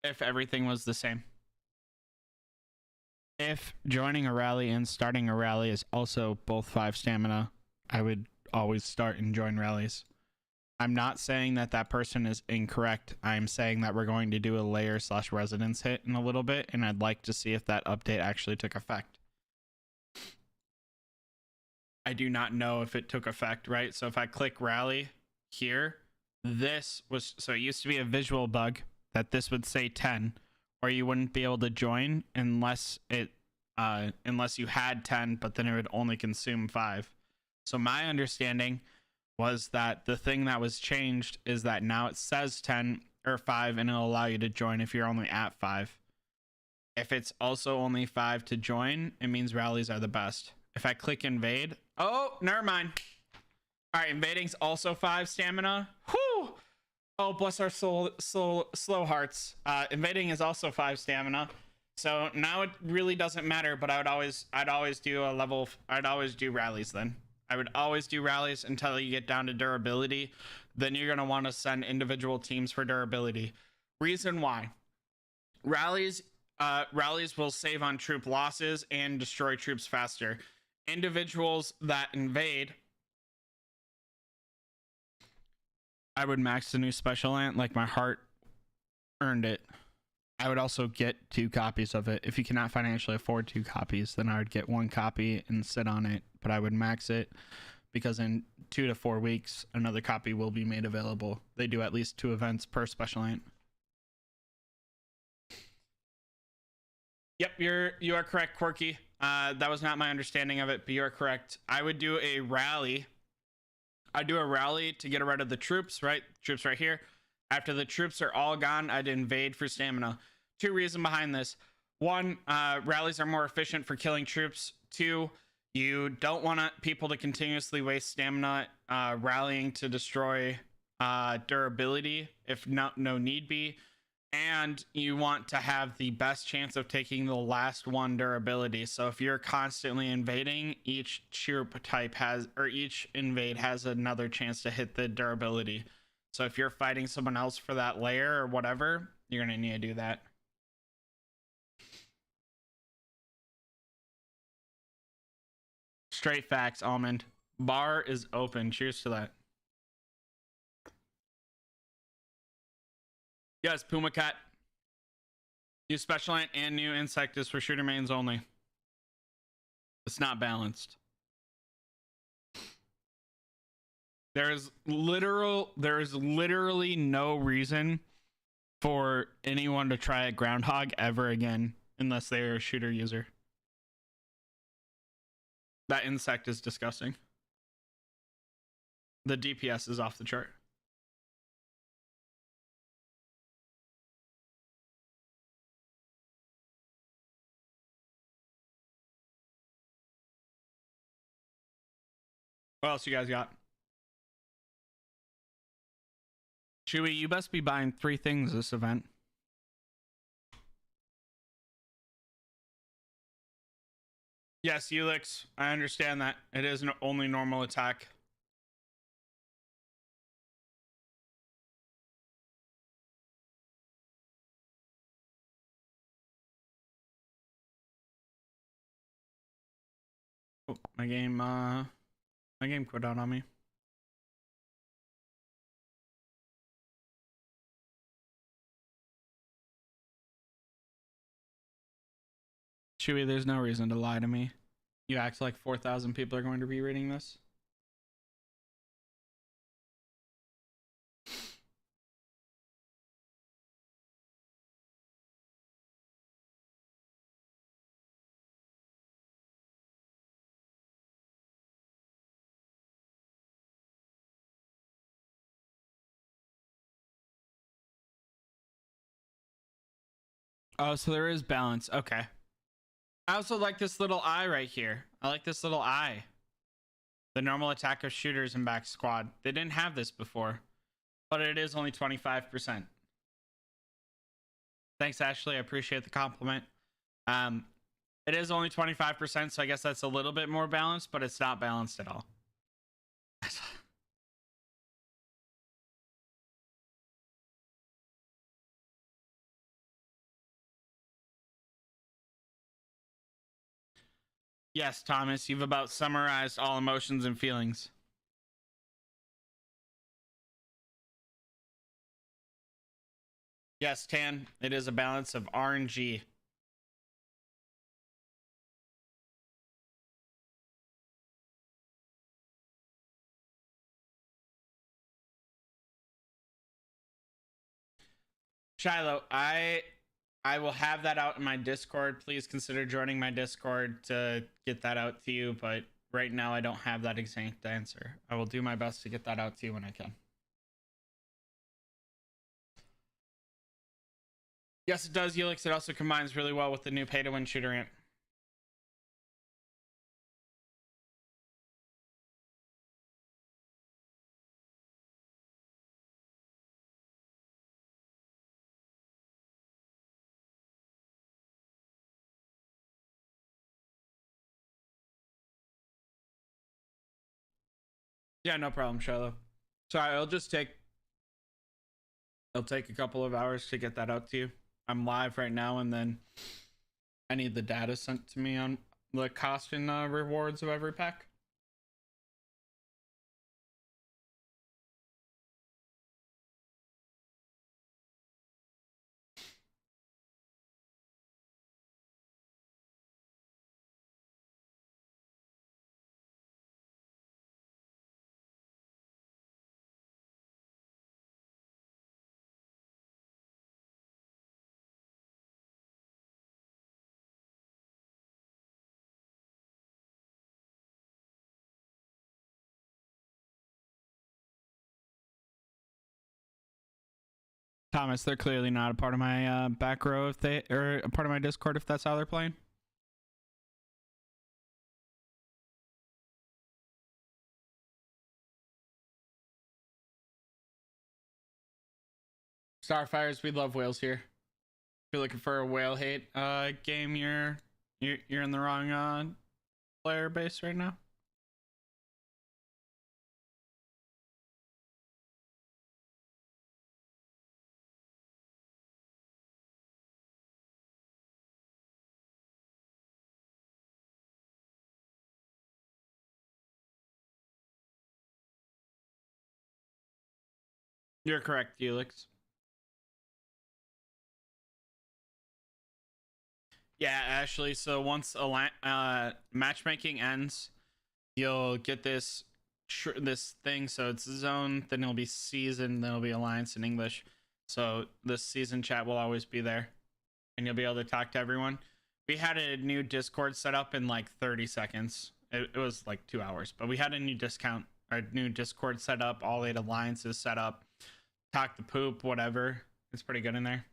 if everything was the same. If joining a rally and starting a rally is also both 5 stamina, I would always start and join rallies. I'm not saying that that person is incorrect. I'm saying that we're going to do a layer/residence hit in a little bit, and I'd like to see if that update actually took effect. I do not know if it took effect, right? So if I click rally here, this was, so it used to be a visual bug that this would say 10, or you wouldn't be able to join unless you had 10, but then it would only consume 5. So my understanding was that the thing that was changed is that now it says 10 or 5, and it'll allow you to join if you're only at 5. If it's also only 5 to join, it means rallies are the best. If I click invade, oh, never mind. All right, invading's also 5 stamina. Whew. Oh, bless our slow hearts. Invading is also 5 stamina. So now it really doesn't matter, but I'd always do rallies then. I would always do rallies until you get down to durability. Then you're going to want to send individual teams for durability. Reason why. Rallies will save on troop losses and destroy troops faster. Individuals that invade, I would max the new special ant like my heart earned it. I would also get 2 copies of it. If you cannot financially afford 2 copies, then I would get 1 copy and sit on it, but I would max it because in 2 to 4 weeks, another copy will be made available. They do at least 2 events per special ant. Yep, you are correct, Quirky. That was not my understanding of it, but you are correct. I would do a rally. I'd do a rally to get rid of the troops, right? Troops right here. After the troops are all gone, I'd invade for stamina. 2 reasons behind this. 1, rallies are more efficient for killing troops. 2, you don't want people to continuously waste stamina rallying to destroy durability if no need be. And you want to have the best chance of taking the last one durability. So if you're constantly invading, each troop type has, or each invade has another chance to hit the durability. So if you're fighting someone else for that layer or whatever, you're going to need to do that. Straight facts, Almond. Bar is open. Cheers to that. Yes, Puma Cat. New special ant and new insect is for shooter mains only. It's not balanced. There's literally no reason for anyone to try a groundhog ever again unless they are a shooter user. That insect is disgusting. The DPS is off the chart. What else you guys got? Chewy, you best be buying 3 things this event. Yes, Ulix, I understand that. It is an only normal attack. Oh, my game quit out on me. Chewy, there's no reason to lie to me. You act like 4,000 people are going to be reading this. Oh, so there is balance. Okay. I also like this little eye right here. I like this little eye. The normal attack of shooters in back squad. They didn't have this before, but it is only 25%. Thanks, Ashley. I appreciate the compliment. It is only 25%, so I guess that's a little bit more balanced, but it's not balanced at all. Yes, Thomas, you've about summarized all emotions and feelings. Yes, Tan, it is a balance of RNG. Shiloh, I will have that out in my Discord. Please consider joining my Discord to get that out to you, but right now I don't have that exact answer. I will do my best to get that out to you when I can. Yes, it does, Ulix. It also combines really well with the new pay-to-win shooter ant. Yeah, no problem, Shiloh. Sorry, it'll take a couple of hours to get that out to you. I'm live right now, and then I need the data sent to me on the cost and rewards of every pack. Thomas, they're clearly not a part of my back row if they or a part of my Discord if that's how they're playing. Starfires, we love whales here. If you're looking for a whale hate game, you're in the wrong player base right now. You're correct, Helix. Yeah, Ashley. So once matchmaking ends, you'll get this thing. So it's zone, then it'll be season, then it'll be alliance in English. So this season chat will always be there, and you'll be able to talk to everyone. We had a new Discord set up in like 30 seconds. It was like 2 hours, but we had a new Discord set up. All 8 alliances set up. Talk the poop, whatever. It's pretty good in there.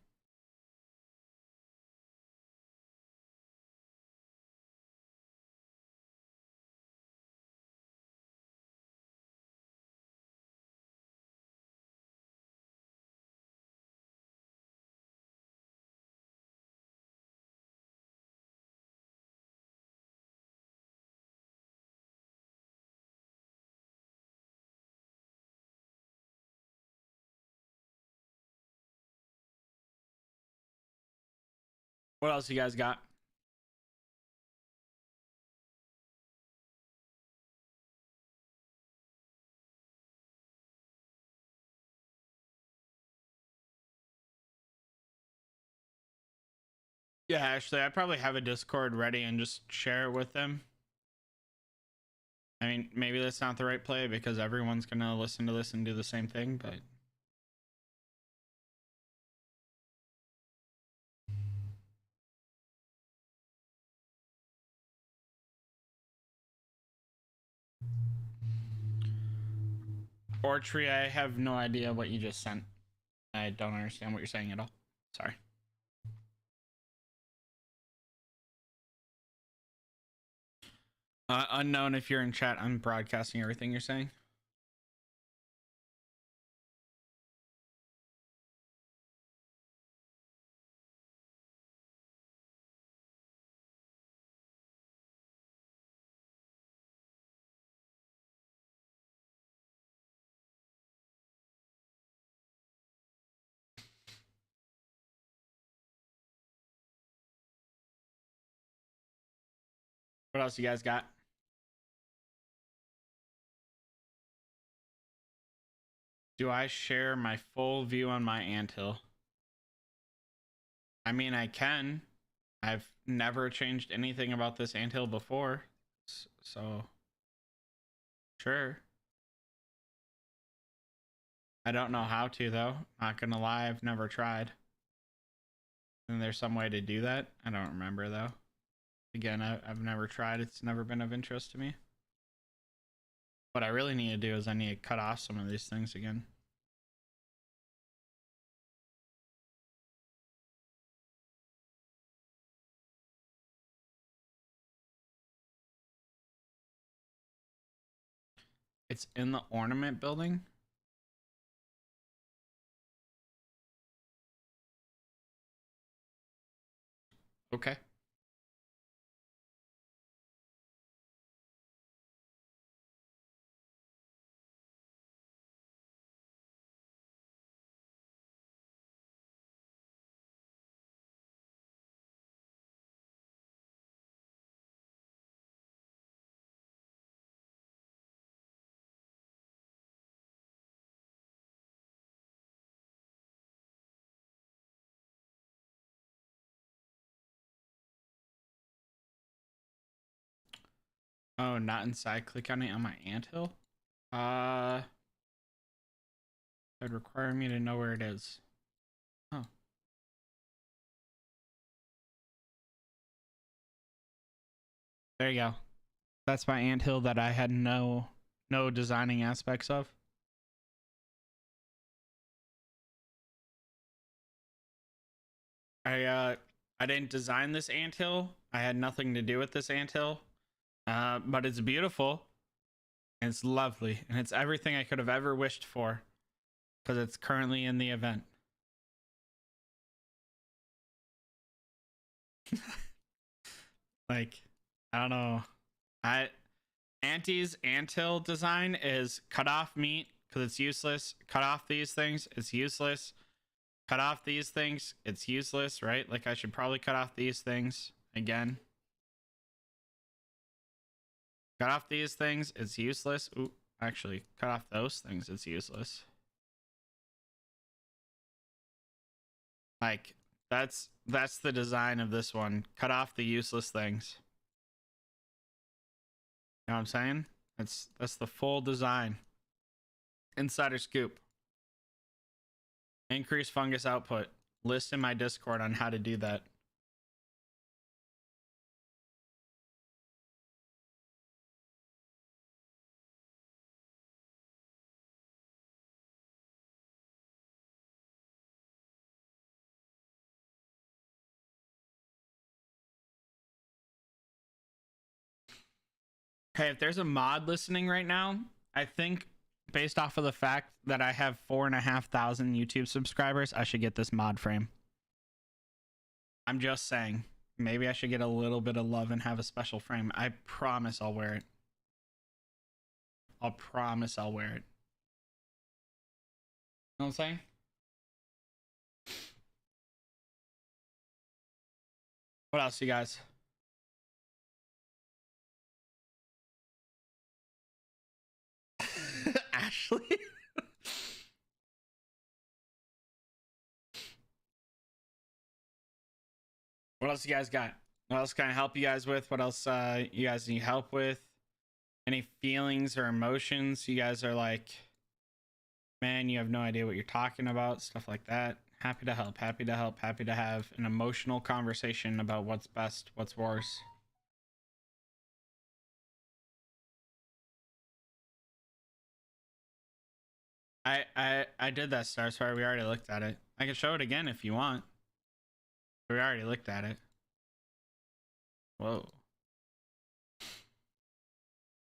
What else you guys got? Yeah, actually, I probably have a Discord ready and just share it with them. I mean, maybe that's not the right play because everyone's gonna listen to this and do the same thing, but Ortree, I have no idea what you just sent. I don't understand what you're saying at all. Sorry. Unknown, if you're in chat, I'm broadcasting everything you're saying. What else you guys got? Do I share my full view on my anthill? I mean, I can. I've never changed anything about this anthill before, so sure. I don't know how to though. Not gonna lie, I've never tried. And there's some way to do that. I don't remember though. Again, I've never tried. It's never been of interest to me. What I really need to do is I need to cut off some of these things again. It's in the ornament building. Okay. Oh, not inside. Click on it on my anthill. That'd require me to know where it is. Oh. There you go. That's my anthill that I had no designing aspects of. I didn't design this anthill. I had nothing to do with this anthill. But it's beautiful. And it's lovely. And it's everything I could have ever wished for. Because it's currently in the event. Like, I don't know. Auntie's anthill design is cut off meat because it's useless. Cut off these things, it's useless. Cut off these things, it's useless, right? Like I should probably cut off these things again. Cut off these things, it's useless. Ooh, actually, cut off those things, it's useless. Like, that's the design of this one. Cut off the useless things. You know what I'm saying? That's the full design. Insider scoop. Increase fungus output. List in my Discord on how to do that. Hey, if there's a mod listening right now, I think based off of the fact that I have 4,500 YouTube subscribers, I should get this mod frame. I'm just saying. Maybe I should get a little bit of love and have a special frame. I promise I'll wear it. I'll promise I'll wear it. You know what I'm saying? What else, you guys? Ashley? What else you guys got? What else can I help you guys with? What else you guys need help with? Any feelings or emotions? You guys are like, man, you have no idea what you're talking about. Stuff like that. Happy to help. Happy to help. Happy to have an emotional conversation about what's best, what's worse. I did that, Star. Sorry, we already looked at it. I can show it again if you want. We already looked at it. Whoa.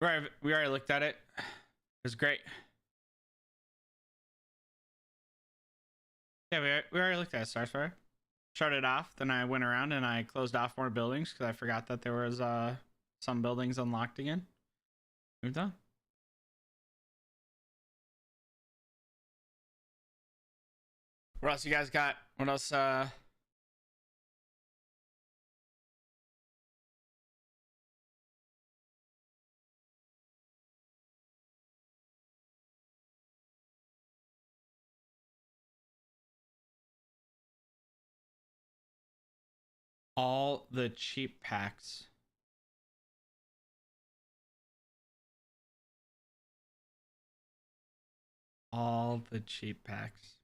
We already looked at it. It was great. Yeah, we already looked at it, Starsfire. Shut it off. Then I went around and I closed off more buildings because I forgot that there was some buildings unlocked again. Moved on. What else you guys got? What else? All the cheap packs. All the cheap packs.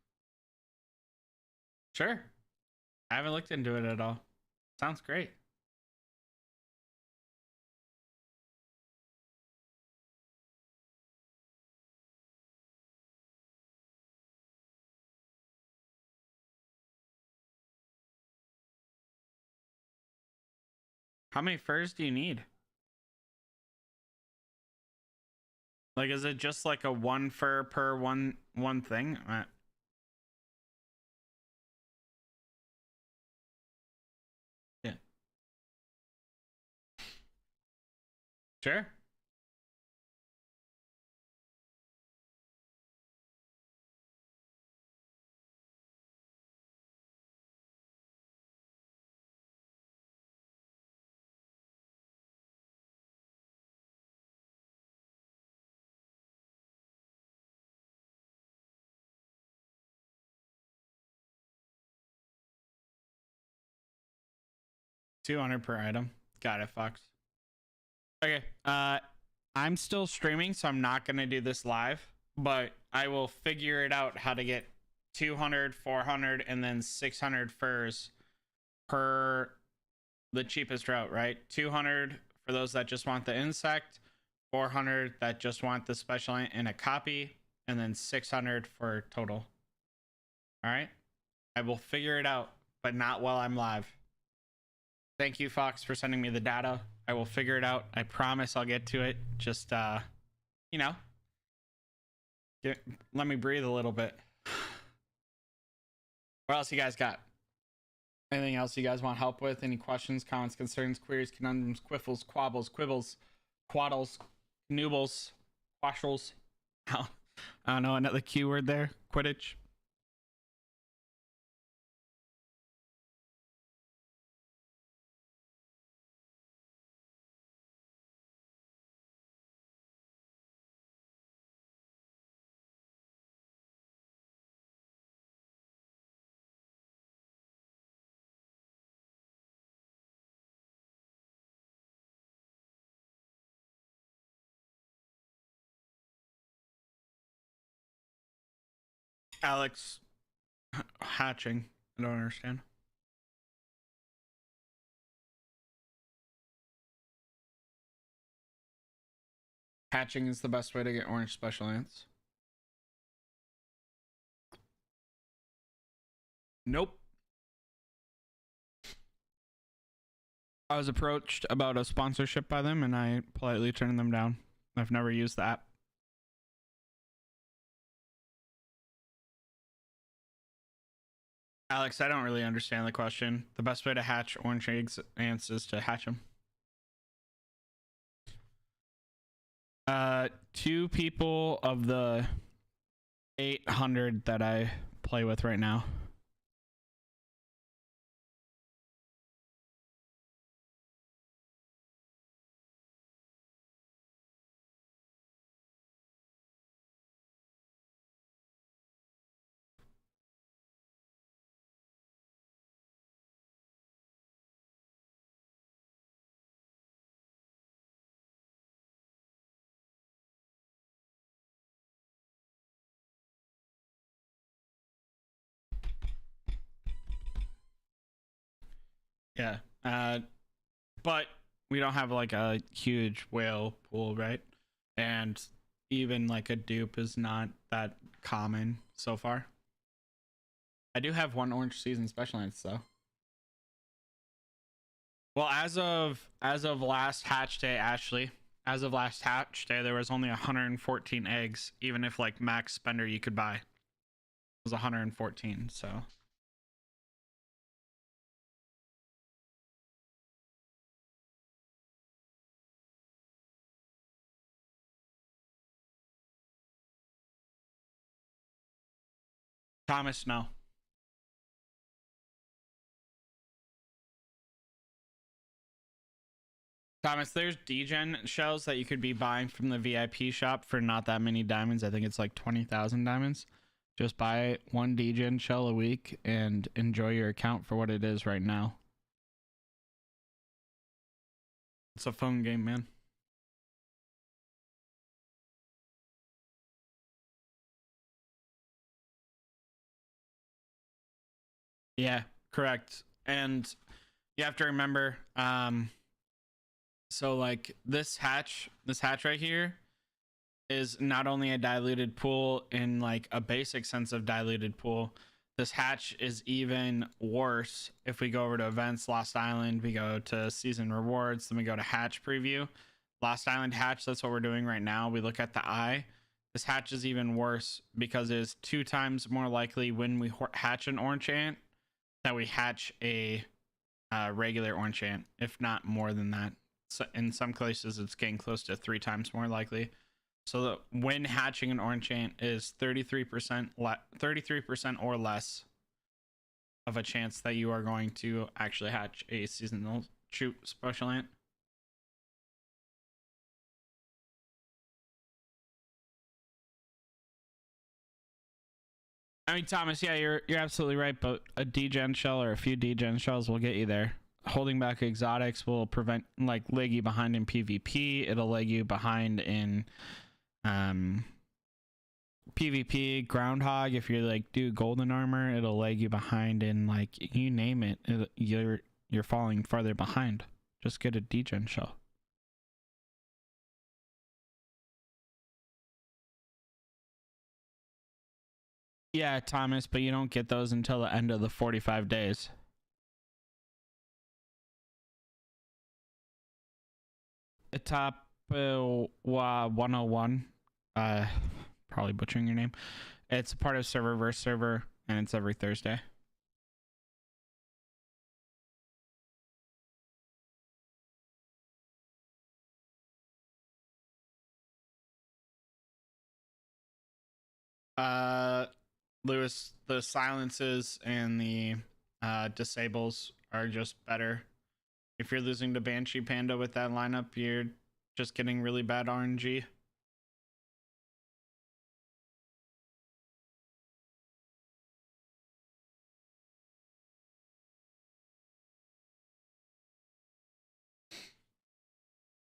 Sure. I haven't looked into it at all. Sounds great. How many furs do you need? Like, is it just like a one fur per one thing? Yeah. Sure. $200 per item. Got it, Fox. Okay. I'm still streaming, so I'm not gonna do this live, but I will figure it out how to get 200, 400, and then 600 furs per the cheapest route, right? 200 for those that just want the insect, 400 that just want the special in a copy, and then 600 for total. All right. I will figure it out. but not while I'm live. Thank you, Fox, for sending me the data. I will figure it out. I promise I'll get to it. Just, you know, let me breathe a little bit. What else you guys got? Anything else you guys want help with? Any questions, comments, concerns, queries, conundrums, quiffles, quabbles, quibbles, quaddles, noobles, quashles? I don't know, another keyword there. Quidditch. Alex, hatching. I don't understand. Hatching is the best way to get orange special ants. Nope. I was approached about a sponsorship by them and I politely turned them down. I've never used the app. Alex, I don't really understand the question. The best way to hatch orange eggs ants is to hatch them. 2 people of the 800 that I play with right now. Yeah. But we don't have like a huge whale pool, right? And even like a dupe is not that common so far. I do have 1 orange season special ants though. Well, as of last hatch day, Ashley, as of last hatch day, there was only 114 eggs. Even if like max spender you could buy, it was 114. So. Thomas, no. Thomas, there's degen shells that you could be buying from the VIP shop for not that many diamonds. I think it's like 20,000 diamonds. Just buy 1 degen shell a week and enjoy your account for what it is right now. It's a phone game, man. Yeah, correct. And you have to remember, so like this hatch right here is not only a diluted pool in like a basic sense of diluted pool. This hatch is even worse if we go over to events, Lost Island, we go to season rewards, then we go to hatch preview. Lost Island hatch, that's what we're doing right now. We look at the eye. This hatch is even worse because it is 2 times more likely when we hatch an orange ant that we hatch a regular orange ant, if not more than that. So in some cases, it's getting close to 3 times more likely. So when hatching an orange ant is 33% or less of a chance that you are going to actually hatch a seasonal shoot special ant. I mean, Thomas, yeah, you're absolutely right, but a degen shell or a few degen shells will get you there. Holding back exotics will prevent, like, leg you behind in PvP. It'll leg you behind in PvP. Groundhog, if you're like do golden armor, it'll leg you behind in, like, you name it. You're falling farther behind. Just get a degen shell. Yeah, Thomas, but you don't get those until the end of the 45 days. top 101. Probably butchering your name. It's a part of server versus server, and it's every Thursday. Lewis, the silences and the disables are just better. If you're losing to Banshee Panda with that lineup, you're just getting really bad RNG.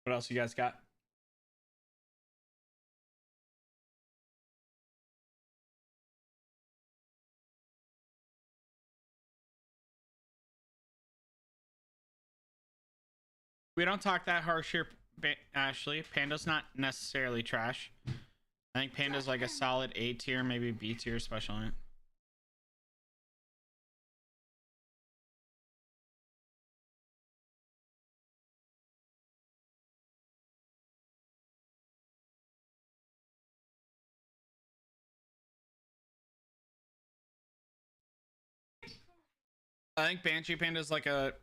What else you guys got? We don't talk that harsh here, Ashley. Panda's not necessarily trash. I think Panda's like a solid A tier, maybe B tier special ant. I think Banshee Panda's like a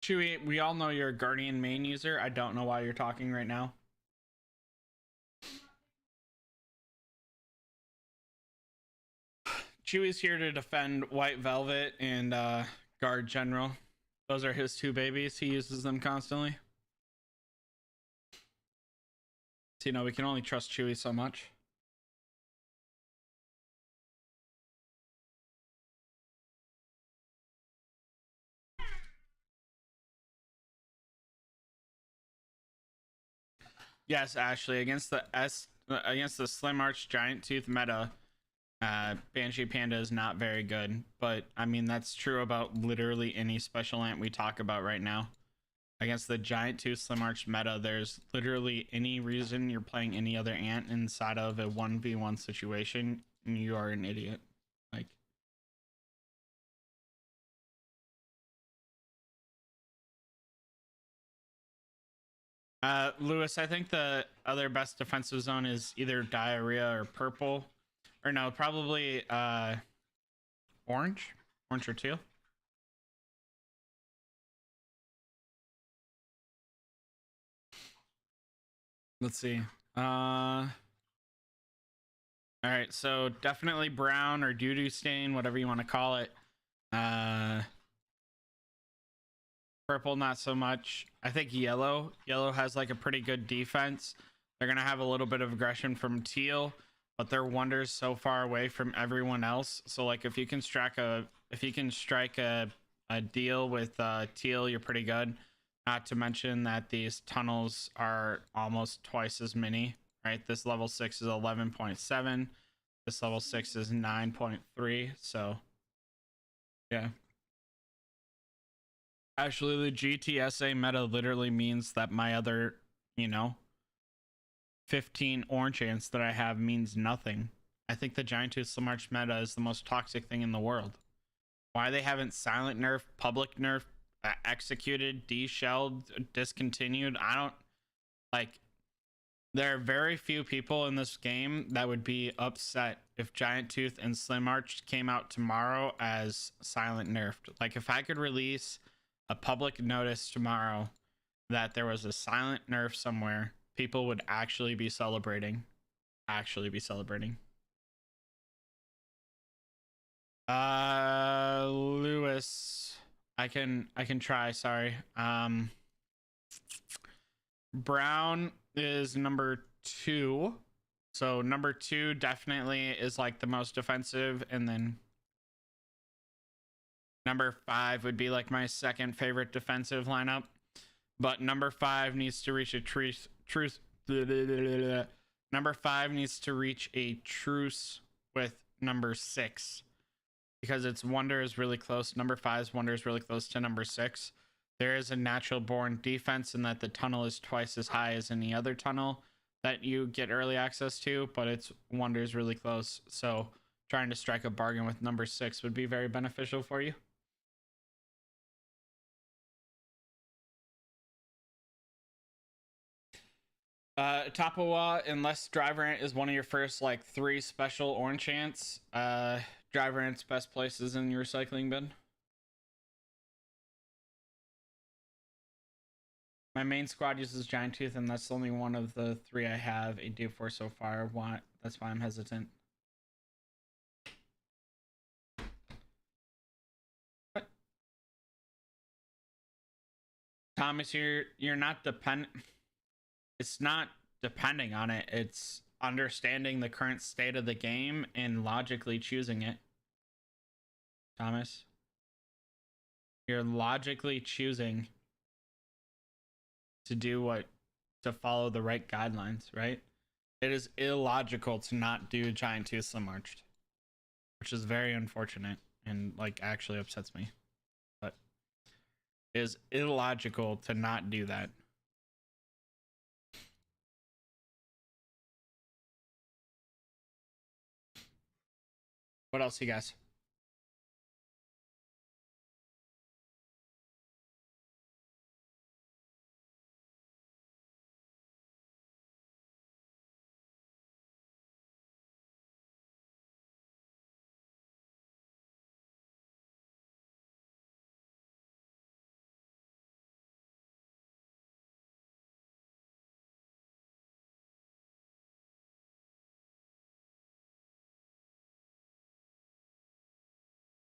Chewy, we all know you're a Guardian main user. I don't know why you're talking right now. Chewy's here to defend White Velvet and Guard General. Those are his two babies. He uses them constantly. So, you know, we can only trust Chewy so much. Yes, Ashley, against the Slim Arch Giant Tooth meta, Banshee Panda is not very good. But I mean, that's true about literally any special ant we talk about right now. Against the Giant Tooth Slim Arch meta, there's literally any reason you're playing any other ant inside of a 1v1 situation, and you are an idiot. Like, Lewis, I think the other best defensive zone is either diarrhea or purple, or no, probably orange or teal. Let's see. All right, so definitely brown or doo-doo stain, whatever you want to call it. Purple, not so much. I think yellow. Yellow has like a pretty good defense. They're gonna have a little bit of aggression from teal, but their wonder's so far away from everyone else. So like if you can strike a deal with teal, you're pretty good. Not to mention that these tunnels are almost twice as many, right? This level 6 is 11.7. This level 6 is 9.3. So yeah. Actually, the GTSA meta literally means that my other, 15 orange ants that I have means nothing. I think the Giant Tooth Slim Arch meta is the most toxic thing in the world. Why they haven't silent nerf, public nerf, executed, deshelled, discontinued, I don't like. There are very few people in this game that would be upset if Giant Tooth and Slim Arch came out tomorrow as silent nerfed. Like if I could release a public notice tomorrow that there was a silent nerf somewhere, people would actually be celebrating. Lewis, I can try, sorry. Brown is number 2. So number 2 definitely is like the most defensive, and then number 5 would be like my second favorite defensive lineup. But number 5 needs to reach a truce. Number 5 needs to reach a truce with number 6 because its wonder is really close. Number 5's wonder is really close to number 6. there is a natural born defense in that the tunnel is twice as high as any other tunnel that you get early access to, but its wonder is really close. So trying to strike a bargain with number 6 would be very beneficial for you. Tapawa, unless Driver Ant is one of your first like 3 special orange ants, Driver Ant's best place is in your recycling bin. My main squad uses Giant Tooth, and that's only one of the 3 I have a due for so far. That's why I'm hesitant. What? Thomas, you're not dependent. It's not depending on it. It's understanding the current state of the game and logically choosing it. Thomas, you're logically choosing to follow the right guidelines, right? It is illogical to not do Giant Tooth Slim Arched, which is very unfortunate and like actually upsets me. But it is illogical to not do that. What else, you guys?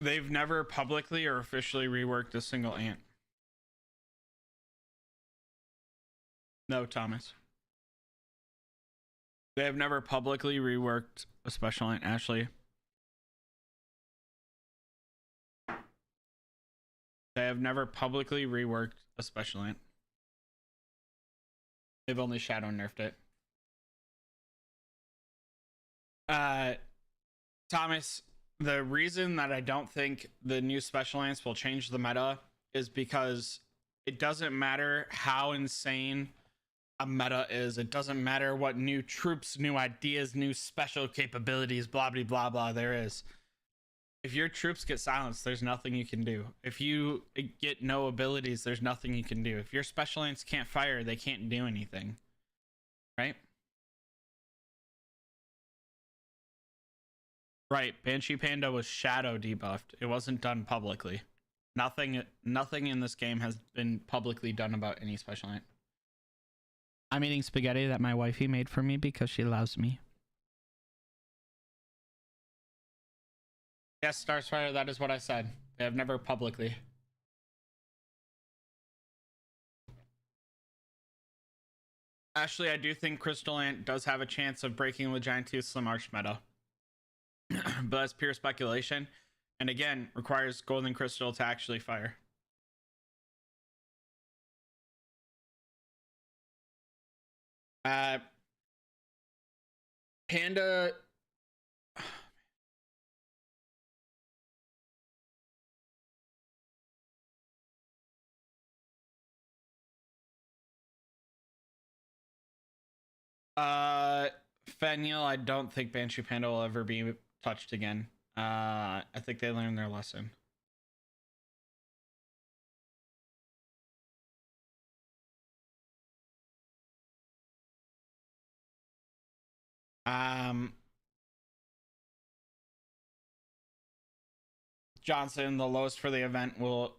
They've never publicly or officially reworked a single ant. No, Thomas. They have never publicly reworked a special ant, Ashley. They have never publicly reworked a special ant. They've only shadow nerfed it. Thomas, the reason that I don't think the new special ants will change the meta is because it doesn't matter how insane a meta is. It doesn't matter what new troops, new ideas, new special capabilities, blah, blah, blah, blah there is. If your troops get silenced, there's nothing you can do. If you get no abilities, there's nothing you can do. If your special ants can't fire, they can't do anything. Right? Right. Banshee Panda was shadow debuffed. It wasn't done publicly. Nothing in this game has been publicly done about any special ant. I'm eating spaghetti that my wifey made for me because she loves me. Yes, Starsfire, that is what I said. They have never publicly. Actually, I do think Crystal Ant does have a chance of breaking the Giant Tooth Slim Arch meta. But that's pure speculation. And again, requires Golden Crystal to actually fire. Panda... Feniel, I don't think Banshee Panda will ever be touched again. I think they learned their lesson. Johnson, the lowest for the event will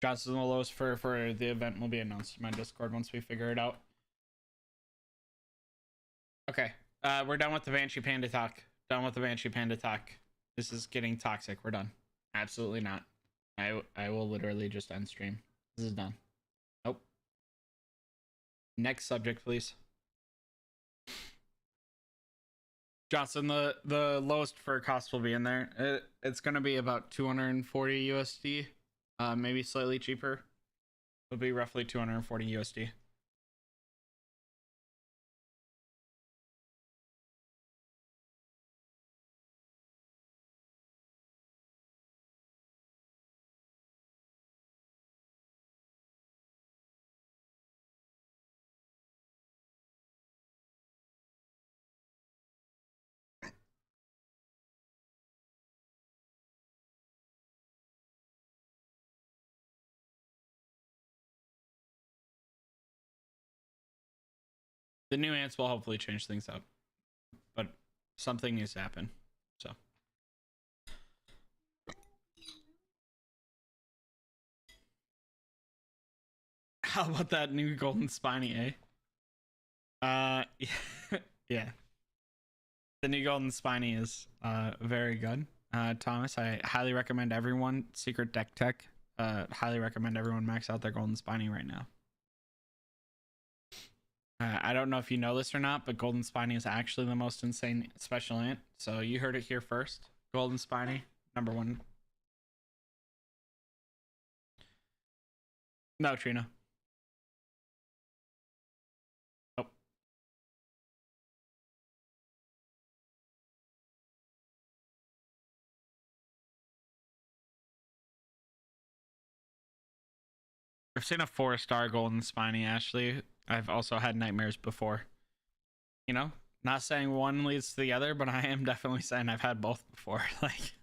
Johnson, the lowest for the event will be announced in my Discord once we figure it out. Okay. We're done with the Banshee Panda talk. Done with the Banshee Panda talk. This is getting toxic. We're done. Absolutely not. I will literally just end stream. This is done. Nope. Next subject, please. Johnson, the lowest for cost will be in there. It's gonna be about 240 USD, maybe slightly cheaper. It'll be roughly 240 USD. The new ants will hopefully change things up, but something needs to happen. So. How about that new golden spiny, eh? Yeah. The new golden spiny is very good. Thomas, I highly recommend everyone, Secret Deck Tech, highly recommend everyone max out their golden spiny right now. I don't know if you know this or not, but golden spiny is actually the most insane special ant. So you heard it here first. Golden spiny, number one. No, Trina. Oh. I've seen a 4-star golden spiny, Ashley. I've also had nightmares before. You know, not saying one leads to the other, but I am definitely saying I've had both before. Like,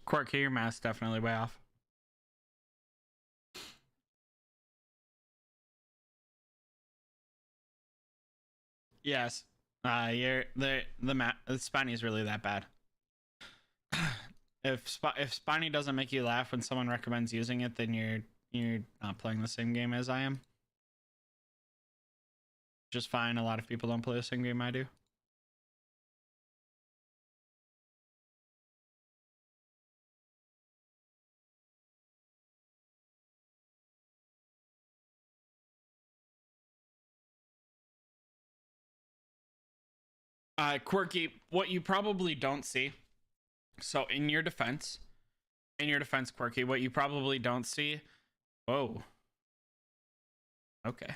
Quirky, your math's definitely way off. Yes. You're the spiny is really that bad. If spiny doesn't make you laugh when someone recommends using it, then you're not playing the same game as I am. Just fine. A lot of people don't play the same game I do. Quirky, what you probably don't see. So in your defense, Quirky, what you probably don't see. Whoa. Okay.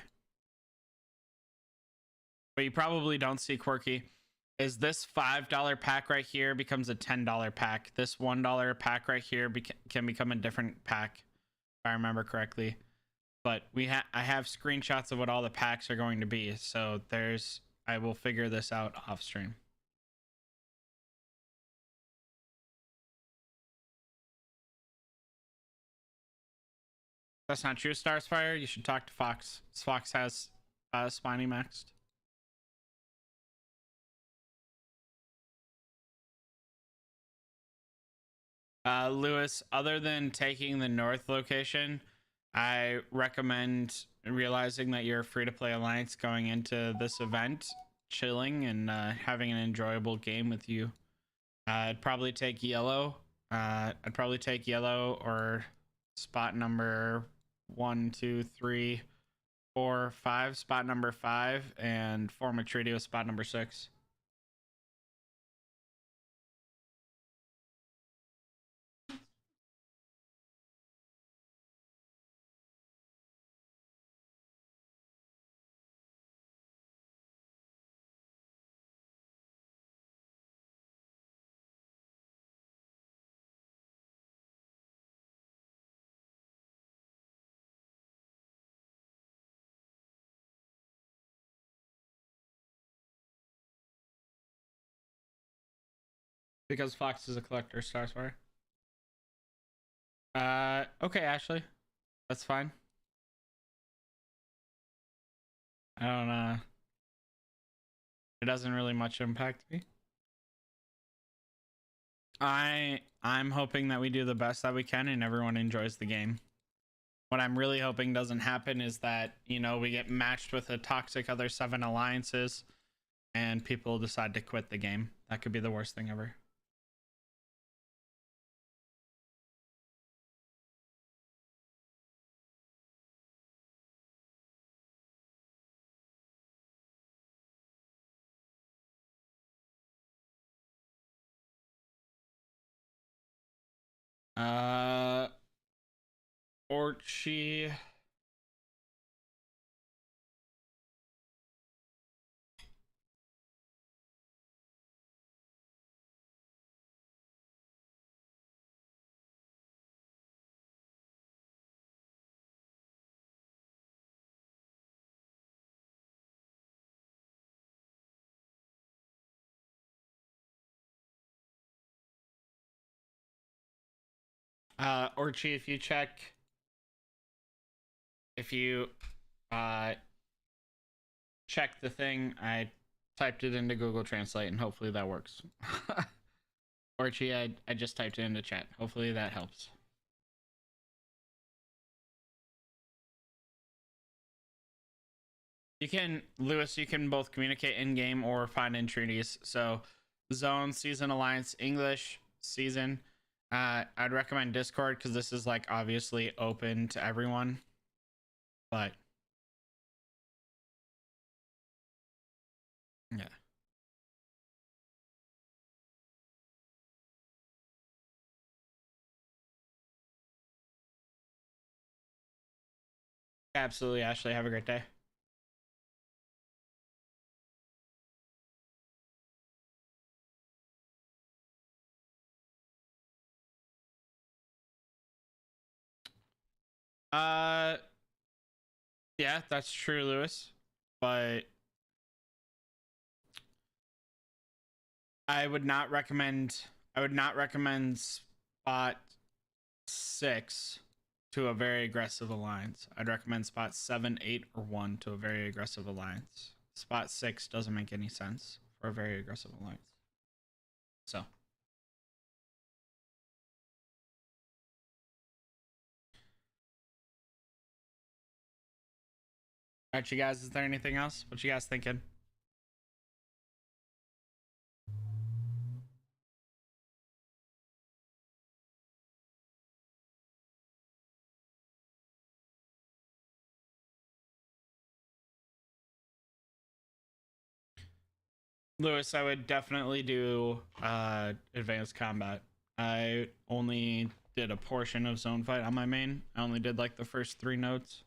What you probably don't see, Quirky, is this $5 pack right here becomes a $10 pack. This $1 pack right here can become a different pack, if I remember correctly. But I have screenshots of what all the packs are going to be. So I will figure this out off stream. That's not true, Starsfire. You should talk to Fox. Fox has Spiny maxed. Lewis, other than taking the north location, I recommend realizing that you're a free-to-play alliance going into this event, chilling and having an enjoyable game with you. I'd probably take yellow. I'd probably take yellow or spot number 1, 2, 3, 4, 5. Spot number 5 and form a treaty with spot number 6. Because Fox is a collector, Starsfire. Okay, Ashley. That's fine. I don't it doesn't really much impact me. I'm hoping that we do the best that we can and everyone enjoys the game. What I'm really hoping doesn't happen is that, you know, we get matched with a toxic other 7 alliances and people decide to quit the game. That could be the worst thing ever. Orchie. Orchie, if you check the thing, I typed it into Google Translate and hopefully that works. Orchie, I just typed it into chat. Hopefully that helps. You can, Lewis, you can both communicate in game or find entreaties. So, Zone, Season, Alliance, English, Season. I'd recommend Discord because this is like obviously open to everyone. But yeah. Absolutely, Ashley. Have a great day. Uh, yeah, that's true, Lewis. But I would not recommend. I would not recommend spot 6 to a very aggressive alliance. I'd recommend spot 7, 8, or 1 to a very aggressive alliance. Spot 6 doesn't make any sense for a very aggressive alliance. So. All right, you guys, is there anything else? What you guys thinking? Lewis, I would definitely do advanced combat. I only did a portion of zone fight on my main. I only did like the first 3 nodes.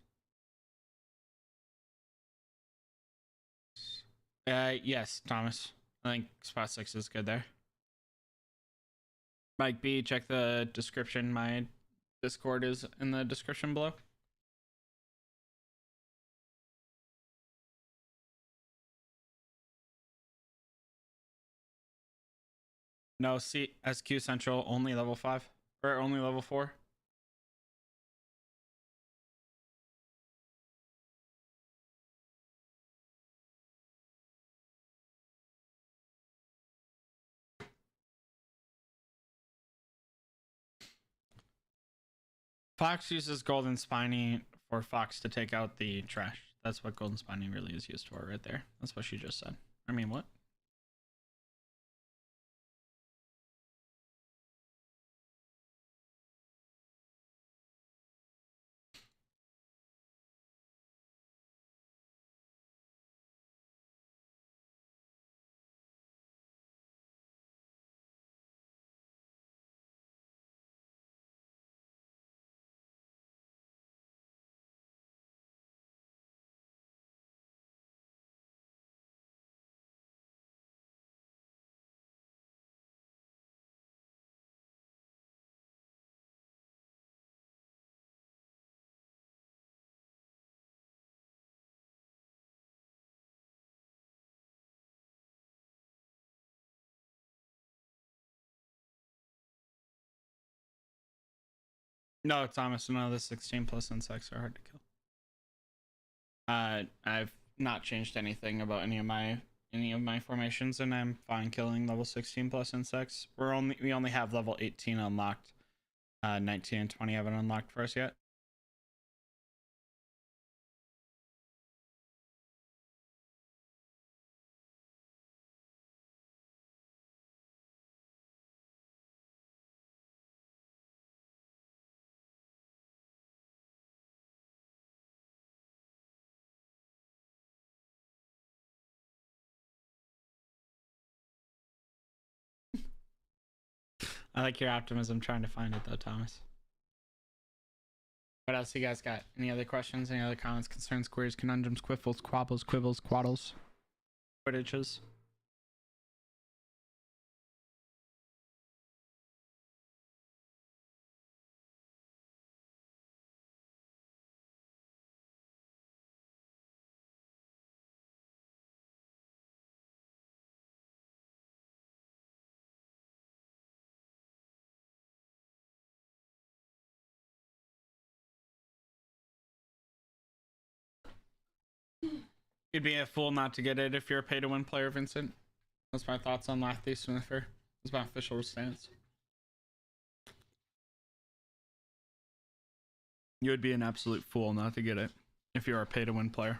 Yes, Thomas. I think spot 6 is good there. Mike B, check the description. My Discord is in the description below. No, SQ Central only level 5 or only level 4. Fox uses Golden Spiny for Fox to take out the trash. That's what Golden Spiny really is used for right there. That's what she just said. I mean, what? No, Thomas, no, the 16 plus insects are hard to kill. I've not changed anything about any of my formations, and I'm fine killing level 16 plus insects. We only have level 18 unlocked. 19 and 20 haven't unlocked for us yet. I like your optimism trying to find it though, Thomas. What else you guys got? Any other questions? Any other comments, concerns, queries, conundrums, quiffles, quabbles, quibbles, quaddles, quiddiches? You'd be a fool not to get it if you're a pay-to-win player, Vincent. That's my thoughts on Lathy Sniffer. That's my official stance. You would be an absolute fool not to get it if you're a pay-to-win player.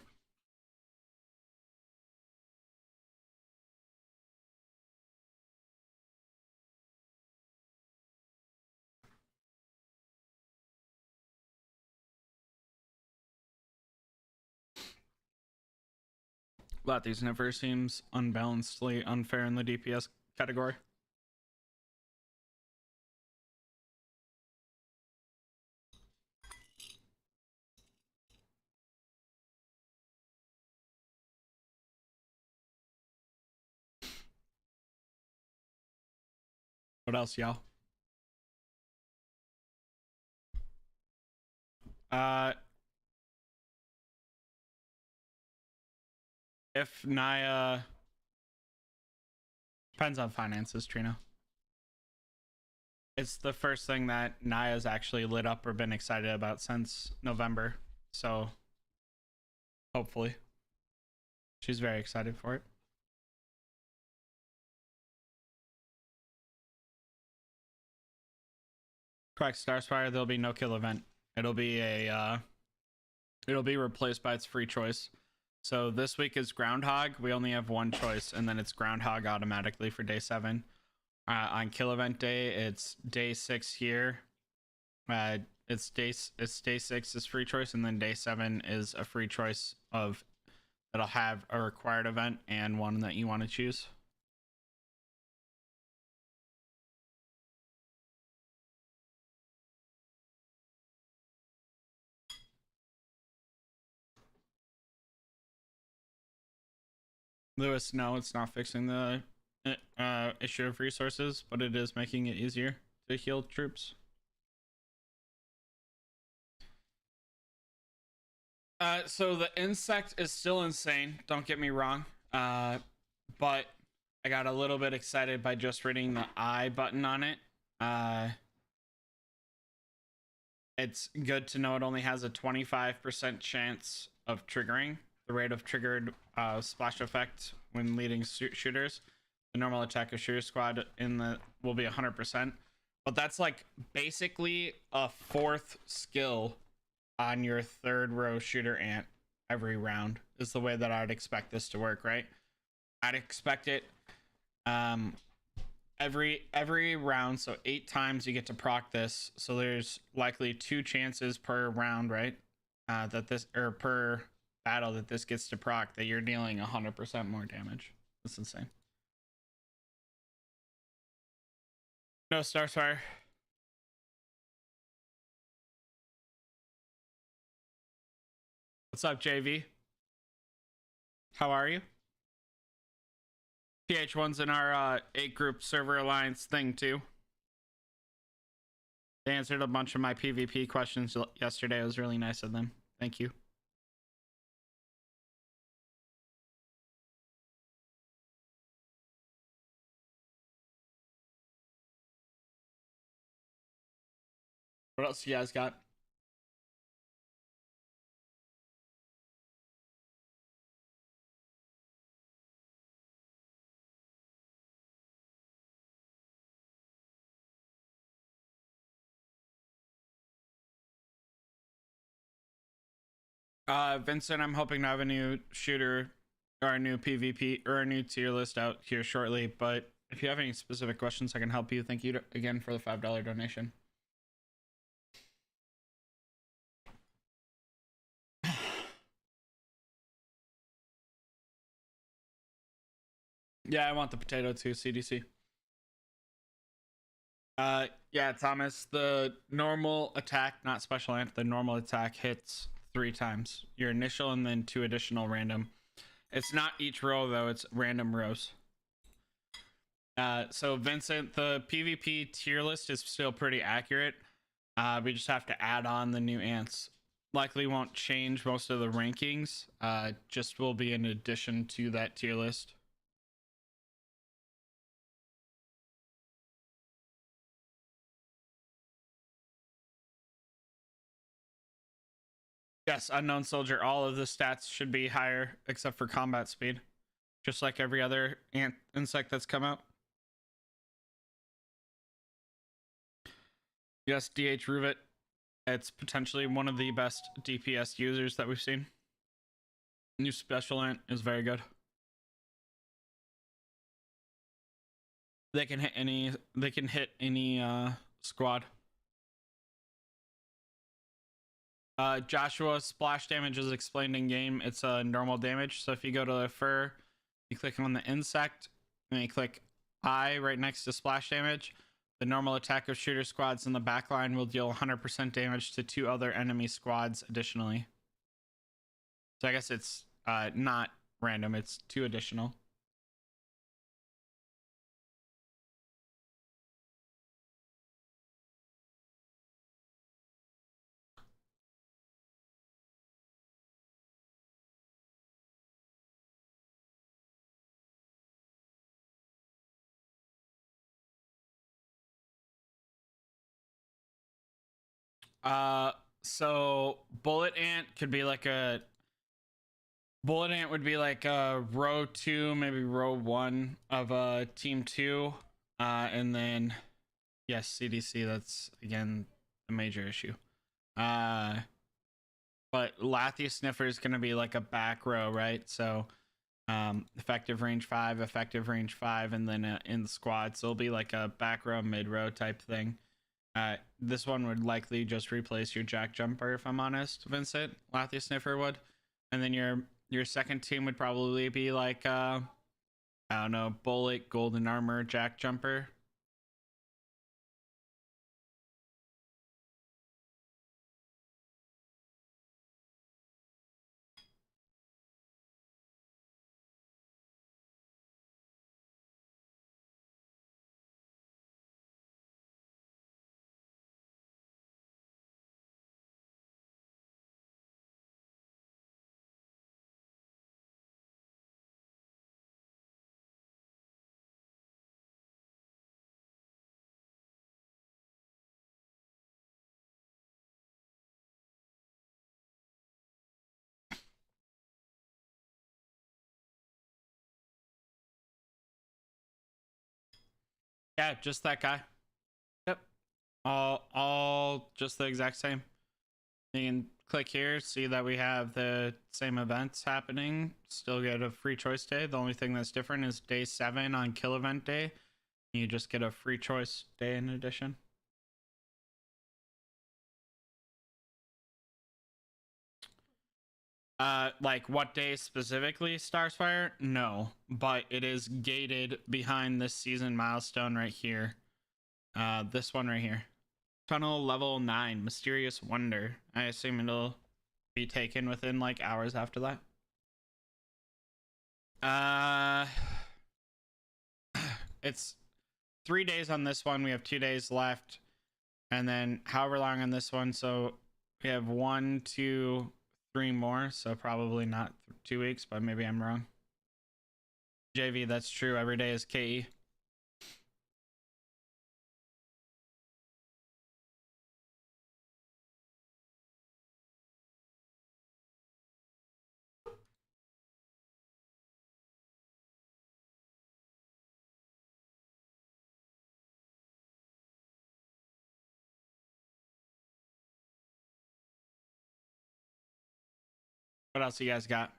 Lathy Sniffer seems unbalancedly unfair in the DPS category. What else, y'all? If Naya depends on finances, Trina. It's the first thing that Naya's actually lit up or been excited about since November. So hopefully. She's very excited for it. Correct, Starspire, there'll be no kill event. It'll be replaced by its free choice. So this week is Groundhog. We only have one choice, and then it's Groundhog automatically for day 7. On kill event day, it's day 6 here. It's day 6 is free choice, and then day 7 is a free choice of that'll have a required event and one that you want to choose. Lewis, no, it's not fixing the issue of resources, but it is making it easier to heal troops. So the insect is still insane, don't get me wrong. But I got a little bit excited by just reading the I button on it. It's good to know it only has a 25% chance of triggering. The rate of triggered splash effect when leading shooters. The normal attack of shooter squad will be 100%. But that's like basically a 4th skill on your 3rd row shooter ant every round is the way that I'd expect this to work, right? I'd expect it every round, so 8 times you get to proc this, so there's likely 2 chances per round, right? That this, or per battle that this gets to proc, that you're dealing 100% more damage. That's insane. No, Starfire. What's up, JV? How are you? PH1's in our 8-group server alliance thing too. They answered a bunch of my PvP questions yesterday. It was really nice of them. Thank you. What else you guys got? Vincent, I'm hoping to have a new shooter or a new PvP or a new tier list out here shortly. But if you have any specific questions, I can help you. Thank you again for the $5 donation. Yeah, I want the potato too, CDC. Yeah, Thomas, the normal attack, not special ant, the normal attack hits 3 times. Your initial and then 2 additional random. It's not each row though, it's random rows. So Vincent, the PvP tier list is still pretty accurate. We just have to add on the new ants. Likely won't change most of the rankings. Just will be in addition to that tier list. Yes, unknown soldier. All of the stats should be higher except for combat speed, just like every other insect that's come out. Yes, DH Ruvit. It's potentially one of the best DPS users that we've seen. New special ant is very good. They can hit any. They can hit any squad. Joshua, splash damage is explained in game. It's a normal damage. So if you go to the fur, you click on the insect, and you click I right next to splash damage. The normal attack of shooter squads in the backline will deal 100% damage to 2 other enemy squads additionally. So I guess it's not random, it's 2 additional. So bullet ant could be like a bullet ant would be like a row 2, maybe row 1 of team 2, and then yes, CDC. That's again a major issue. But Lathia Sniffer is gonna be like a back row, right? So effective range 5, and then in the squad, so it'll be like a back row, mid row type thing. This one would likely just replace your Jack Jumper, if I'm honest, Vincent. Lathia Sniffer would, and then your second team would probably be like I don't know, Bullet, Golden Armor, Jack Jumper. Yeah, just that guy. Yep. All just the exact same. You can click here, see that we have the same events happening. Still get a free choice day. The only thing that's different is day 7 on kill event day. You just get a free choice day in addition. Like what day specifically, Starsfire? No, but it is gated behind this season milestone right here. This one right here. Tunnel level 9, Mysterious Wonder. I assume it'll be taken within like hours after that. It's 3 days on this one. We have 2 days left, and then however long on this one. So we have 1, 2, 3 more. So probably not 2 weeks, but maybe I'm wrong. JV, that's true. Every day is KE. What else you guys got?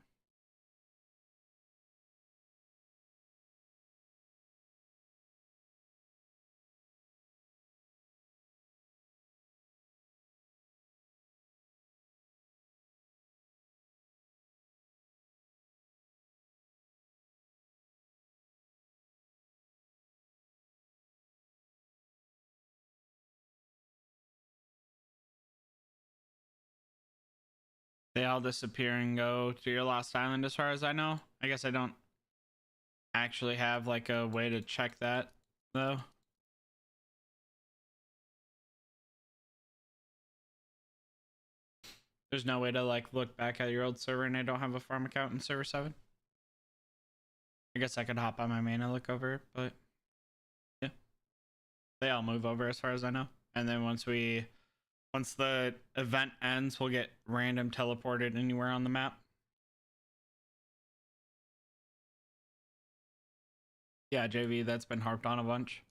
They all disappear and go to your lost island, as far as I know. I guess I don't actually have like a way to check that though. There's no way to like look back at your old server, and I don't have a farm account in server 7. I guess I could hop on my main and look over it, but yeah. They all move over as far as I know. And then once we Once the event ends, we'll get random teleported anywhere on the map. Yeah, JV, that's been harped on a bunch.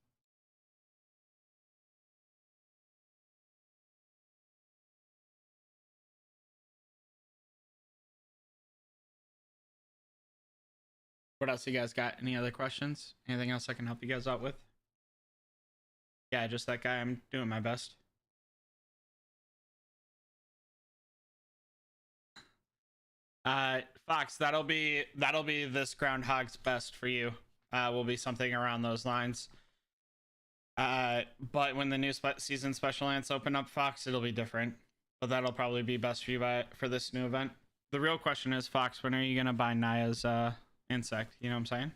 What else you guys got? Any other questions? Anything else I can help you guys out with? Yeah, just that guy. I'm doing my best. Fox, that'll be this groundhog's best for you. Will be something around those lines. But when the new season special ants open up, Fox, it'll be different. But that'll probably be best for you for this new event. The real question is, Fox, when are you gonna buy Naya's insect? You know what I'm saying?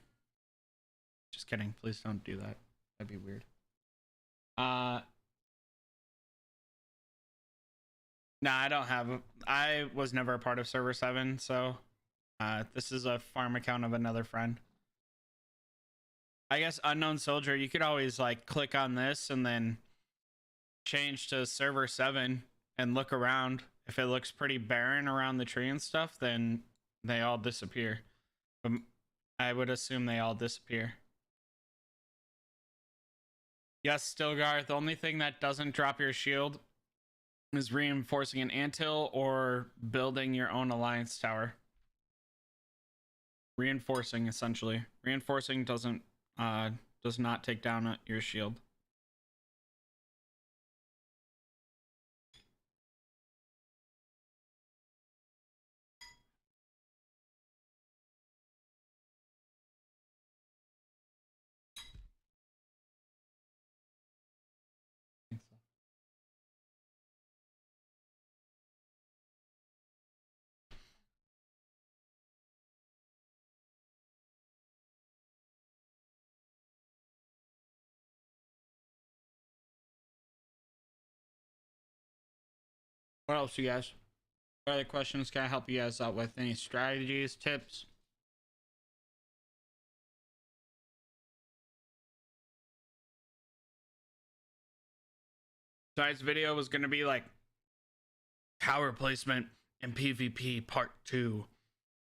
Just kidding. Please don't do that. That'd be weird. Nah, I don't have. I was never a part of Server 7, so this is a farm account of another friend. I guess Unknown Soldier, you could always like click on this and then change to Server 7 and look around. If it looks pretty barren around the tree and stuff, then they all disappear. But I would assume they all disappear. Yes, Stilgar, the only thing that doesn't drop your shield is reinforcing an anthill or building your own alliance tower. Reinforcing, essentially. Reinforcing does not take down your shield. What else, you guys? What other questions can I help you guys out with? Any strategies, tips? Tonight's video was going to be like tower placement and PvP part 2.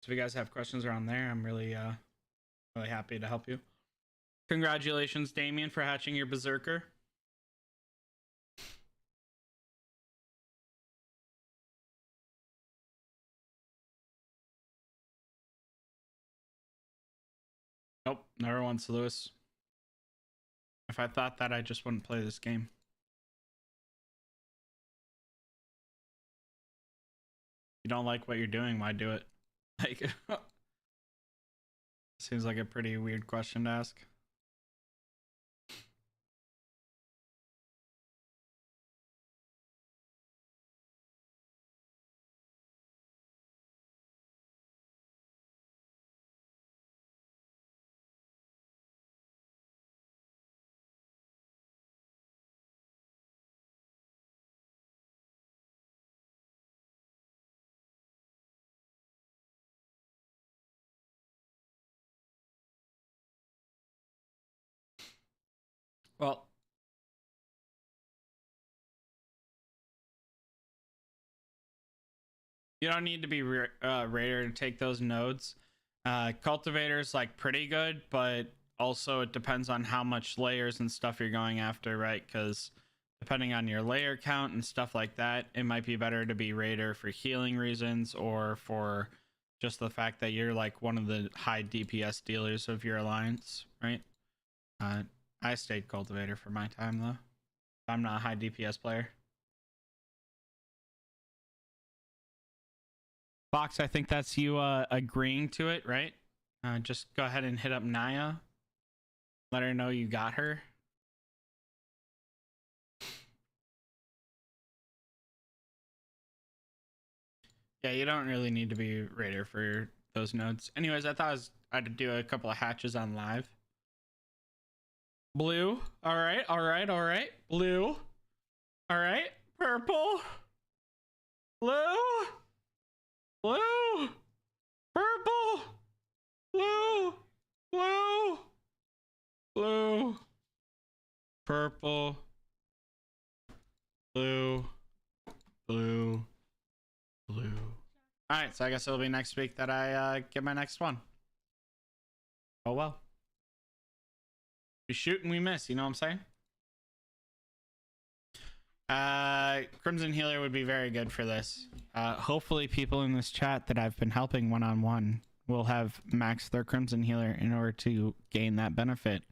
So if you guys have questions around there, I'm really happy to help you. Congratulations, Damien, for hatching your berserker. Nope, never once, Lewis. If I thought that, I just wouldn't play this game. You don't like what you're doing, why do it? Like, seems like a pretty weird question to ask. Well, you don't need to be raider to take those nodes. Cultivator's like pretty good, but also it depends on how much layers and stuff you're going after, right? Because depending on your layer count and stuff like that, it might be better to be raider for healing reasons or for just the fact that you're like one of the high DPS dealers of your alliance, right? I stayed cultivator for my time though. I'm not a high DPS player. Fox, I think that's you agreeing to it, right? Just go ahead and hit up Naya. Let her know you got her. Yeah, you don't really need to be raider for those nodes. Anyways, I thought I'd do a couple of hatches on live. Blue. All right, all right, all right. Blue. All right. Purple. Blue. Blue. Purple. Blue. Blue. Blue. Purple. Blue. Blue. Blue. All right, so I guess it'll be next week that I get my next one. Oh well. We shoot and we miss, you know what I'm saying? Crimson Healer would be very good for this. Hopefully people in this chat that I've been helping one-on-one will have maxed their Crimson Healer in order to gain that benefit.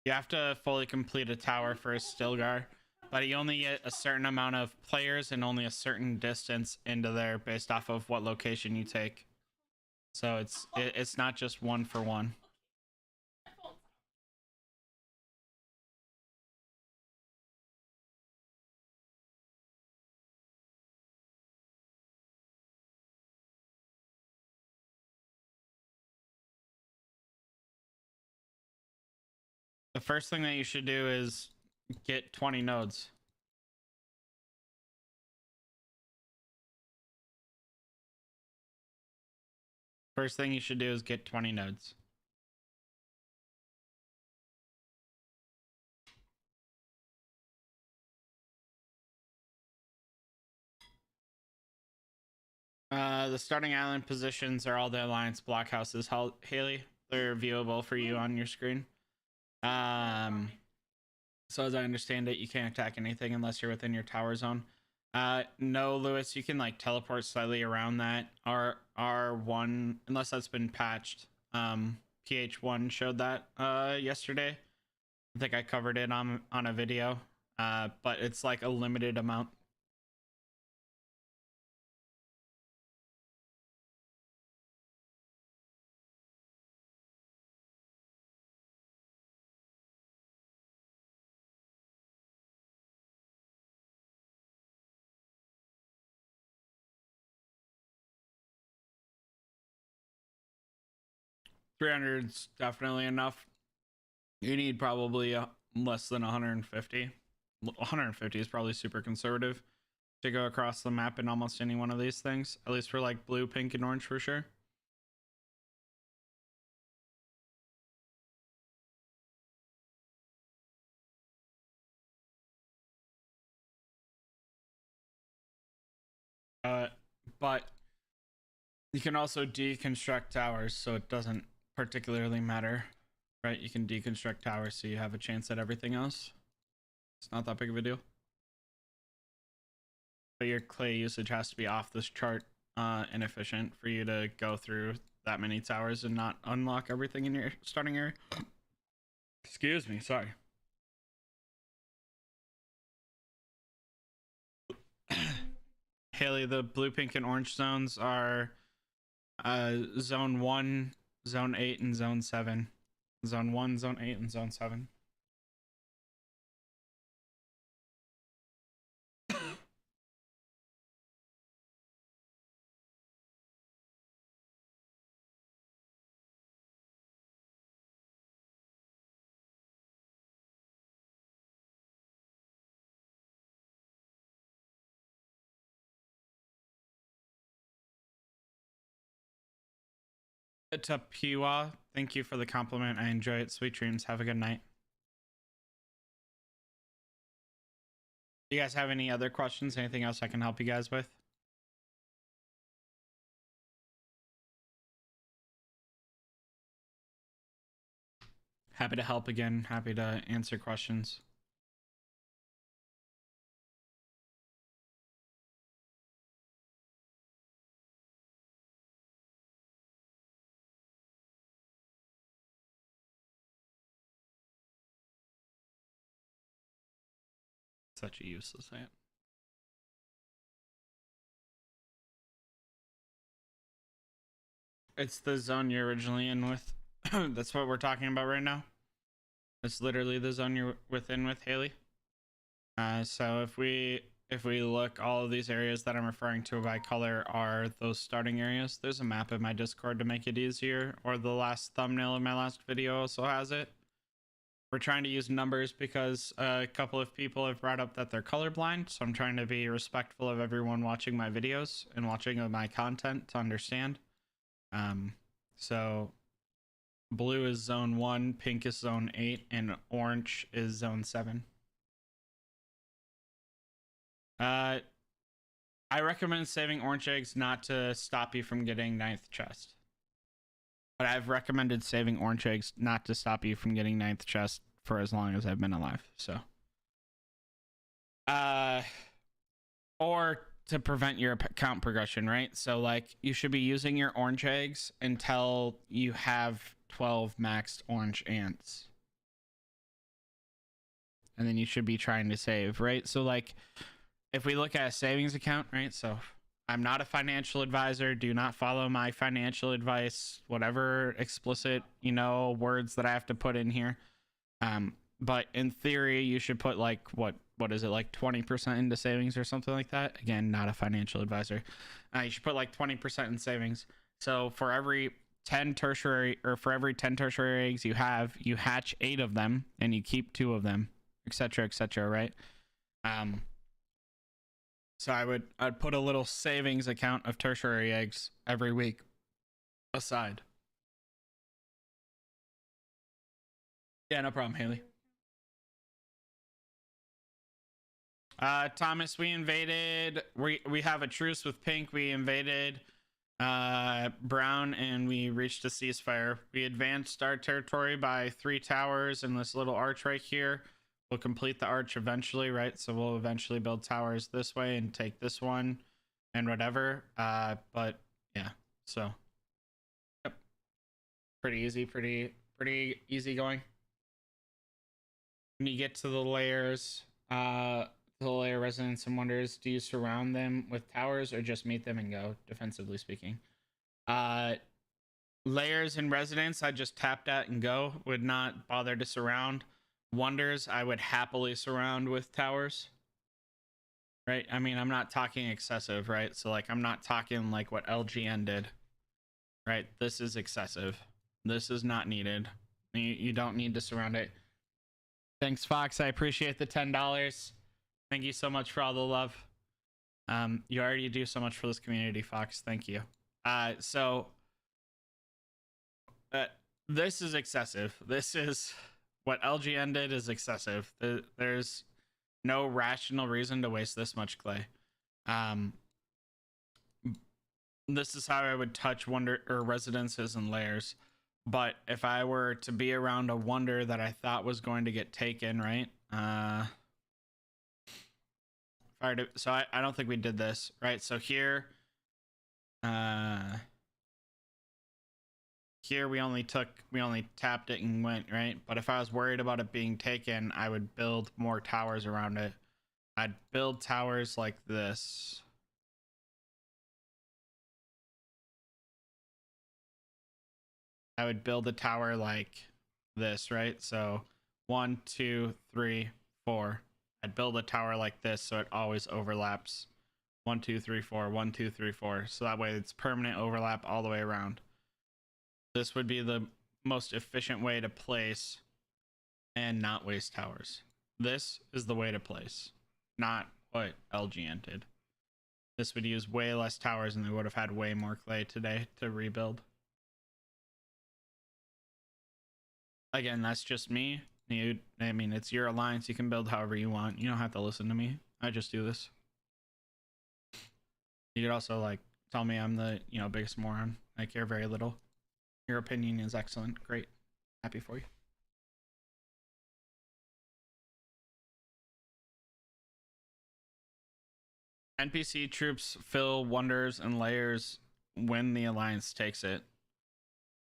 You have to fully complete a tower for a Stilgar, but you only get a certain amount of players and only a certain distance into there based off of what location you take. So it's not just one for one. The first thing that you should do is get 20 nodes. First thing you should do is get 20 nodes. The starting island positions are all the Alliance blockhouses, Haley. They're viewable for you on your screen. So as I understand it, you can't attack anything unless you're within your tower zone. No, Lewis, you can like teleport slightly around that. R1, unless that's been patched. PH1 showed that yesterday. I think I covered it on a video. But it's like a limited amount. $300's definitely enough. You need probably less than 150. 150 is probably super conservative to go across the map in almost any one of these things, at least for like blue, pink, and orange for sure. But you can also deconstruct towers, so it doesn't particularly matter, right? You can deconstruct towers so you have a chance at everything else. It's not that big of a deal. But your clay usage has to be off this chart inefficient for you to go through that many towers and not unlock everything in your starting area. Excuse me, sorry. Haley, the blue, pink, and orange zones are zone 1, zone 8, and zone 7. Zone 1, zone 8, and zone 7. Tapiwa, thank you for the compliment. I enjoy it. Sweet dreams. Have a good night. Do you guys have any other questions? Anything else I can help you guys with? Happy to help again. Happy to answer questions. Such a useless ant. It's the zone you're originally in with. That's what we're talking about right now. It's literally the zone you're within with Haley. So if we look, all of these areas that I'm referring to by color are those starting areas. There's a map in my Discord to make it easier, or the last thumbnail of my last video also has it. We're trying to use numbers because a couple of people have brought up that they're colorblind, so I'm trying to be respectful of everyone watching my videos and watching my content to understand. So Blue is zone 1, pink is zone 8, and orange is zone 7. I recommend saving orange eggs not to stop you from getting 9th chest. But I've recommended saving orange eggs not to stop you from getting 9th chest for as long as I've been alive. So, or to prevent your count progression, right? So, like, you should be using your orange eggs until you have 12 maxed orange ants. And then you should be trying to save, right? So, like, if we look at a savings account, right? So, I'm not a financial advisor. Do not follow my financial advice, whatever explicit, words that I have to put in here. But in theory, you should put like what is it, like 20% into savings or something like that. Again, not a financial advisor. You should put like 20% in savings. So for every 10 tertiary eggs you have, you hatch 8 of them and you keep 2 of them, etc., right? So I'd put a little savings account of tertiary eggs every week aside. Yeah, no problem, Haley. Thomas, we invaded. We have a truce with pink. We invaded brown and we reached a ceasefire. We advanced our territory by 3 towers in this little arch right here. We'll complete the arch eventually, right? So we'll eventually build towers this way and take this one and whatever. But yeah, so yep, pretty easy, pretty easy going. When you get to the layers, the layer residents and wonders, do you surround them with towers or just meet them and go, defensively speaking? Layers and residents, I just tapped at and go. Would not bother to surround. Wonders, I would happily surround with towers. Right? I mean, I'm not talking excessive, right? So, like, I'm not talking like what LGN did. Right? This is excessive. This is not needed. You don't need to surround it. Thanks, Fox. I appreciate the $10. Thank you so much for all the love. You already do so much for this community, Fox. Thank you. This is excessive. This is what LGN did is excessive. There's no rational reason to waste this much clay. This is how I would touch wonder or residences and layers. But if I were to be around a wonder that I thought was going to get taken, right? So I don't think we did this, right? So here, here we only tapped it and went, right? But if I was worried about it being taken, I would build more towers around it. I'd build towers like this. I would build a tower like this, right? So 1, 2, 3, 4. I'd build a tower like this so it always overlaps. 1, 2, 3, 4, 1, 2, 3, 4. So that way it's permanent overlap all the way around. This would be the most efficient way to place and not waste towers. This is the way to place, not what LGN did. This would use way less towers and they would have had way more clay today to rebuild. Again, that's just me. I mean, it's your alliance. You can build however you want. You don't have to listen to me. I just do this. You could also like tell me I'm the biggest moron. I care very little. Your opinion is excellent. Great. Happy for you. NPC troops fill wonders and layers when the alliance takes it.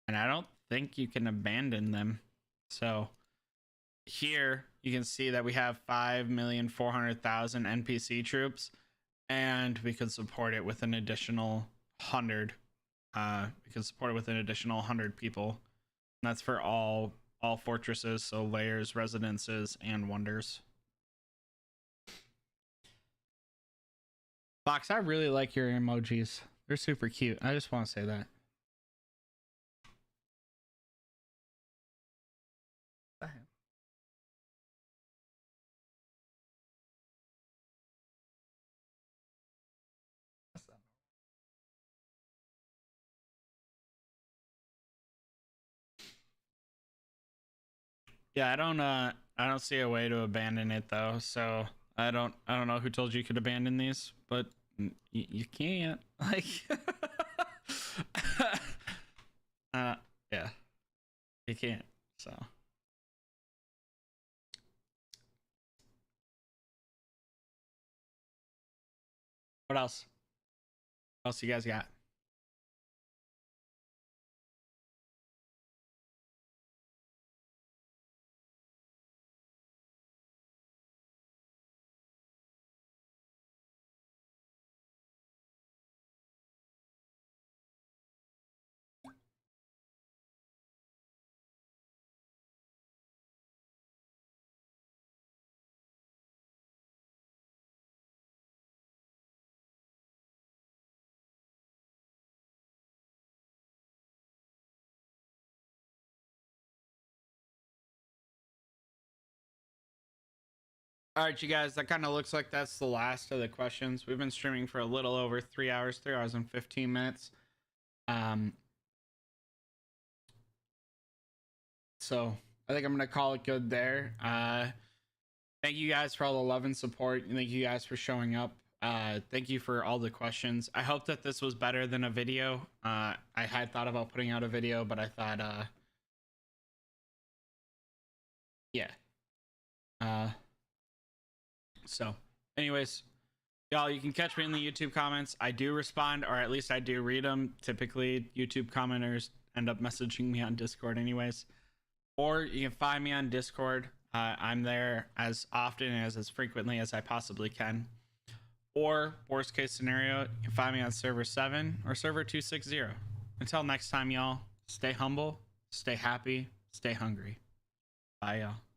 And I don't think you can abandon them. So here you can see that we have 5,400,000 NPC troops, and we could support it with an additional 100. We could support it with an additional 100 people. And that's for all fortresses, so layers, residences, and wonders. Fox, I really like your emojis. They're super cute. I just want to say that. Yeah, I don't see a way to abandon it though. So I don't know who told you could abandon these, but you can't. Like uh yeah, you can't. So what else? What else you guys got? All right, you guys, that kind of looks like that's the last of the questions. We've been streaming for a little over 3 hours, 3 hours and 15 minutes. So I think I'm gonna call it good there. Thank you guys for all the love and support. Thank you guys for showing up. Thank you for all the questions. I hope that this was better than a video. I had thought about putting out a video, but I thought, yeah. So, anyways, y'all, you can catch me in the YouTube comments. I do respond, or at least I do read them. Typically, YouTube commenters end up messaging me on Discord, anyways. Or you can find me on Discord. I'm there as often as frequently as I possibly can. Or worst case scenario, you can find me on server 7 or server 260. Until next time, y'all, stay humble, stay happy, stay hungry. Bye, y'all.